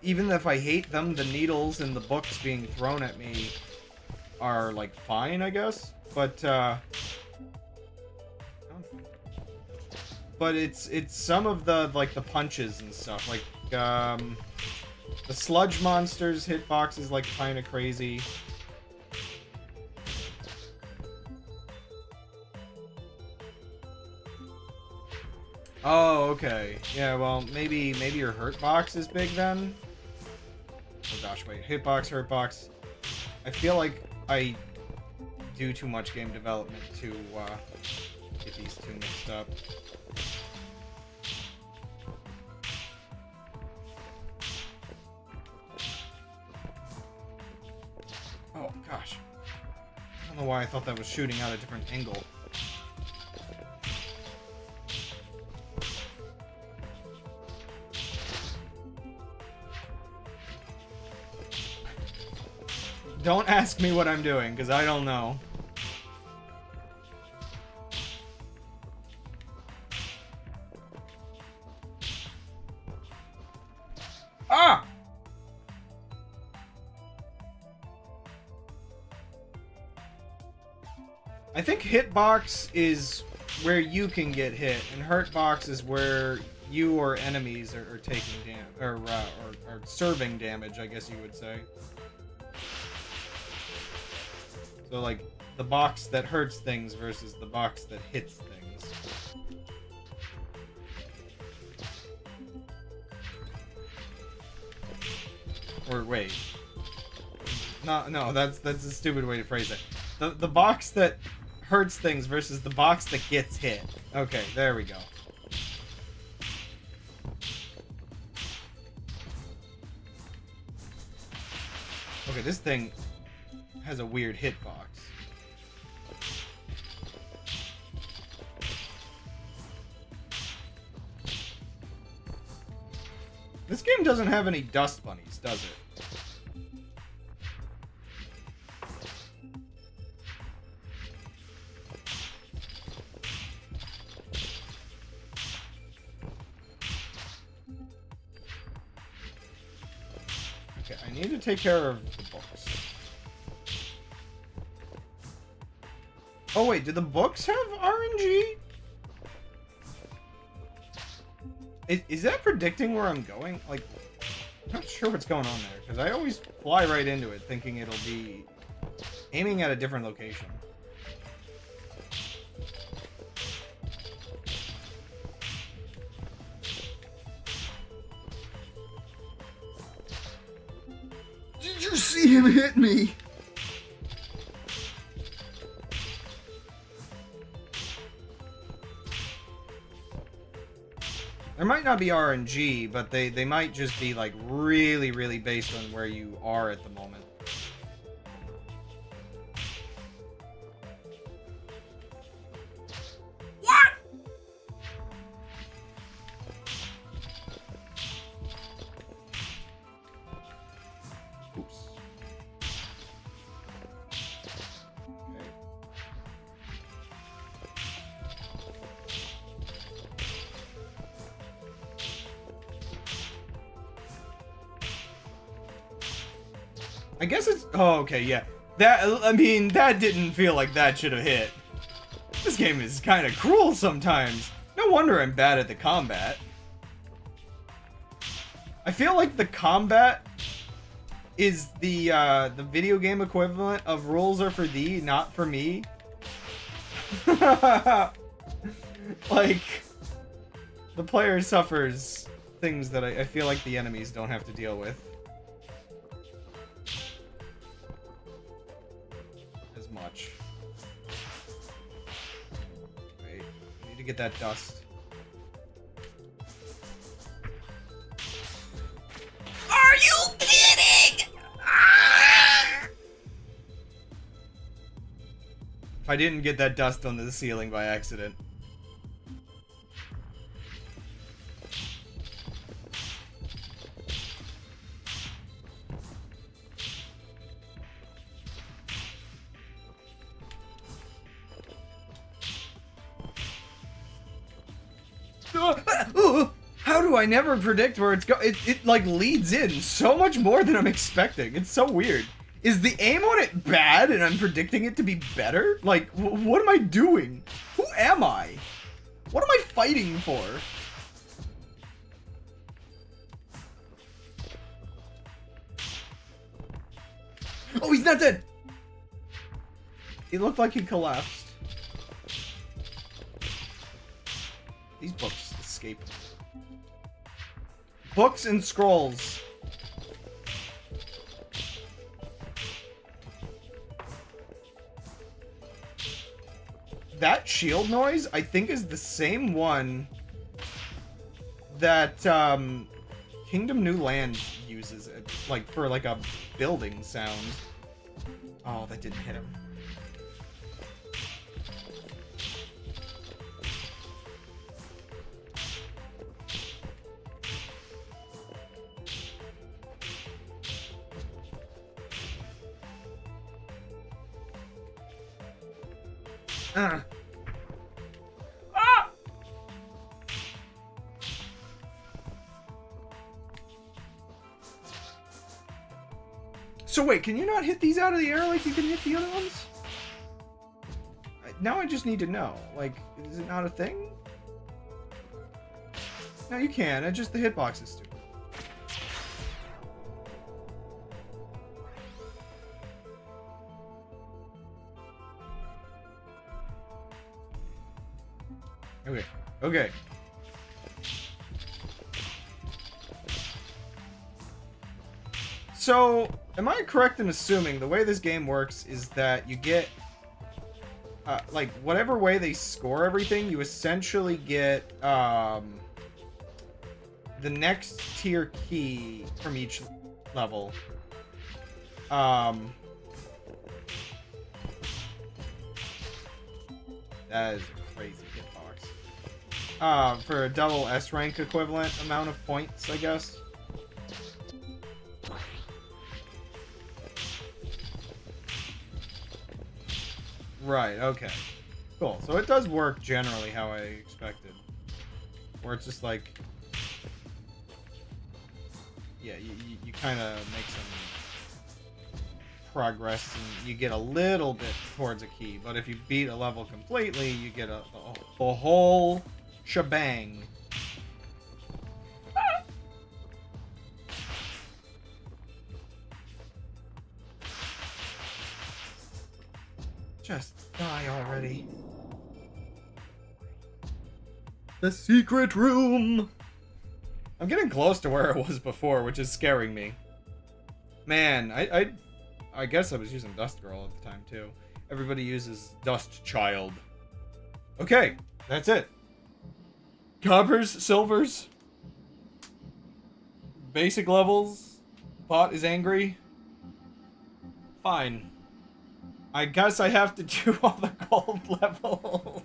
S1: Even if I hate them, the needles and the books being thrown at me are, like, fine, I guess. But it's some of the, like, the punches and stuff. Like, the sludge monster's hitbox is, like, kind of crazy. Oh, okay. Yeah, well, maybe your hurt box is big then? Oh gosh, wait. Hitbox, hurtbox. I feel like I do too much game development to get these two mixed up. Oh gosh. I don't know why I thought that was shooting out a different angle. Don't ask me what I'm doing, because I don't know. Ah! I think hitbox is where you can get hit, and hurtbox is where you or enemies are taking damage, or serving damage, I guess you would say. So, like, the box that hurts things versus the box that hits things. Or, wait. No, that's a stupid way to phrase it. The box that hurts things versus the box that gets hit. Okay, there we go. Okay, this thing has a weird hitbox. This game doesn't have any dust bunnies, does it? Okay, I need to take care of the books. Oh wait, do the books have RNG? Is that predicting where I'm going? Like, I'm not sure what's going on there, because I always fly right into it thinking it'll be aiming at a different location. Did you see him hit me? There might not be RNG, but they might just be, like, really, really based on where you are at the moment. What? Oops. Okay. I guess it's... Oh, okay, yeah. I mean, that didn't feel like that should have hit. This game is kind of cruel sometimes. No wonder I'm bad at the combat. I feel like the combat is the video game equivalent of rules are for thee, not for me. Like, the player suffers things that I feel like the enemies don't have to deal with. Much. Wait, I need to get that dust. If I didn't get that dust on the ceiling by accident. How do I never predict where it's it like leads in so much more than I'm expecting. It's so weird. Is the aim on it bad and I'm predicting it to be better? Like, what am I doing? Who am I? What am I fighting for? Oh, he's not dead! He looked like he collapsed. These books escape. Books and scrolls. That shield noise, I think, is the same one that Kingdom New Land uses, like for like a building sound. Oh, that didn't hit him. Ah! So wait, can you not hit these out of the air like you can hit the other ones? Now I just need to know. Like, is it not a thing? No, you can. It's just the hitbox is stupid. Okay. Okay. So, am I correct in assuming the way this game works is that you get, like, whatever way they score everything, you essentially get, the next tier key from each level. That is a crazy hitbox. For a double S rank equivalent amount of points, I guess. Right, okay. Cool. So it does work generally how I expected. Where it's just like... Yeah, you kind of make some progress and you get a little bit towards a key. But if you beat a level completely, you get a whole shebang. Just die already. The secret room! I'm getting close to where it was before, which is scaring me. Man, I guess I was using Dust Girl at the time, too. Everybody uses Dust Child. Okay, that's it. Coppers, silvers. Basic levels. Bot is angry. Fine. I guess I have to do all the gold levels.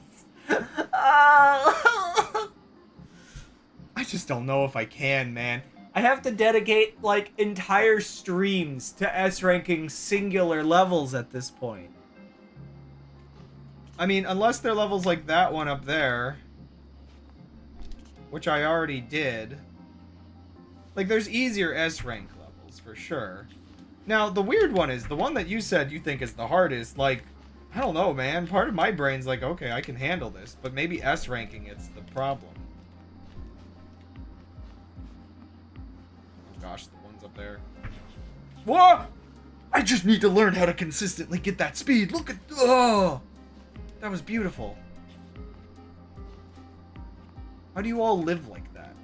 S1: I just don't know if I can, man. I have to dedicate, like, entire streams to S-ranking singular levels at this point. I mean, unless they're levels like that one up there. Which I already did. Like, there's easier S-rank levels, for sure. Now, the weird one is, the one that you said you think is the hardest, like, I don't know, man. Part of my brain's like, okay, I can handle this, but maybe S-ranking it's the problem. Oh gosh, the ones up there. Whoa! I just need to learn how to consistently get that speed. Look at, oh! That was beautiful. How do you all live like that?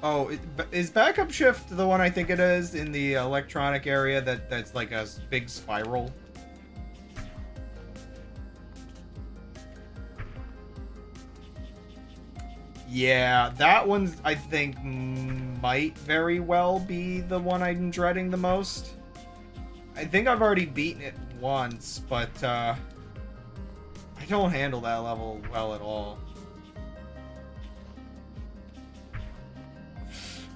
S1: Oh, is backup shift the one I think it is in the electronic area that's like a big spiral? Yeah, that one's, I think, might very well be the one I'm dreading the most. I think I've already beaten it once, but I don't handle that level well at all.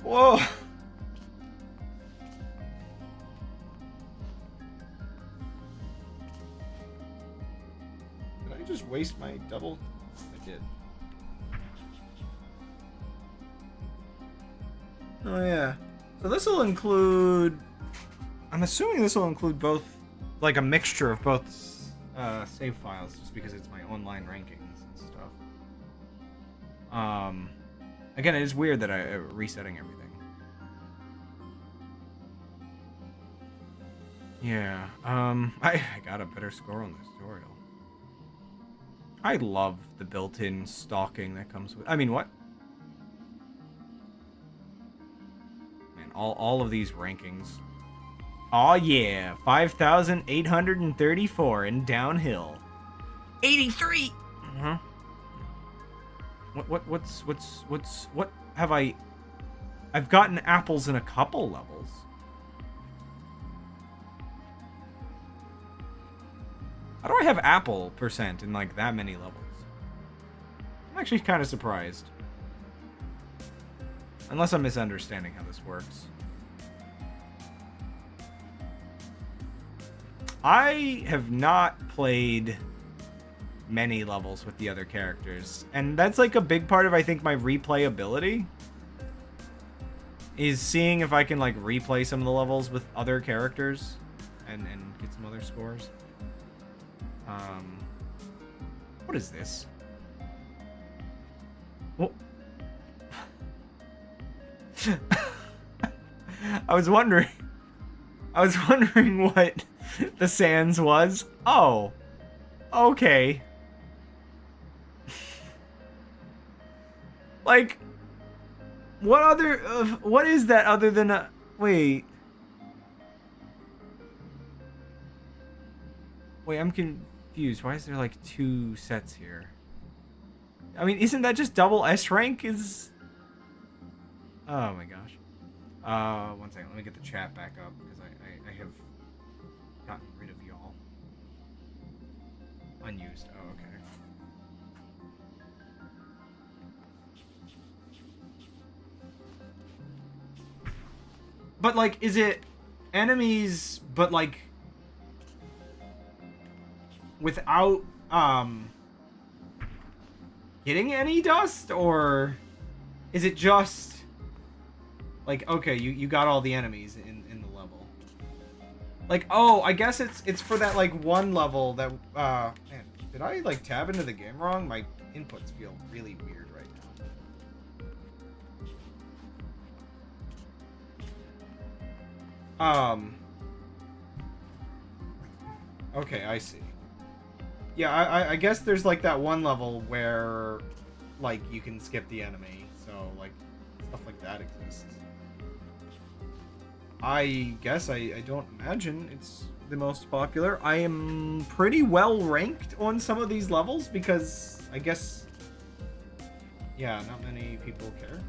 S1: Whoa! Did I just waste my double? I did. Oh yeah. So this will include... I'm assuming this will include both, like a mixture of both save files, just because it's my online rankings and stuff. Again, it is weird that I'm resetting everything. Yeah, I got a better score on this tutorial. I love the built-in stalking that comes with... I mean, what? Man, all of these rankings. Aw, yeah. 5,834 in downhill. 83! Uh-huh. What have I... I've gotten apples in a couple levels. How do I have apple percent in, like, that many levels? I'm actually kind of surprised. Unless I'm misunderstanding how this works. I have not played many levels with the other characters, and that's like a big part of, I think, my replayability is seeing if I can like replay some of the levels with other characters and get some other scores. What is this? Well, I was wondering what the Sands was. Oh, okay. Like, what is that other than a... Wait, I'm confused. Why is there like two sets here? I mean, isn't that just double S rank? Oh my gosh. One second. Let me get the chat back up because I have gotten rid of y'all. Unused. Oh, okay. But like, is it enemies, but like without getting any dust, or is it just like, okay, you got all the enemies in the level? Like, oh, I guess it's for that like one level that man, did I like tab into the game wrong? My inputs feel really weird right now. Okay, I see. Yeah, I guess there's like that one level where like you can skip the enemy, so like stuff like that exists. I guess I don't imagine it's the most popular. I am pretty well ranked on some of these levels because I guess, yeah, not many people care.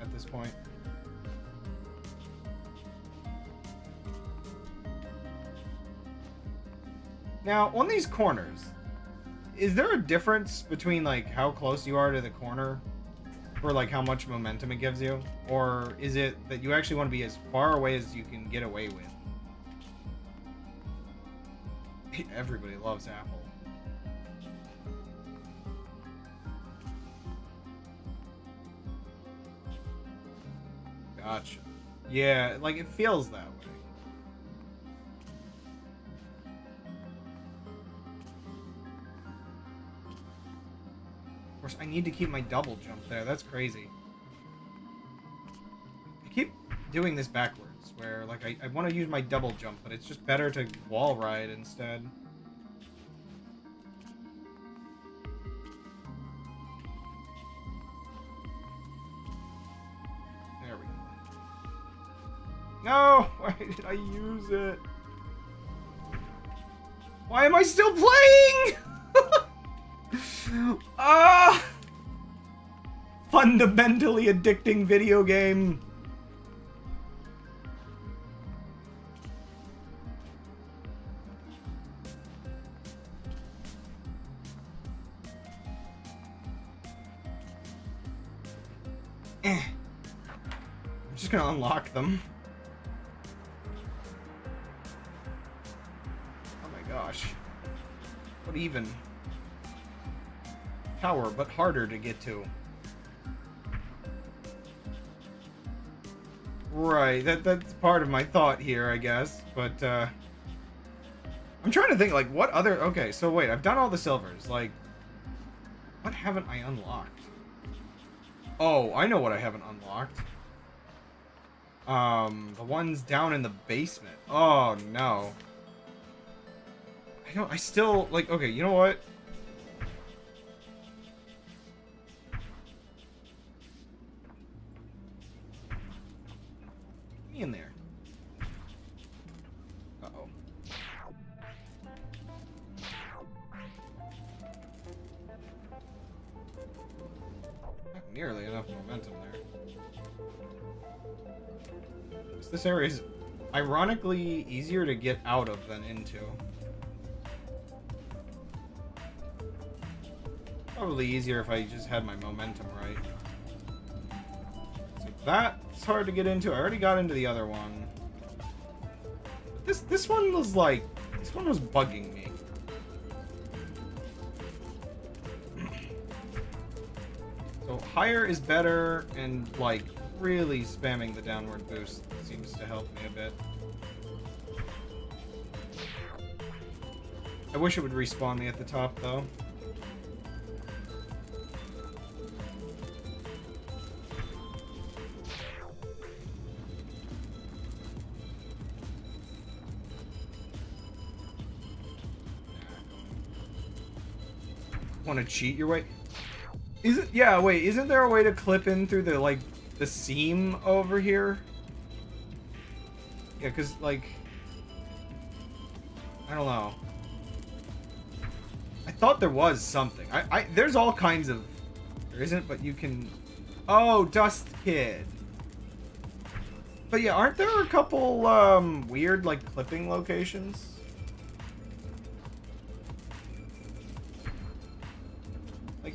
S1: At this point. Now, on these corners, is there a difference between like how close you are to the corner for like how much momentum it gives you? Or is it that you actually want to be as far away as you can get away with? Everybody loves Apple. Gotcha. Yeah, like it feels that way. Of course, I need to keep my double jump there. That's crazy. I keep doing this backwards, where like I want to use my double jump, but it's just better to wall ride instead. No! Why did I use it? Why am I still playing? Ah! Fundamentally addicting video game. I'm just gonna unlock them. Oh my gosh. What even? Tower, but harder to get to. Right, that's part of my thought here, I guess, but, I'm trying to think, like, what other... Okay, so wait, I've done all the silvers, like... What haven't I unlocked? Oh, I know what I haven't unlocked. The ones down in the basement. Oh, no. I still, like, okay, you know what? Get me in there. Uh-oh. Not nearly enough momentum there. This area is ironically easier to get out of than into. Probably easier if I just had my momentum right. So that's hard to get into. I already got into the other one. This one was like... This one was bugging me. So higher is better, and like really spamming the downward boost seems to help me a bit. I wish it would respawn me at the top though. Want to cheat your way? Yeah, wait, isn't there a way to clip in through the, like, the seam over here? Yeah, because, like... I don't know. I thought there was something. There's all kinds of... There isn't, but you can... Oh, Dust Kid. But yeah, aren't there a couple, weird, like, clipping locations?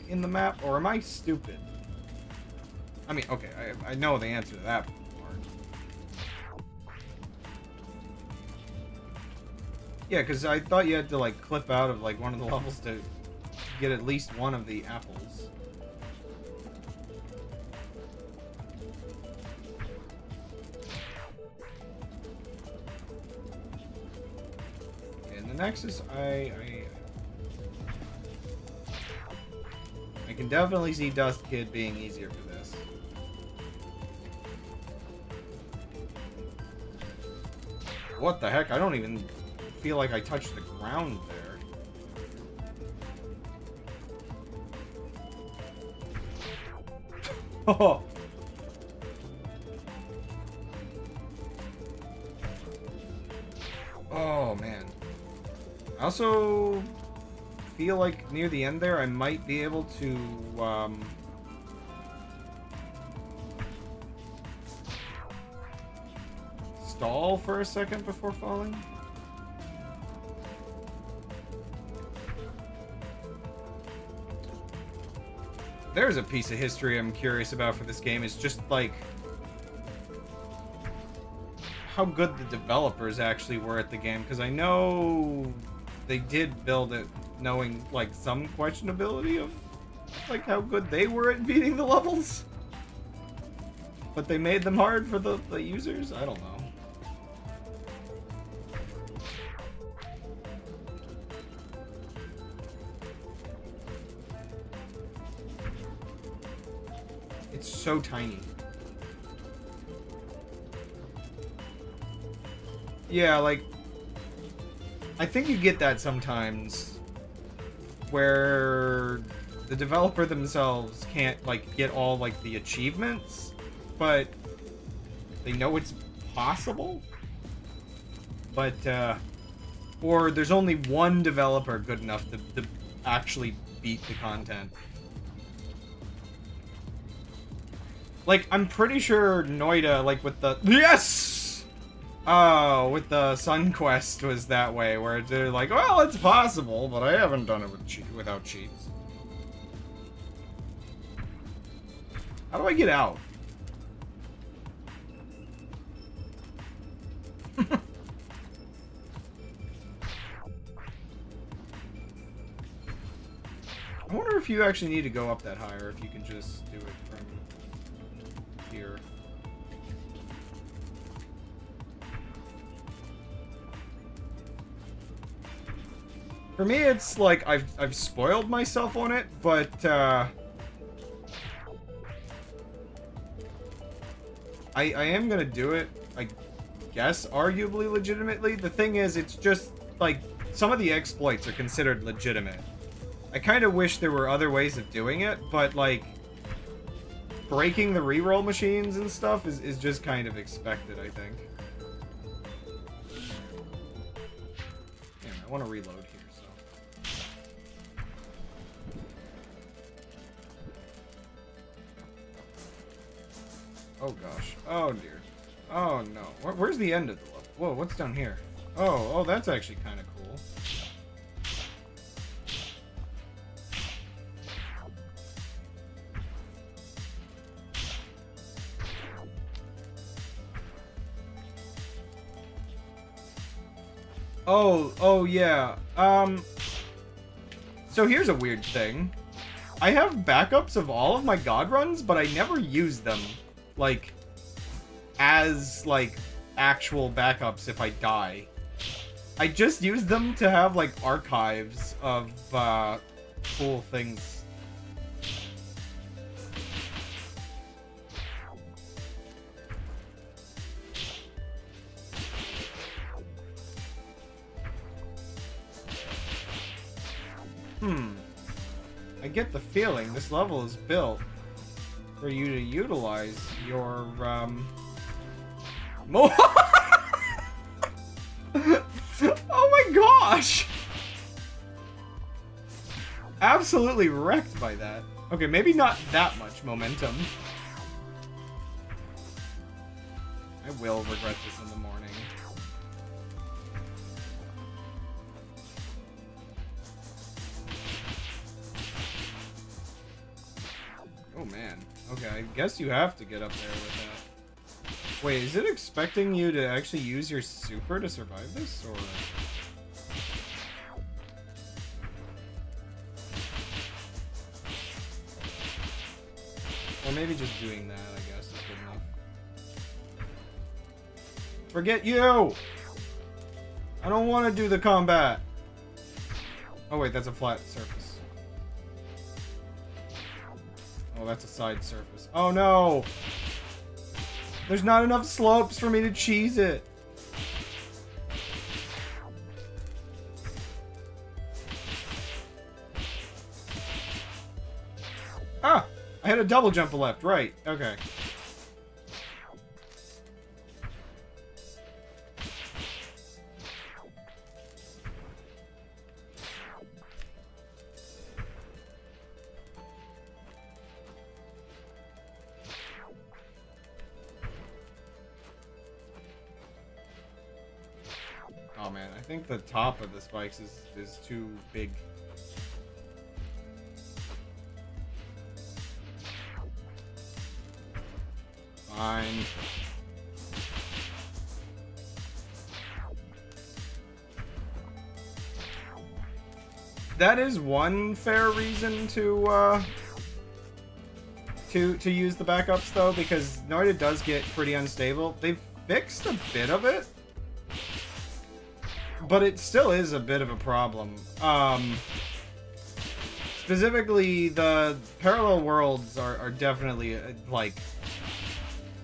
S1: In the map, or am I stupid? I mean, okay, I know the answer to that part. Yeah, because I thought you had to, like, clip out of, like, one of the levels to get at least one of the apples. Okay, and the Nexus, I can definitely see Dust Kid being easier for this. What the heck? I don't even feel like I touched the ground there. Oh. Oh, man. I also feel like near the end there I might be able to stall for a second before falling. There's a piece of history I'm curious about for this game. Is just like how good the developers actually were at the game, because I know they did build it knowing, like, some questionability of, like, how good they were at beating the levels. But they made them hard for the users? I don't know. It's so tiny. Yeah, like, I think you get that sometimes where the developer themselves can't, like, get all, like, the achievements, but they know it's possible. But, or there's only one developer good enough to actually beat the content. Like, I'm pretty sure Noida, like, with the... Yes! Oh, with the Sun Quest was that way, where they're like, well, it's possible, but I haven't done it without cheats. How do I get out? I wonder if you actually need to go up that high, or if you can just do it from here. For me, it's like I've spoiled myself on it, but I am gonna do it, I guess, arguably legitimately. The thing is, it's just like some of the exploits are considered legitimate. I kind of wish there were other ways of doing it, but like breaking the reroll machines and stuff is just kind of expected, I think. Damn, I want to reload here, so. Oh gosh. Oh dear. Oh no. Where's the end of the level? Whoa, what's down here? Oh, that's actually kind of cool. Oh yeah. So here's a weird thing. I have backups of all of my god runs, but I never use them, like, as, like, actual backups if I die. I just use them to have, like, archives of, cool things. I get the feeling this level is built for you to utilize your, Oh my gosh! Absolutely wrecked by that. Okay, maybe not that much momentum. I will regret this in the morning. Oh man. Okay, I guess you have to get up there with that. Wait, is it expecting you to actually use your super to survive this, or...? Or maybe just doing that, I guess, is good enough. Forget you! I don't want to do the combat! Oh wait, that's a flat surface. Oh, that's a side surface. Oh no! There's not enough slopes for me to cheese it! Ah! I had a double jump left, right. Okay. Oh man, I think the top of the spikes is too big. Fine. That is one fair reason to use the backups though, because Noida does get pretty unstable. They've fixed a bit of it, but it still is a bit of a problem. Specifically, the parallel worlds are definitely like,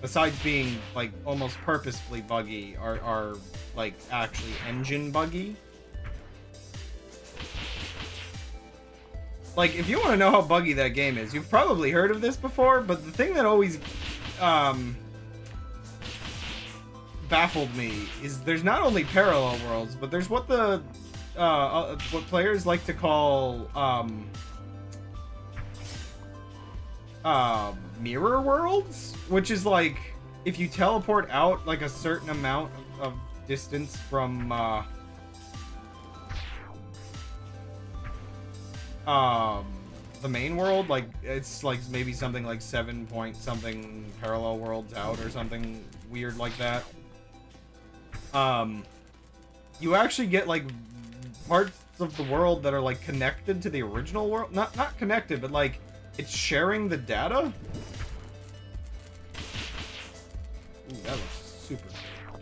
S1: besides being like almost purposefully buggy, are like actually engine buggy. Like, if you want to know how buggy that game is, you've probably heard of this before, but the thing that always baffled me is there's not only parallel worlds, but there's what what players like to call mirror worlds, which is like if you teleport out like a certain amount of distance from the main world, like it's like maybe something like 7 point something parallel worlds out or something weird like that. You actually get like parts of the world that are like connected to the original world. Not connected, but like it's sharing the data. Ooh, that looks super cool.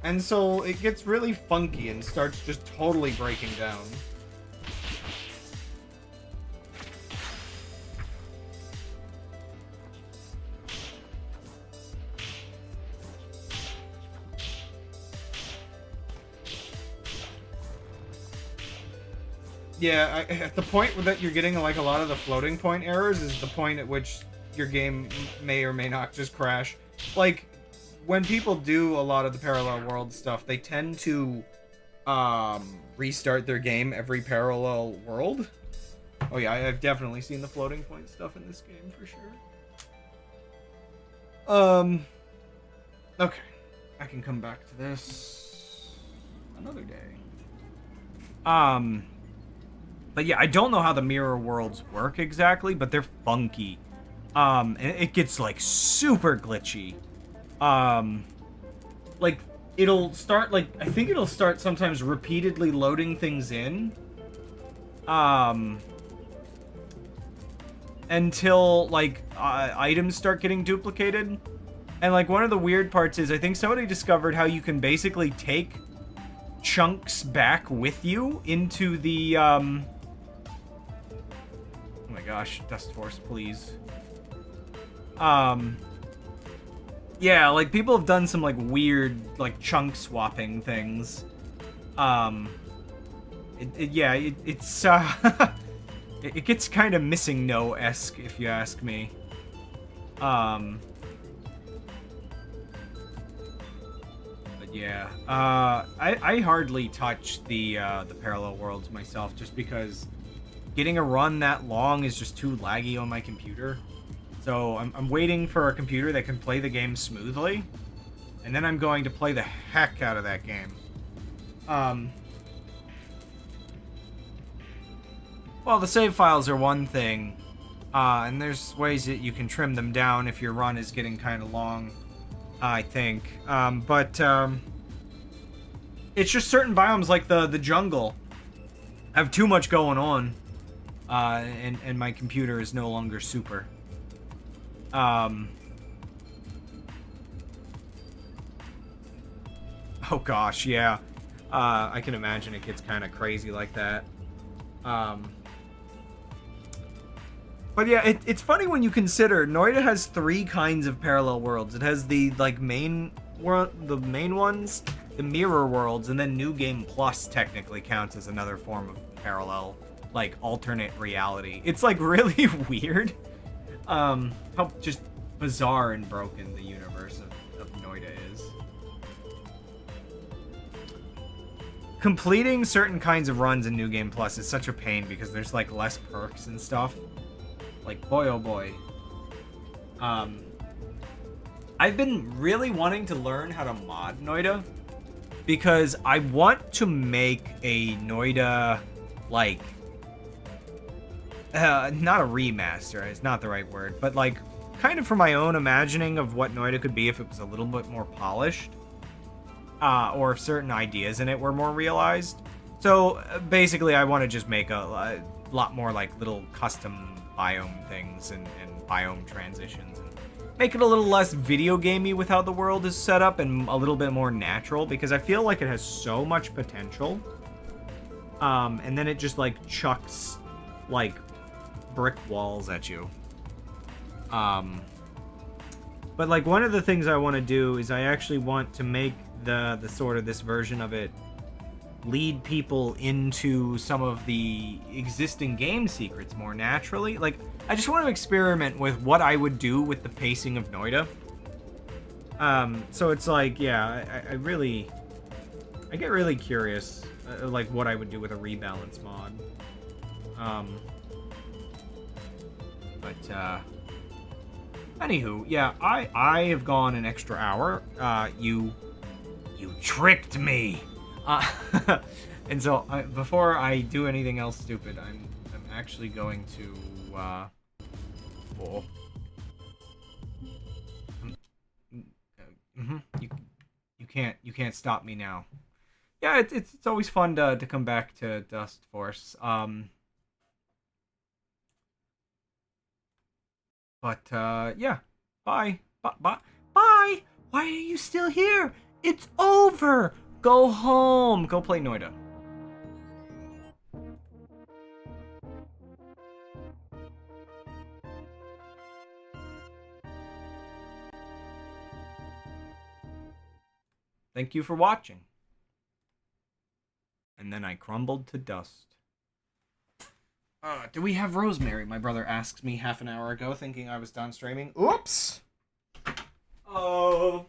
S1: And so it gets really funky and starts just totally breaking down. Yeah, at the point that you're getting like a lot of the floating point errors is the point at which your game may or may not just crash. Like, when people do a lot of the parallel world stuff, they tend to restart their game every parallel world. Oh yeah, I've definitely seen the floating point stuff in this game for sure. Okay, I can come back to this another day. But yeah, I don't know how the mirror worlds work exactly, but they're funky. And it gets like super glitchy. Like it'll start like I think it'll start sometimes repeatedly loading things in. Until like items start getting duplicated. And like one of the weird parts is I think somebody discovered how you can basically take chunks back with you into the oh my gosh, Dustforce, please. Yeah, like people have done some like weird like chunk swapping things. It's it gets kind of Missing No-esque if you ask me. But yeah, I hardly touch the parallel worlds myself just because getting a run that long is just too laggy on my computer. So I'm waiting for a computer that can play the game smoothly, and then I'm going to play the heck out of that game. Well, the save files are one thing, and there's ways that you can trim them down if your run is getting kind of long, I think. It's just certain biomes like the jungle have too much going on, and my computer is no longer super. Oh gosh, yeah. I can imagine it gets kind of crazy like that. But yeah, it's funny when you consider Noida has 3 kinds of parallel worlds. It has the like main world, the main ones, the mirror worlds, and then New Game Plus technically counts as another form of parallel, like alternate reality. It's like really weird. How just bizarre and broken the universe of Noida is. Completing certain kinds of runs in New Game Plus is such a pain because there's like less perks and stuff. Like, boy oh boy. I've been really wanting to learn how to mod Noida because I want to make a Noida, like, not a remaster, it's not the right word, but like, kind of for my own imagining of what Noida could be if it was a little bit more polished, or if certain ideas in it were more realized. So, basically, I want to just make a lot more, like, little custom biome things and biome transitions, and make it a little less video gamey with how the world is set up and a little bit more natural, because I feel like it has so much potential. And then it just, like, chucks, like, brick walls at you. But like one of the things I want to do is I actually want to make the sort of this version of it lead people into some of the existing game secrets more naturally. Like, I just want to experiment with what I would do with the pacing of Noida. So it's like, yeah, I get really curious, like what I would do with a rebalance mod. Anywho, yeah, I have gone an extra hour. You tricked me. And so before I do anything else stupid, I'm actually going to oh. You can't stop me now. Yeah, it's always fun to come back to Dustforce. Yeah. Bye. Bye. Bye. Why are you still here? It's over. Go home. Go play Noida. Thank you for watching. And then I crumbled to dust. Do we have Rosemary? My brother asked me half an hour ago, thinking I was done streaming. Oops! Oh.